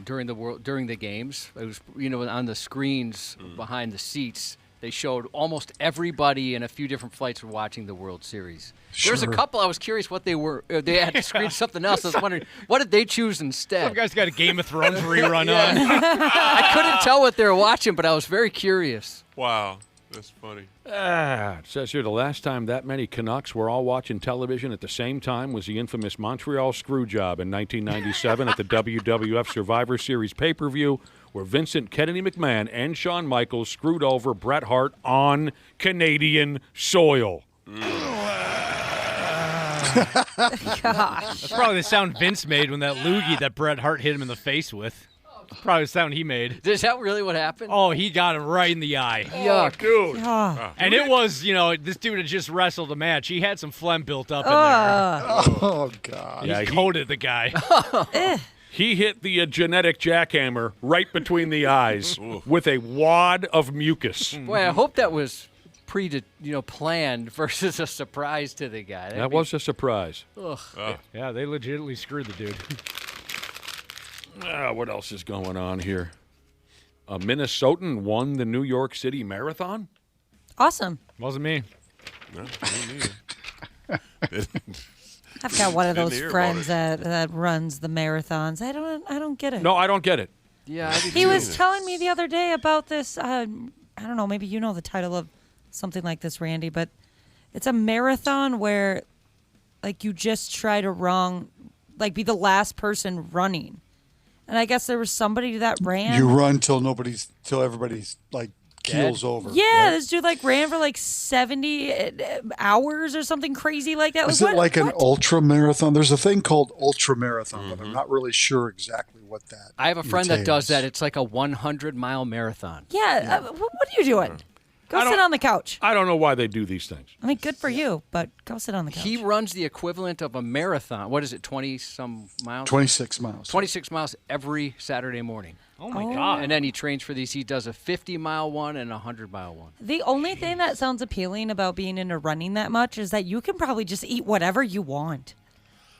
during the games? It was on the screens behind the seats. They showed almost everybody in a few different flights were watching the World Series. There's a couple I was curious what they were. They had screened something else. I was wondering, what did they choose instead? Some guy's got a Game of Thrones rerun on. I couldn't tell what they were watching, but I was very curious. Wow. That's funny. It says here the last time that many Canucks were all watching television at the same time was the infamous Montreal Screwjob in 1997 at the WWF Survivor Series pay-per-view, where Vincent Kennedy McMahon and Shawn Michaels screwed over Bret Hart on Canadian soil. Gosh. That's probably the sound Vince made when that loogie that Bret Hart hit him in the face with. Probably the sound he made. Is that really what happened? Oh, he got him right in the eye. Yuck. Dude. And it was, this dude had just wrestled a match. He had some phlegm built up in there. Oh, God. He coated the guy. He hit the genetic jackhammer right between the eyes with a wad of mucus. Boy, I hope that was planned versus a surprise to the guy. That was a surprise. Ugh. Yeah, they legitimately screwed the dude. What else is going on here? A Minnesotan won the New York City Marathon? Awesome. Wasn't me. No, me neither. I've got one of Didn't those hear friends about that runs the marathons. I don't get it. No, I don't get it. Yeah, He was telling me the other day about this. I don't know. Maybe you know the title of something like this, Randy, but it's a marathon where, like, you just try to be the last person running. And I guess there was somebody that ran. You run till everybody's like keels over. Yeah, right? this dude ran for 70 hours or something crazy like that. Is it like an ultra marathon? There's a thing called ultra marathon, but I'm not really sure exactly what that. I have a friend that does entails. that. It's like a 100-mile marathon. Yeah, what are you doing? Go sit on the couch. I don't know why they do these things. I mean, good for you, but go sit on the couch. He runs the equivalent of a marathon. What is it, 20-some miles? 26 miles. 26 miles every Saturday morning. Oh, my God. And then he trains for these. He does a 50-mile one and a 100-mile one. The only thing that sounds appealing about being into running that much is that you can probably just eat whatever you want.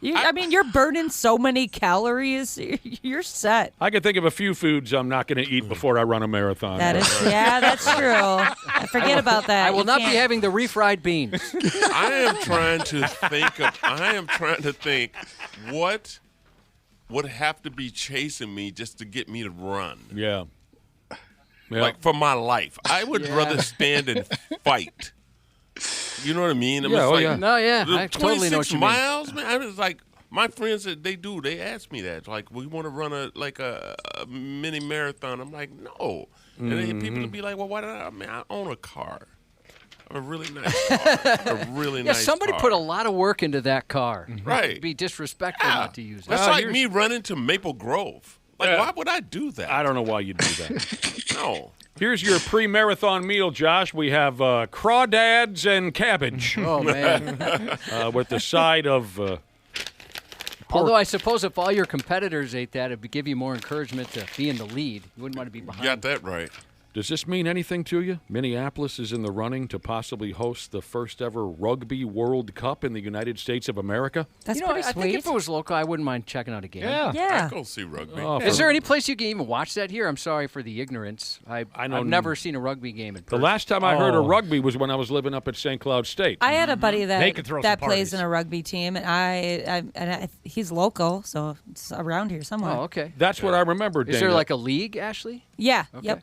You're burning so many calories. You're set. I can think of a few foods I'm not going to eat before I run a marathon. That's true. I forget about that. I will not be having the refried beans. I am trying to think what would have to be chasing me just to get me to run. Yeah. Like for my life. I would rather stand and fight. You know what I mean? No, I totally know what you mean. 26 miles, man. I was like, my friends said they asked me that. Like, we want to run a mini marathon. I'm like, no. And then people would be like, well, why I own a car. I have a really nice car. Somebody put a lot of work into that car. Right. It'd be disrespectful not to use it. That's like me running to Maple Grove. Like, why would I do that? I don't know why you'd do that. No. Here's your pre-marathon meal, Josh. We have crawdads and cabbage. Oh, man. With the side of Although I suppose if all your competitors ate that, it'd give you more encouragement to be in the lead. You wouldn't want to be behind. You got that right. Does this mean anything to you? Minneapolis is in the running to possibly host the first ever Rugby World Cup in the United States of America. That's pretty I sweet. think if it was local, I wouldn't mind checking out a game. I'd go see rugby. Is there any place you can even watch that here? I'm sorry for the ignorance. I've never seen a rugby game in person. The last time I heard of rugby was when I was living up at St. Cloud State. I had a buddy They could throw that some plays parties. in a rugby team, and he's local, so it's around here somewhere. Oh, okay. That's what I remember. Is there Dana. like a league, Ashley? Yeah. Okay. Yep.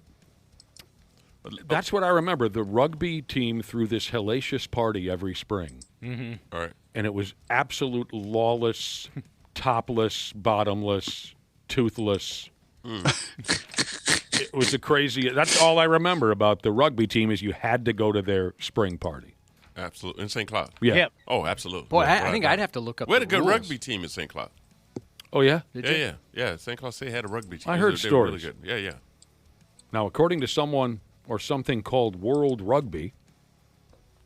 That's what I remember. The rugby team threw this hellacious party every spring. Mm-hmm. All right. And it was absolute lawless, topless, bottomless, toothless. It was a crazy. That's all I remember about the rugby team is you had to go to their spring party. Absolutely. In St. Cloud? Yeah. Yep. Oh, absolutely. Boy, I think I'd have to look up We had a the good rules. rugby team in St. Cloud. Oh, yeah? Yeah. St. Cloud State had a rugby team. I heard They were really stories. good. Yeah. Now, according to someone or something called World Rugby,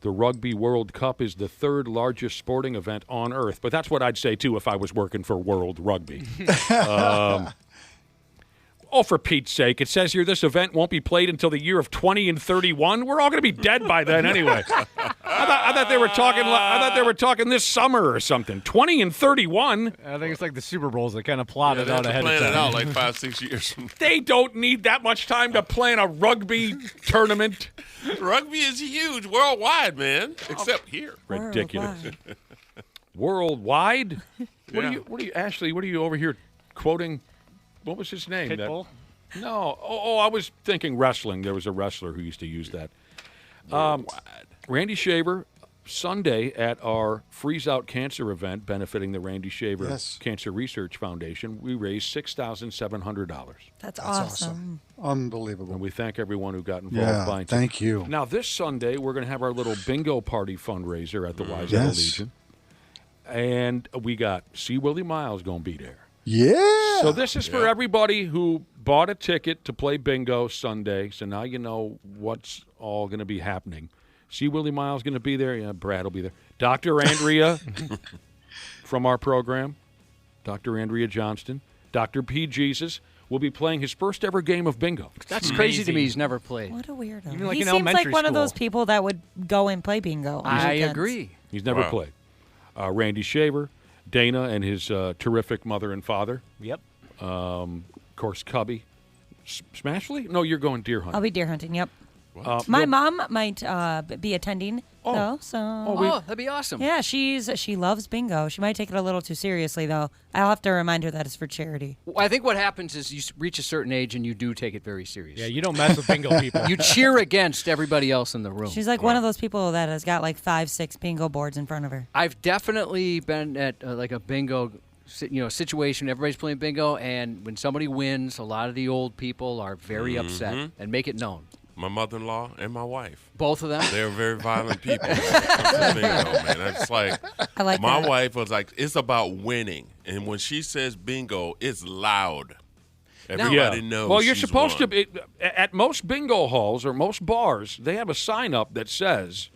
the Rugby World Cup is the third largest sporting event on Earth. But that's what I'd say, too, if I was working for World Rugby. For Pete's sake, it says here this event won't be played until the year of 20 and 31. We're all going to be dead by then anyway. I thought they were talking. I thought they were talking this summer or something. 20-31. I think it's like the Super Bowls. They kind of plotted out ahead of plan time. it out like 5-6 years. They don't need that much time to plan a rugby tournament. Rugby is huge worldwide, man. Except here. Ridiculous. Worldwide. What are you, Ashley? What are you over here quoting? What was his name? Pitbull? No. Oh, I was thinking wrestling. There was a wrestler who used to use that. Randy Shaver, Sunday at our Freeze Out Cancer event benefiting the Randy Shaver Cancer Research Foundation, we raised $6,700. That's awesome. Unbelievable. And we thank everyone who got involved buying tickets. Thank you. Now, this Sunday, we're going to have our little bingo party fundraiser at the Wayzata Legion. And we got Willi Myles going to be there. Yeah. So this is for everybody who bought a ticket to play bingo Sunday. So now you know what's all going to be happening. Willi Myles going to be there. Yeah, Brad will be there. Dr. Andrea from our program, Dr. Andrea Johnston, Dr. P. Jesus will be playing his first ever game of bingo. That's crazy to me. He's never played. What a weirdo. Even like he in seems like elementary one of school. those people that would go and play bingo. on I weekends. agree. He's never played. Randy Shaver, Dana and his terrific mother and father. Yep. Of course, Cubby. Smashley? No, you're going deer hunting. I'll be deer hunting, yep. My mom might be attending, though. So that'd be awesome. Yeah, she loves bingo. She might take it a little too seriously, though. I'll have to remind her that it's for charity. Well, I think what happens is you reach a certain age and you do take it very serious. Yeah, you don't mess with bingo people. You cheer against everybody else in the room. She's like one of those people that has got like 5-6 bingo boards in front of her. I've definitely been at like a bingo situation. Everybody's playing bingo, and when somebody wins, a lot of the old people are very upset and make it known. My mother-in-law and my wife. Both of them? They're very violent people. When it comes to bingo, man. It's like, I like my that. wife was like, it's about winning. And when she says bingo, it's loud. Everybody knows. Well, you're she's supposed won. to be at most bingo halls or most bars, they have a sign up that says,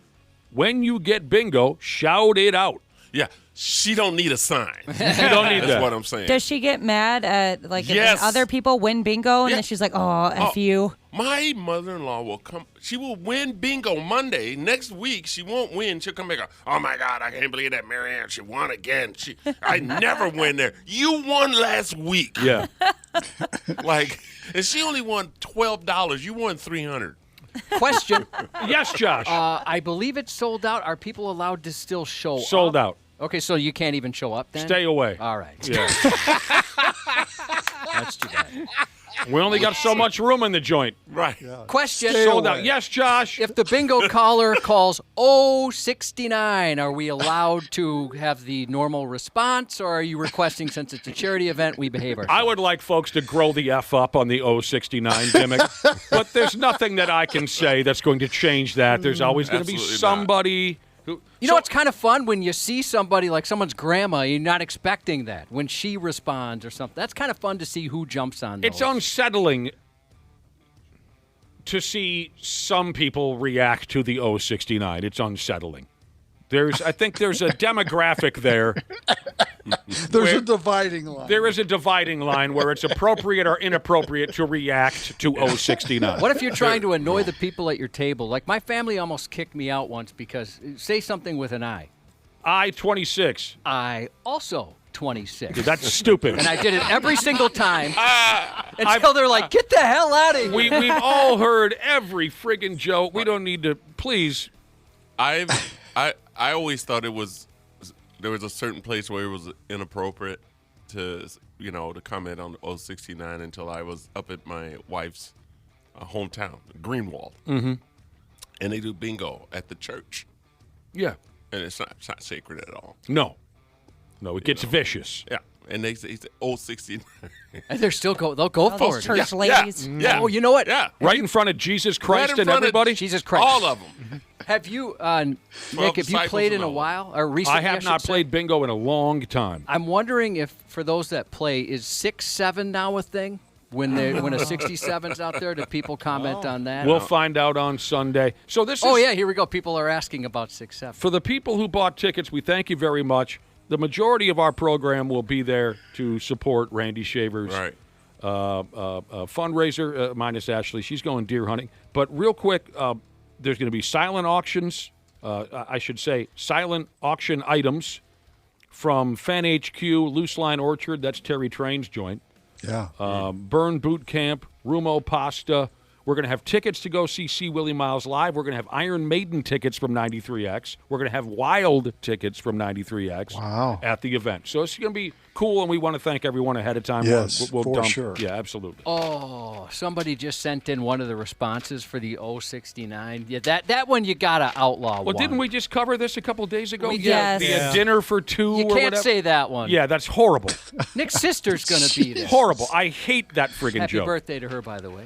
when you get bingo, shout it out. Yeah, she don't need a sign. You don't need That's that. what I'm saying. Does she get mad at if Yes. other people win bingo and then she's like, "Oh, F you"? My mother-in-law will come. She will win bingo Monday. Next week, she won't win. She'll come back. Oh my God, I can't believe that Marianne. She won again. I never win there. You won last week. Yeah. And she only won $12. You won $300. Question. Yes, Josh. I believe it's sold out. Are people allowed to still show up? Sold out. Okay, so you can't even show up then? Stay away. All right. Yeah. That's too bad. We only got so much room in the joint. Right. Question. Sold out. Yes, Josh. If the bingo caller calls 069, are we allowed to have the normal response, or are you requesting, since it's a charity event, we behave ourselves? I would like folks to grow the F up on the 069 gimmick, but there's nothing that I can say that's going to change that. There's always going to be Absolutely somebody who... You know, it's kind of fun when you see somebody like someone's grandma, you're not expecting that. When she responds or something, that's kind of fun to see who jumps on those. It's unsettling to see some people react to the 069. It's unsettling. I think there's a demographic there. There's a dividing line. There is a dividing line where it's appropriate or inappropriate to react to 069. What if you're trying to annoy the people at your table? Like, my family almost kicked me out once because, say something with an I. I-26. I also 26. That's stupid. And I did it every single time until they're like, get the hell out of here. We've all heard every friggin' joke. We don't need to, please. I always thought there was a certain place where it was inappropriate to comment on 069 until I was up at my wife's hometown, Greenwald. Mm-hmm. And they do bingo at the church. Yeah. And it's not sacred at all. No, it gets vicious. Yeah. And they say 069. And they'll go for it. Church ladies. Yeah. Oh, you know what? Yeah. Right in front of Jesus Christ Right in and front of everybody? Jesus Christ. All of them. Have you, Nick, have you played in a while? Or recently, I have not played bingo in a long time. I'm wondering if, for those that play, is 6-7 now a thing? When a 67's out there, do people comment on that? We'll find out on Sunday. So this is... Oh, yeah, here we go. People are asking about 6-7. For the people who bought tickets, we thank you very much. The majority of our program will be there to support Randy Shaver's fundraiser, minus Ashley. She's going deer hunting. But real quick, there's going to be silent auctions I should say, silent auction items from Fan HQ, Loose Line Orchard. That's Terry Train's joint. Yeah. Burn Boot Camp, Rumo Pasta. We're going to have tickets to go see Willi Myles live. We're going to have Iron Maiden tickets from 93X. We're going to have Wild tickets from 93X at the event. So it's going to be cool, and we want to thank everyone ahead of time. Yes, we'll for dump. sure. Yeah, absolutely. Oh, somebody just sent in one of the responses for the 069. Yeah, that one you got to outlaw. Well, didn't we just cover this a couple days ago? Yes. The dinner for two You or can't whatever? say that one. Yeah, that's horrible. Nick's sister's going to be there. Horrible. I hate that friggin' Happy joke. birthday to her, by the way.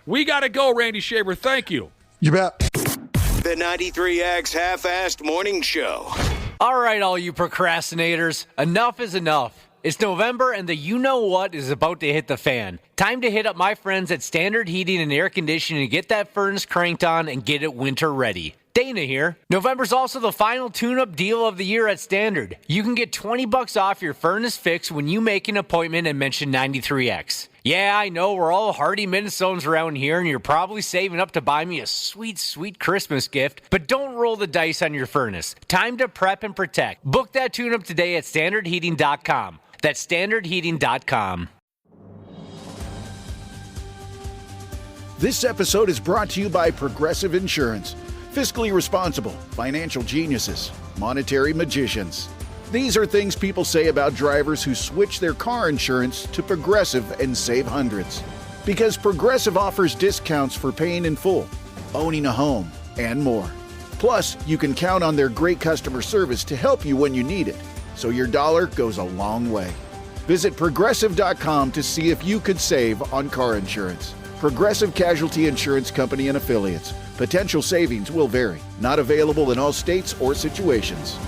We got to go, Randy Shaver. Thank you. You bet. The 93X Half-Assed Morning Show. All right, all you procrastinators, enough is enough. It's November and the you-know-what is about to hit the fan. Time to hit up my friends at Standard Heating and Air Conditioning and get that furnace cranked on and get it winter ready. Dana here. November's also the final tune-up deal of the year at Standard. You can get $20 off your furnace fix when you make an appointment and mention 93X. Yeah, I know we're all hardy Minnesotans around here, and you're probably saving up to buy me a sweet, sweet Christmas gift, but don't roll the dice on your furnace. Time to prep and protect. Book that tune-up today at standardheating.com. That's standardheating.com. This episode is brought to you by Progressive Insurance. Fiscally responsible, financial geniuses, monetary magicians. These are things people say about drivers who switch their car insurance to Progressive and save hundreds. Because Progressive offers discounts for paying in full, owning a home, and more. Plus, you can count on their great customer service to help you when you need it, so your dollar goes a long way. Visit Progressive.com to see if you could save on car insurance. Progressive Casualty Insurance Company and Affiliates. Potential savings will vary. Not available in all states or situations.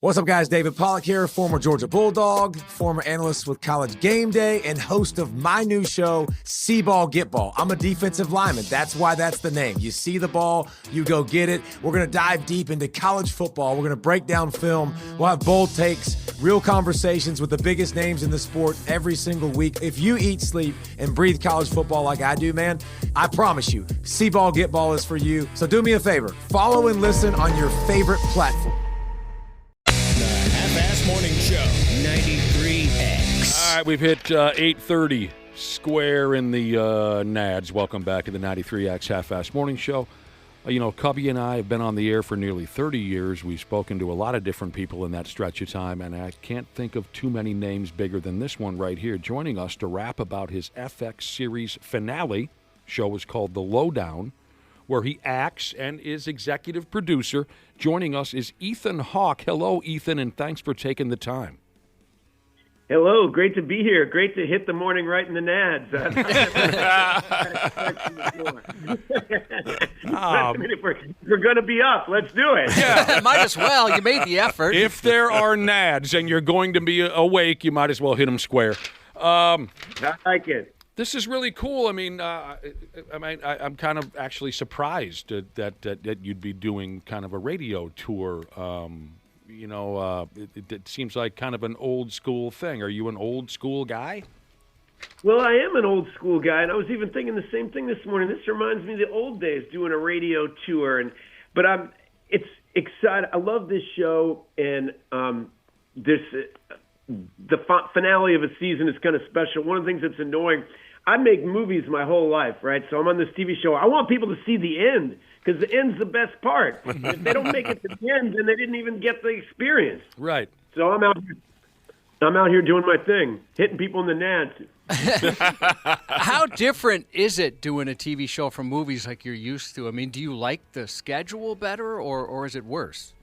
What's up, guys? David Pollack here, former Georgia Bulldog, former analyst with College Game Day, and host of my new show, See Ball, Get Ball. I'm a defensive lineman. That's why that's the name. You see the ball, you go get it. We're going to dive deep into college football. We're going to break down film. We'll have bold takes, real conversations with the biggest names in the sport every single week. If you eat, sleep, and breathe college football like I do, man, I promise you, See Ball, Get Ball is for you. So do me a favor. Follow and listen on your favorite platform. Half-Ass Morning Show, 93X. All right, we've hit 8:30 square in the Nads. Welcome back to the 93X Half-Ass Morning Show. Cubby and I have been on the air for nearly 30 years. We've spoken to a lot of different people in that stretch of time, and I can't think of too many names bigger than this one right here. Joining us to rap about his FX series finale, show is called The Lowdown, where he acts and is executive producer. Joining us is Ethan Hawke. Hello, Ethan, and thanks for taking the time. Hello, great to be here. Great to hit the morning right in the nads. We're going to be up. Let's do it. Yeah, might as well. You made the effort. If there are nads and you're going to be awake, you might as well hit them square. I like it. This is really cool. I mean, I'm kind of actually surprised that you'd be doing kind of a radio tour. It seems like kind of an old school thing. Are you an old school guy? Well, I am an old school guy, and I was even thinking the same thing this morning. This reminds me of the old days, doing a radio tour. But it's exciting. I love this show, and the finale of a season is kind of special. One of the things that's annoying, I make movies my whole life, right? So I'm on this TV show. I want people to see the end because the end's the best part. If they don't make it to the end, then they didn't even get the experience. Right. So I'm out here doing my thing, hitting people in the nads. How different is it doing a TV show from movies like you're used to? I mean, do you like the schedule better, or is it worse?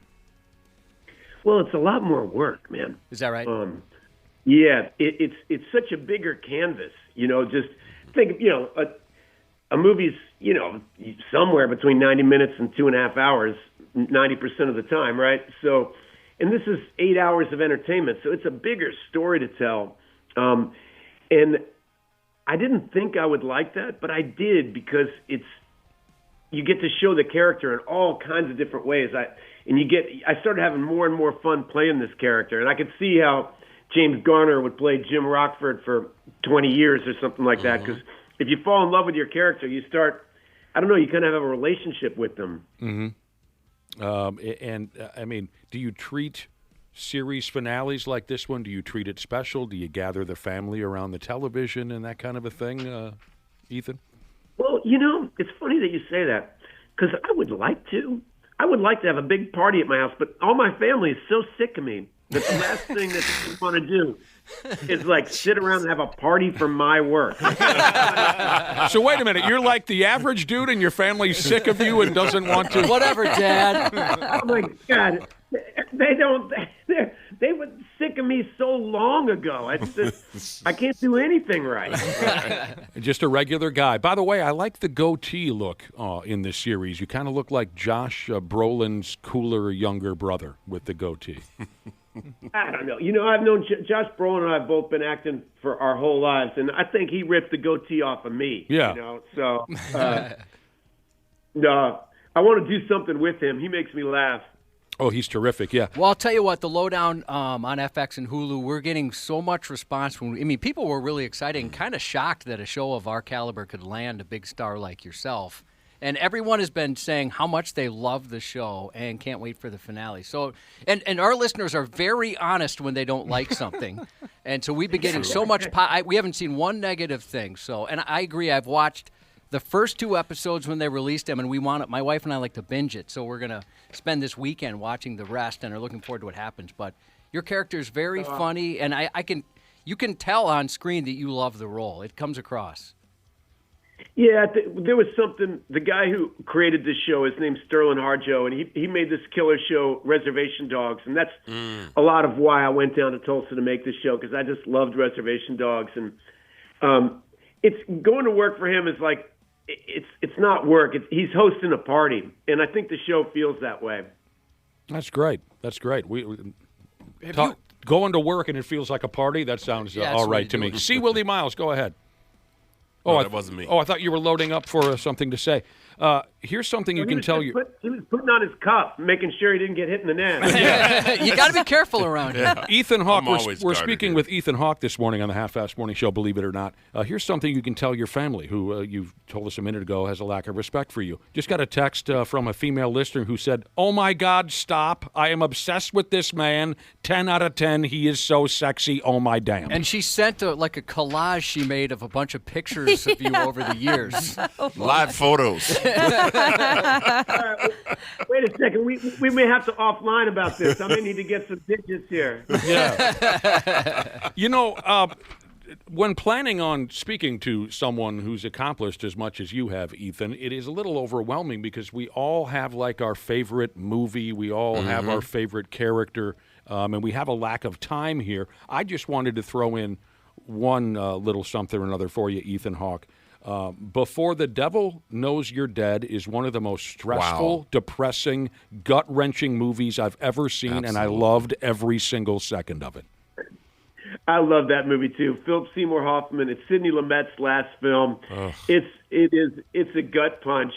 Well, it's a lot more work, man. Is that right? Yeah, it's such a bigger canvas. Just think, a movie's, somewhere between 90 minutes and 2.5 hours, 90% of the time, right? So, and this is 8 hours of entertainment, so it's a bigger story to tell. And I didn't think I would like that, but I did because you get to show the character in all kinds of different ways. I started having more and more fun playing this character, and I could see how James Garner would play Jim Rockford for 20 years or something like that, because if you fall in love with your character, you start I don't know, you kind of have a relationship with them. I mean, do you treat series finales like this one? Do you treat it special? Do you gather the family around the television and that kind of a thing, Ethan? Well, it's funny that you say that, because I would like to. I would like to have a big party at my house, but all my family is so sick of me that the last thing that they want to do is like sit around and have a party for my work. So wait a minute, you're like the average dude and your family's sick of you and doesn't want to... Whatever, Dad. Oh, my God. They were sick of me so long ago. I can't do anything right. Just a regular guy. By the way, I like the goatee look in this series. You kind of look like Josh Brolin's cooler, younger brother with the goatee. I don't know. I've known Josh Brolin and I have both been acting for our whole lives, and I think he ripped the goatee off of me. Yeah. So, no, I want to do something with him. He makes me laugh. Oh, he's terrific, yeah. Well, I'll tell you what, the Lowdown on FX and Hulu, we're getting so much response. People were really excited and kind of shocked that a show of our caliber could land a big star like yourself. And everyone has been saying how much they love the show and can't wait for the finale. So, and our listeners are very honest when they don't like something. And so we've been getting so much, we haven't seen one negative thing. So, and I agree, I've watched the first 2 episodes when they released them, and my wife and I like to binge it, so we're going to spend this weekend watching the rest and are looking forward to what happens. But your character is very funny, and you can tell on screen that you love the role. It comes across. Yeah, there was something, the guy who created this show, his name's Sterling Harjo, and he made this killer show, Reservation Dogs, and that's a lot of why I went down to Tulsa to make this show, because I just loved Reservation Dogs. And it's going to work for him is like, it's not work. He's hosting a party, and I think the show feels that way. That's great. That's great. Going to work and it feels like a party, that sounds all right to me. See, Willi Myles, go ahead. Oh, that wasn't me. Oh, I thought you were loading up for something to say. Here's something you can tell you. He was putting on his cuff, making sure he didn't get hit in the net. You got to be careful around here. Ethan Hawke, we're speaking with Ethan Hawke this morning on the Half-Fast Morning Show, believe it or not. Here's something you can tell your family, who you told us a minute ago has a lack of respect for you. Just got a text from a female listener who said, "Oh my God, stop. I am obsessed with this man. 10 out of 10. He is so sexy. Oh my damn." And she sent a collage she made of a bunch of pictures of you over the years. Live photos. Wait a second. We may have to offline about this. I may need to get some digits here. Yeah. When planning on speaking to someone who's accomplished as much as you have, Ethan, it is a little overwhelming because we all have like our favorite movie. We all have our favorite character, and we have a lack of time here. I just wanted to throw in one little something or another for you, Ethan Hawke. Before the Devil Knows You're Dead is one of the most stressful, depressing, gut-wrenching movies I've ever seen, Absolutely. and I loved every single second of it. I love that movie too. Philip Seymour Hoffman. It's Sidney Lumet's last film. It's a gut punch.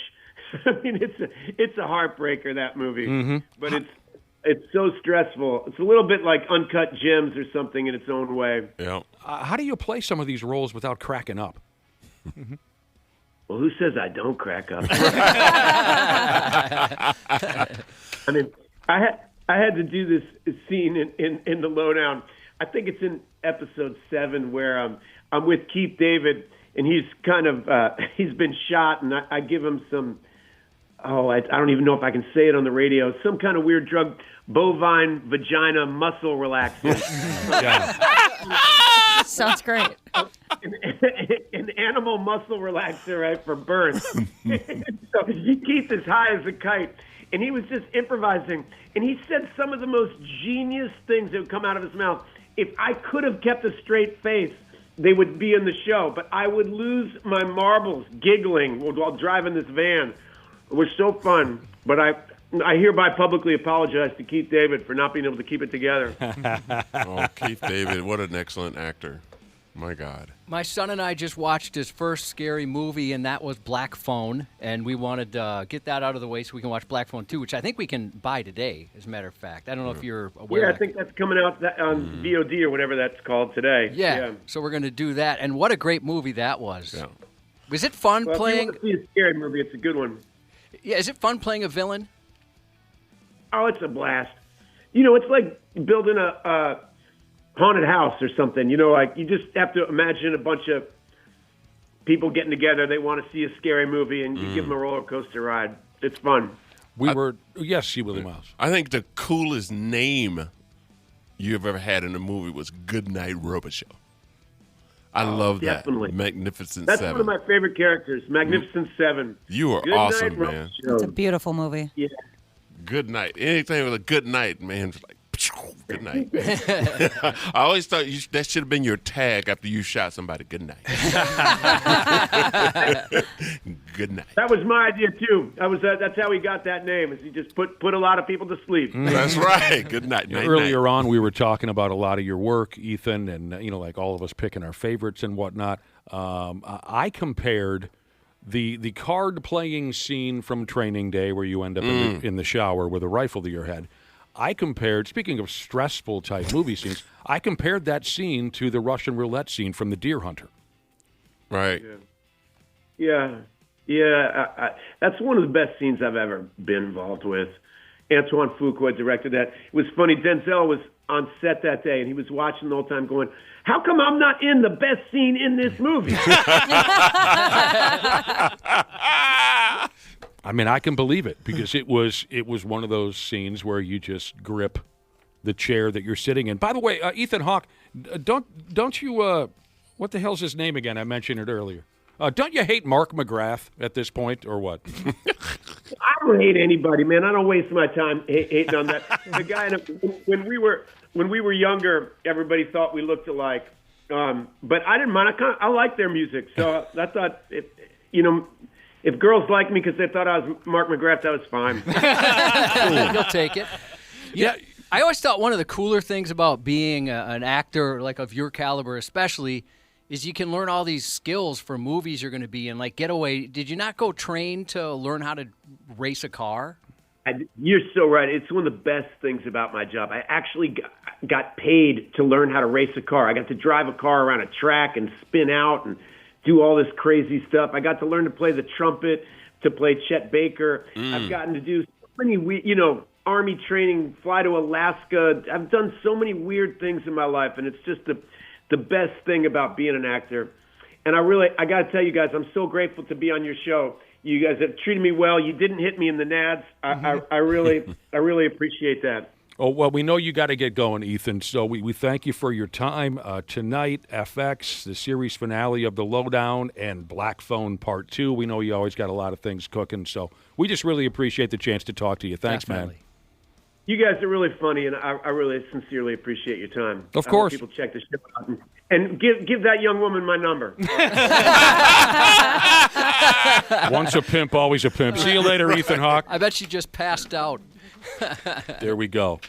I mean, it's a heartbreaker, that movie. But it's so stressful. It's a little bit like Uncut Gems or something in its own way. Yeah. How do you play some of these roles without cracking up? Well, who says I don't crack up? I mean, I had to do this scene in the Lowdown. I think it's in episode 7 where I'm with Keith David, and he's kind of he's been shot, and I give him some. I don't even know if I can say it on the radio. Some kind of weird drug, bovine vagina muscle relaxant. Sounds great. An animal muscle relaxer, right, for birth. So Keith is high as a kite, and he was just improvising, and he said some of the most genius things that would come out of his mouth. If I could have kept a straight face, they would be in the show, but I would lose my marbles giggling while driving this van. It was so fun, but I hereby publicly apologize to Keith David for not being able to keep it together. Oh, Keith David, what an excellent actor. My God. My son and I just watched his first scary movie, and that was Black Phone, and we wanted to get that out of the way so we can watch Black Phone 2, which I think we can buy today, as a matter of fact. I don't know if you're aware of I think that's coming out on VOD or whatever that's called today. Yeah, so we're going to do that, and what a great movie that was. Yeah. Was it fun Well, playing? If you want to see a scary movie, it's a good one. Yeah, is it fun playing a villain? Oh, it's a blast. You know, it's like building a haunted house or something. You know, like you just have to imagine a bunch of people getting together. They want to see a scary movie, and you give them a roller coaster ride. It's fun. Yes, Willi Myles. I think the coolest name you've ever had in a movie was Goodnight Robichaux. I love that. Definitely. Magnificent That's Seven. one of my favorite characters, Magnificent Seven. You are Good awesome, night, man. It's a beautiful movie. Yeah. Good night. Anything with a good night, man. It's like, good night. I always thought that should have been your tag after you shot somebody. Good night. Good night. That was my idea too. That's how he got that name. Is he just put a lot of people to sleep? That's right. Good night. Night, Earlier night. on, we were talking about a lot of your work, Ethan, and like all of us picking our favorites and whatnot. I compared the card playing scene from Training Day, where you end up in the shower with a rifle to your head. I compared, speaking of stressful type movie scenes, I compared that scene to the Russian roulette scene from The Deer Hunter. Right. Yeah. That's one of the best scenes I've ever been involved with. Antoine Fuqua directed that. It was funny. Denzel was on set that day, and he was watching the whole time going, how come I'm not in the best scene in this movie? I mean, I can believe it, because it was one of those scenes where you just grip the chair that you're sitting in. By the way, Ethan Hawke, don't you what the hell's his name again? I mentioned it earlier. Don't you hate Mark McGrath at this point, or what? I don't hate anybody, man. I don't waste my time hating on that. The guy, when we were younger, everybody thought we looked alike, but I didn't mind. I like their music, so I thought, if girls liked me because they thought I was Mark McGrath, that was fine. You'll take it. Yeah. I always thought one of the cooler things about being an actor, like of your caliber especially, is you can learn all these skills for movies you're going to be in. Like Getaway, did you not go train to learn how to race a car? You're so right. It's one of the best things about my job. I actually got paid to learn how to race a car. I got to drive a car around a track and spin out and do all this crazy stuff. I got to learn to play the trumpet, to play Chet Baker. I've gotten to do so many, Army training, fly to Alaska. I've done so many weird things in my life, and it's just the best thing about being an actor. And I got to tell you guys, I'm so grateful to be on your show. You guys have treated me well. You didn't hit me in the nads. I really appreciate that. Oh, well, we know you got to get going, Ethan, so we thank you for your time. Tonight, FX, the series finale of The Lowdown, and Black Phone Part 2. We know you always got a lot of things cooking, so we just really appreciate the chance to talk to you. Thanks, Definitely. man. You guys are really funny, and I really sincerely appreciate your time. Of course. I hope people check the show out. And give that young woman my number. Once a pimp, always a pimp. See you later, Ethan Hawke. I bet she just passed out. There we go.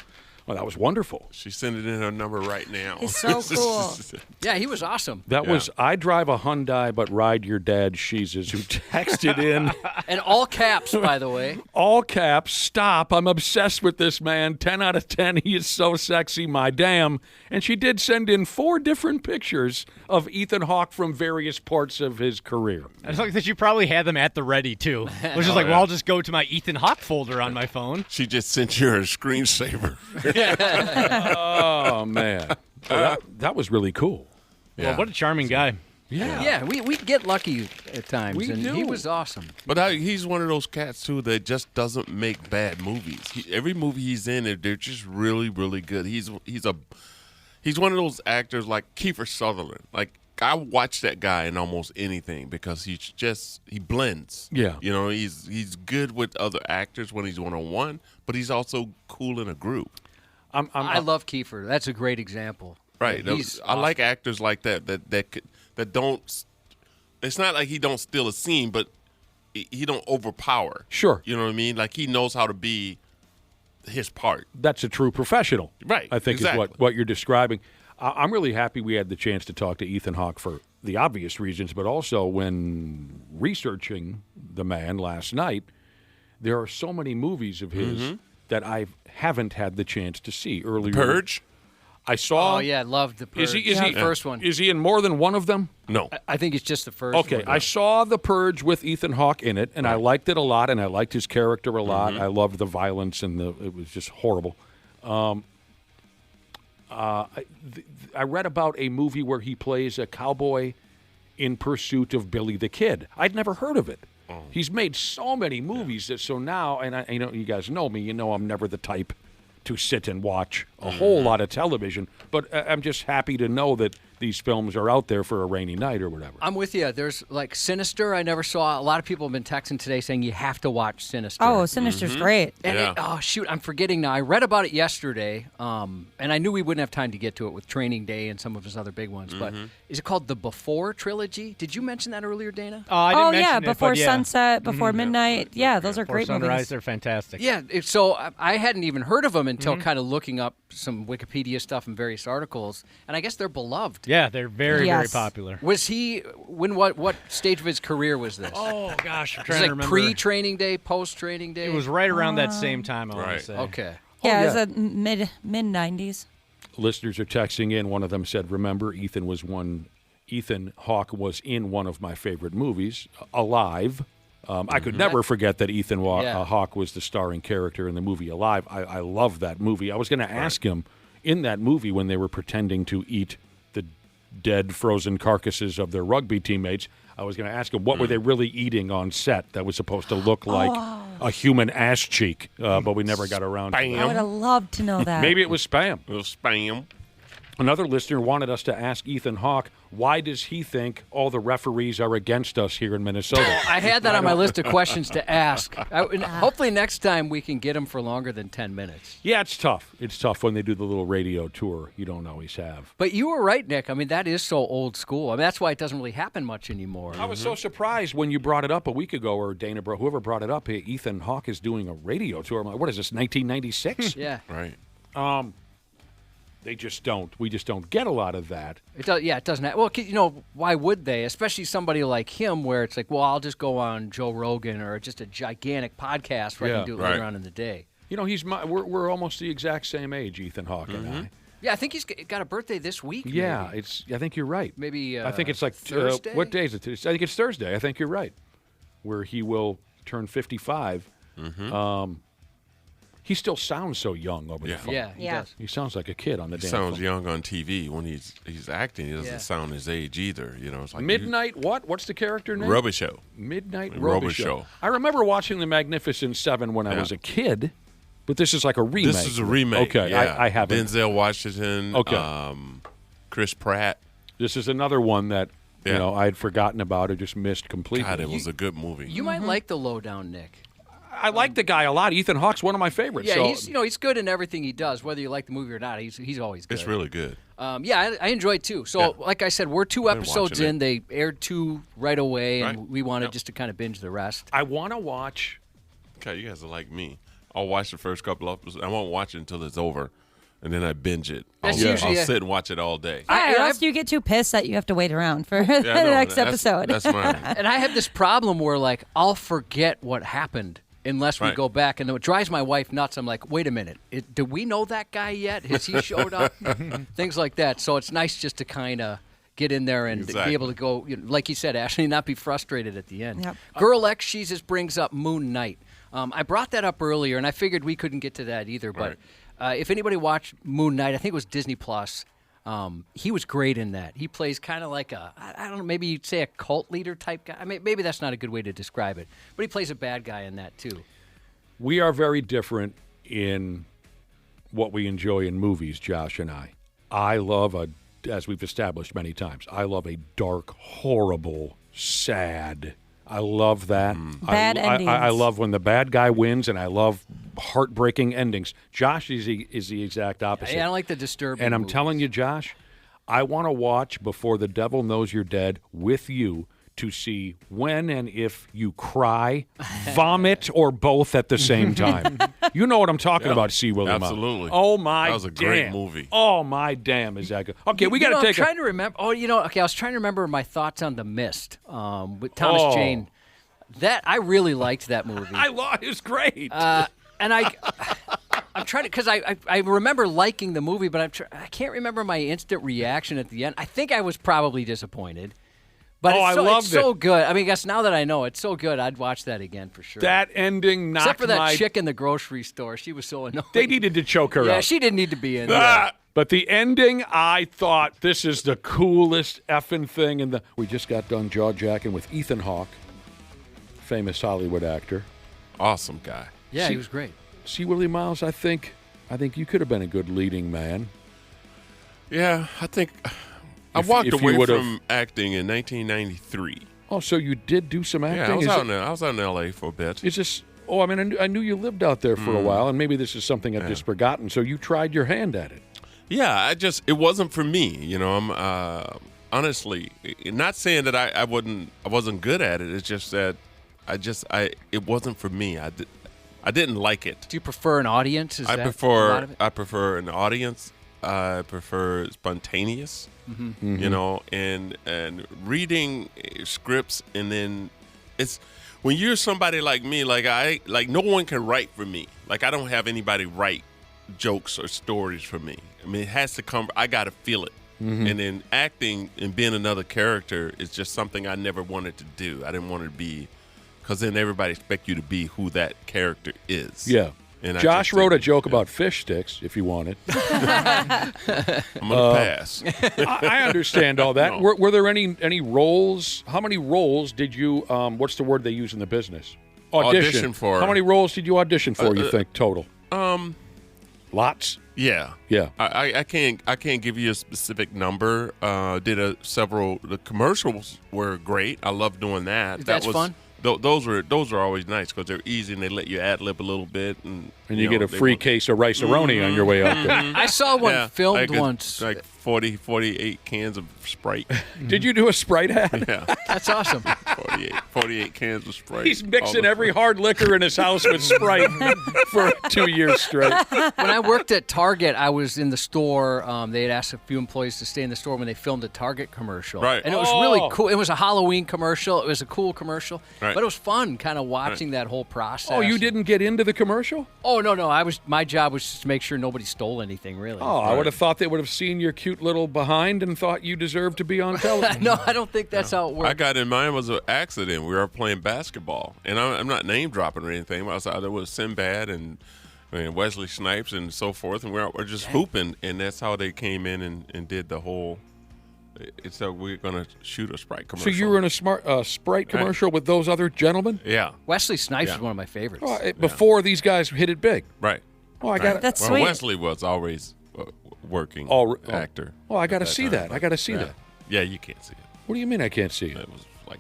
Well, that was wonderful. She's sending in her number right now. It's so cool. Yeah, he was awesome. That was, I drive a Hyundai, but ride your dad Sheezes, who texted in. And all caps, by the way. All caps, stop. I'm obsessed with this man. 10 out of 10. He is so sexy, my damn. And she did send in 4 different pictures of Ethan Hawke from various parts of his career. I just like that you probably had them at the ready, too. Which is well, I'll just go to my Ethan Hawke folder on my phone. She just sent you her screensaver. Oh, man. That was really cool. Well, what a charming guy. Yeah, we get lucky at times, We and do. he was awesome. But he's one of those cats, too, that just doesn't make bad movies. Every movie he's in, they're just really, really good. He's one of those actors like Kiefer Sutherland. Like, I watch that guy in almost anything because he blends. Yeah. He's good with other actors when he's one-on-one, but he's also cool in a group. I love Kiefer. That's a great example. Right. I like actors like that don't. It's not like he don't steal a scene, but he don't overpower. Sure. You know what I mean? Like he knows how to be his part. That's a true professional. Right. I think exactly. is what you're describing. I'm really happy we had the chance to talk to Ethan Hawke for the obvious reasons, but also when researching the man last night, there are so many movies of his that I haven't had the chance to see earlier. Purge? I saw. Oh yeah, I loved the Purge. Is he the first one? Is he in more than one of them? No. I think it's just the first. Okay, one. I saw The Purge with Ethan Hawke in it, and I liked it a lot, and I liked his character a lot. I loved the violence, and it was just horrible. I read about a movie where he plays a cowboy in pursuit of Billy the Kid. I'd never heard of it. He's made so many movies that so now, and you guys know me. You know I'm never the type to sit and watch a whole lot of television, but I'm just happy to know that these films are out there for a rainy night or whatever. I'm with you. There's like Sinister. I never saw. A lot of people have been texting today saying you have to watch Sinister. Oh, Sinister's great. And shoot, I'm forgetting now. I read about it yesterday, and I knew we wouldn't have time to get to it with Training Day and some of his other big ones. But is it called the Before trilogy? Did you mention that earlier, Dana? I didn't mention it, Before but yeah. Sunset, Before Midnight. Yeah, those are Before great Sunrise, movies. they're fantastic. Yeah, so I hadn't even heard of them until kind of looking up some Wikipedia stuff and various articles, and I guess they're beloved. Yeah, they're very, very popular. Was he, what stage of his career was this? Oh, gosh, I'm Was trying it to remember. Pre-Training Day, post-Training Day? It was right around that same time, I want to say. Okay. Yeah, it was a mid-90s. Listeners are texting in. One of them said, remember, Ethan Hawke was in one of my favorite movies, Alive. I could never forget that Ethan Hawke was the starring character in the movie Alive. I love that movie. I was going to ask him, in that movie when they were pretending to eat the dead, frozen carcasses of their rugby teammates, I was going to ask him, what were they really eating on set that was supposed to look like a human ass cheek, but we never got around to I that. would have loved to know that. Maybe it was spam. It was spam. Another listener wanted us to ask Ethan Hawke, why does he think all the referees are against us here in Minnesota? I had that on my list of questions to ask. Hopefully next time we can get him for longer than 10 minutes. Yeah, it's tough. It's tough when they do the little radio tour you don't always have. But you were right, Nick. I mean, that is so old school. I mean, that's why it doesn't really happen much anymore. I was so surprised when you brought it up a week ago, or Dana, whoever brought it up, hey, Ethan Hawke is doing a radio tour. I'm like, what is this, 1996? Yeah. Right. They just don't. We just don't get a lot of that. It doesn't. Well, why would they? Especially somebody like him, where it's like, well, I'll just go on Joe Rogan or just a gigantic podcast where I can do it later on in the day. We're almost the exact same age, Ethan Hawke and I. Yeah, I think he's got a birthday this week. Yeah, maybe. I think you're right. Maybe I think it's like Thursday. What day is it? I think it's Thursday. I think you're right, where he will turn 55. He still sounds so young over the phone. Yeah, he does. He sounds like a kid on the He damn sounds phone. young on TV. When he's acting, he doesn't sound his age either. It's like Midnight what? What's the character name? Rubber Show. Midnight Rubber Rubber Show. I remember watching The Magnificent Seven when I was a kid, but this is like a remake. This is a remake. Okay, yeah. I haven't. Denzel Washington. Okay. Chris Pratt. This is another one that I had forgotten about or just missed completely. God, it was a good movie. You might like the lowdown, Nick. I like the guy a lot. Ethan Hawke's one of my favorites. Yeah, so. he's good in everything he does, whether you like the movie or not. He's always good. It's really good. I enjoy it too. So, like I said, we're 2 episodes in. They aired 2 right away, and we wanted just to kind of binge the rest. I want to watch. Okay, you guys are like me. I'll watch the first couple of episodes. I won't watch it until it's over, and then I binge it. I'll sit and watch it all day. Yeah, or else you get too pissed that you have to wait around for the next episode. That's mine. And I have this problem where, like, I'll forget what happened unless we go back. And it drives my wife nuts. I'm like, wait a minute. Do we know that guy yet? Has he showed up? Things like that. So it's nice just to kind of get in there and be able to go, like you said, Ashley, not be frustrated at the end. Yep. Girl X, she just brings up Moon Knight. I brought that up earlier, and I figured we couldn't get to that either. But if anybody watched Moon Knight, I think it was Disney Plus. He was great in that. He plays kind of like I don't know, maybe you'd say a cult leader type guy. I mean, maybe that's not a good way to describe it, but he plays a bad guy in that too. We are very different in what we enjoy in movies, Josh and I. I love as we've established many times, I love a dark, horrible, sad. I love that. Bad endings. I love when the bad guy wins, and I love heartbreaking endings. Josh is the exact opposite. I don't like the disturbing And I'm movies. telling you, Josh, I want to watch Before the Devil Knows You're Dead with you to see when and if you cry, vomit, or both at the same time. You know what I'm talking about, C. Willi Myles. Absolutely. Oh, my That was a great movie. Oh, my damn, is that good. Okay, we got to take I'm trying to remember. I was trying to remember my thoughts on The Mist with Thomas Jane. That I really liked that movie. It was great. And I I'm trying to, because I remember liking the movie, but I can't remember my instant reaction at the end. I think I was probably disappointed. But I loved it's so good. I mean, I guess now that I know it's so good, I'd watch that again for sure. That ending knocked Except for that chick in the grocery store. She was so annoying. They needed to choke her out. Yeah, she didn't need to be in there. But the ending, I thought, this is the coolest effing thing. We just got done jaw-jacking with Ethan Hawke, famous Hollywood actor. Awesome guy. Yeah, he was great. See, Willi Myles, I think you could have been a good leading man. Yeah, I think I walked away from acting in 1993. Oh, so you did do some acting? Yeah, I was out in L.A. for a bit. Is this? Oh, I mean, I knew you lived out there for a while, and maybe this is something I've just forgotten. So you tried your hand at it. Yeah, it wasn't for me. You know, I'm honestly not saying that I wasn't good at it. It's just that it wasn't for me. I didn't like it. Do you prefer an audience? I prefer an audience. I prefer spontaneous. Mm-hmm. You know, and reading scripts, and then it's when you're somebody like me, like no one can write for me. Like I don't have anybody write jokes or stories for me. I mean, it has to come. I got to feel it. Mm-hmm. And then acting and being another character is just something I never wanted to do. I didn't want to be, because then everybody expect you to be who that character is. Yeah. And Josh wrote a joke about fish sticks, if you want it. I'm going to pass. I understand all that. No. Were there any roles? How many roles did you, what's the word they use in the business? Audition for. How many roles did you audition for, you think, total? Lots? Yeah. Yeah. I can't give you a specific number. The commercials were great. I love doing that. That's fun. Those are always nice because they're easy and they let you ad lib a little bit, and you get a free case of rice-a-roni on your way out there. I saw one filmed once. Like 48 cans of Sprite. Did you do a Sprite ad? Yeah. That's awesome. 48 cans of Sprite. He's mixing every hard liquor in his house with Sprite for 2 years straight. When I worked at Target, I was in the store. They had asked a few employees to stay in the store when they filmed a Target commercial. Right. And it was really cool. It was a Halloween commercial. It was a cool commercial. Right. But it was fun kind of watching that whole process. Oh, you didn't get into the commercial? Oh, no. My job was just to make sure nobody stole anything, really. Oh, I would have thought they would have seen your cute little behind and thought you deserved to be on television. No, I don't think that's how it works. I got in mine was an accident. We were playing basketball, and I'm not name dropping or anything. There was Sinbad and Wesley Snipes and so forth, and we're just hooping, and that's how they came in and did the whole. So we're gonna shoot a Sprite commercial. So you were in a Sprite commercial with those other gentlemen? Yeah. Wesley Snipes is one of my favorites. Before these guys hit it big. Right. Oh, I got it. That's well, sweet. Wesley was always working actor. Oh, I got to see that. I got to see that. Yeah, you can't see it. What do you mean I can't see it? It was like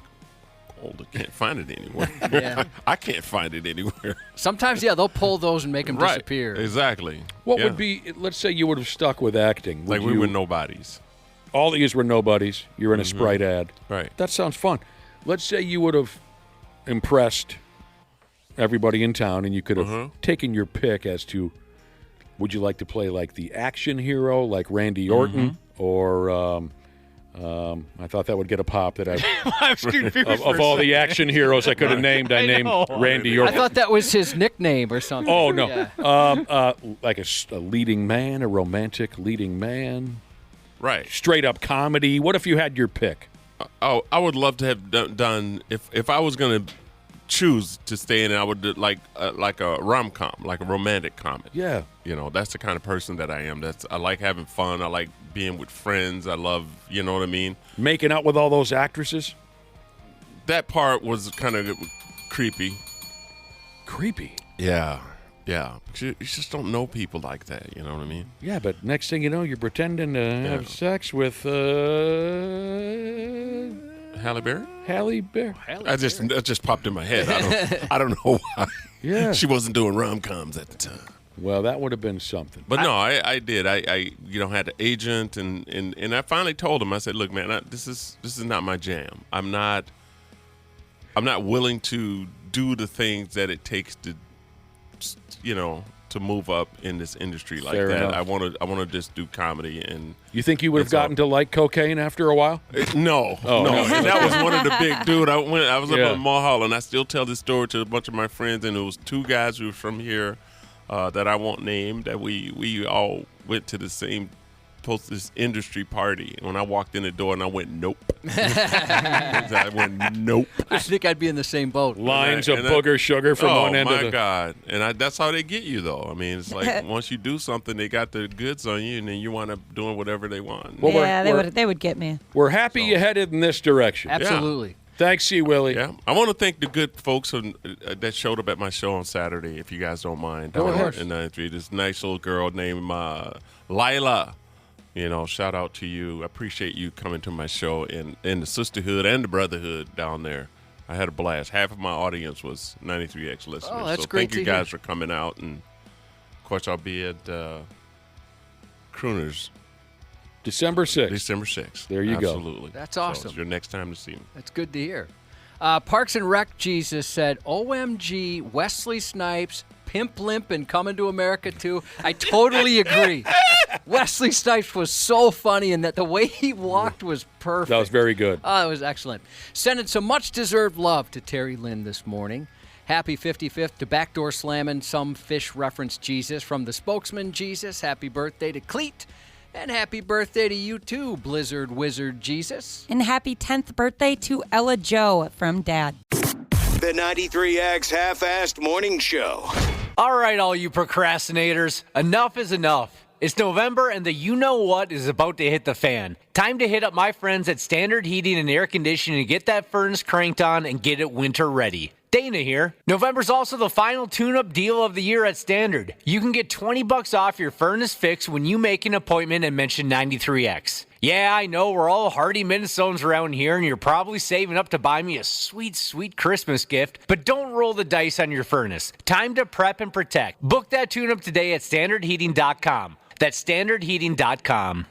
old. I can't find it anywhere. Yeah. I can't find it anywhere. Sometimes, they'll pull those and make them disappear. Exactly. What would be, let's say you would have stuck with acting. Like we were nobodies. All these were nobodies. You're in a Sprite ad. Right. That sounds fun. Let's say you would have impressed everybody in town and you could have taken your pick as to, would you like to play like the action hero, like Randy Orton, or I thought that would get a pop that I was confused of all the action heroes I could have named, I named Randy Orton. I thought that was his nickname or something. Oh, no. Yeah. Like a leading man, a romantic leading man. Right. Straight up comedy. What if you had your pick? Oh, I would love to have done if I was going to choose to stay in it, I would do like a rom-com, like a romantic comedy. Yeah. That's the kind of person that I am. I like having fun. I like being with friends. I love, you know what I mean? Making out with all those actresses? That part was kind of creepy. Creepy? Yeah. Yeah. You just don't know people like that, you know what I mean? Yeah, but next thing you know, you're pretending to have sex with Halle Berry? Halle Berry. That just popped in my head. I don't know why. Yeah. She wasn't doing rom-coms at the time. Well, that would have been something. But no, I did. I had an agent, and I finally told him. I said, "Look, man, this is not my jam. I'm not willing to do the things that it takes to, to move up in this industry like Fair that. enough. I want to just do comedy." And you think you would have gotten to like cocaine after a while? No. And that was one of the big dude. I was up at Mulholland. I still tell this story to a bunch of my friends, and it was two guys who were from here. that I won't name, that we all went to the same this industry party. When I walked in the door and I went, nope. I went, nope. I think I'd be in the same boat. Lines of booger sugar from one end of the... Oh, my God. And that's how they get you, though. I mean, it's like once you do something, they got the goods on you, and then you wind up doing whatever they want. Well, they would get me. We're happy you headed in this direction. Absolutely. Yeah. Thanks, C. Willie. Yeah, I want to thank the good folks that showed up at my show on Saturday, if you guys don't mind. Go ahead. In 93, this nice little girl named Lila. Shout out to you. I appreciate you coming to my show and the sisterhood and the brotherhood down there. I had a blast. Half of my audience was 93X listeners. Oh, that's so great thank you to hear. guys for coming out. And, of course, I'll be at Crooners. December 6th. December 6th. There you go. Absolutely. That's So awesome. it's your next time to see me. That's good to hear. Parks and Rec Jesus said, OMG, Wesley Snipes, Pimp Limp, and Coming to America too. I totally agree. Wesley Snipes was so funny, and that the way he walked was perfect. That was very good. Oh, it was excellent. Sending some much-deserved love to Terry Lynn this morning. Happy 55th to Backdoor Slamming Some Fish Reference Jesus from the Spokesman Jesus. Happy birthday to Cleet. And happy birthday to you too, Blizzard Wizard Jesus. And happy 10th birthday to Ella Joe from Dad. The 93X Half-Assed Morning Show. All right, all you procrastinators, enough is enough. It's November and the you-know-what is about to hit the fan. Time to hit up my friends at Standard Heating and Air Conditioning to get that furnace cranked on and get it winter ready. Dana here. November's also the final tune-up deal of the year at Standard. You can get $20 off your furnace fix when you make an appointment and mention 93X. Yeah, I know we're all hardy Minnesotans around here, and you're probably saving up to buy me a sweet, sweet Christmas gift, but don't roll the dice on your furnace. Time to prep and protect. Book that tune-up today at standardheating.com. That's standardheating.com.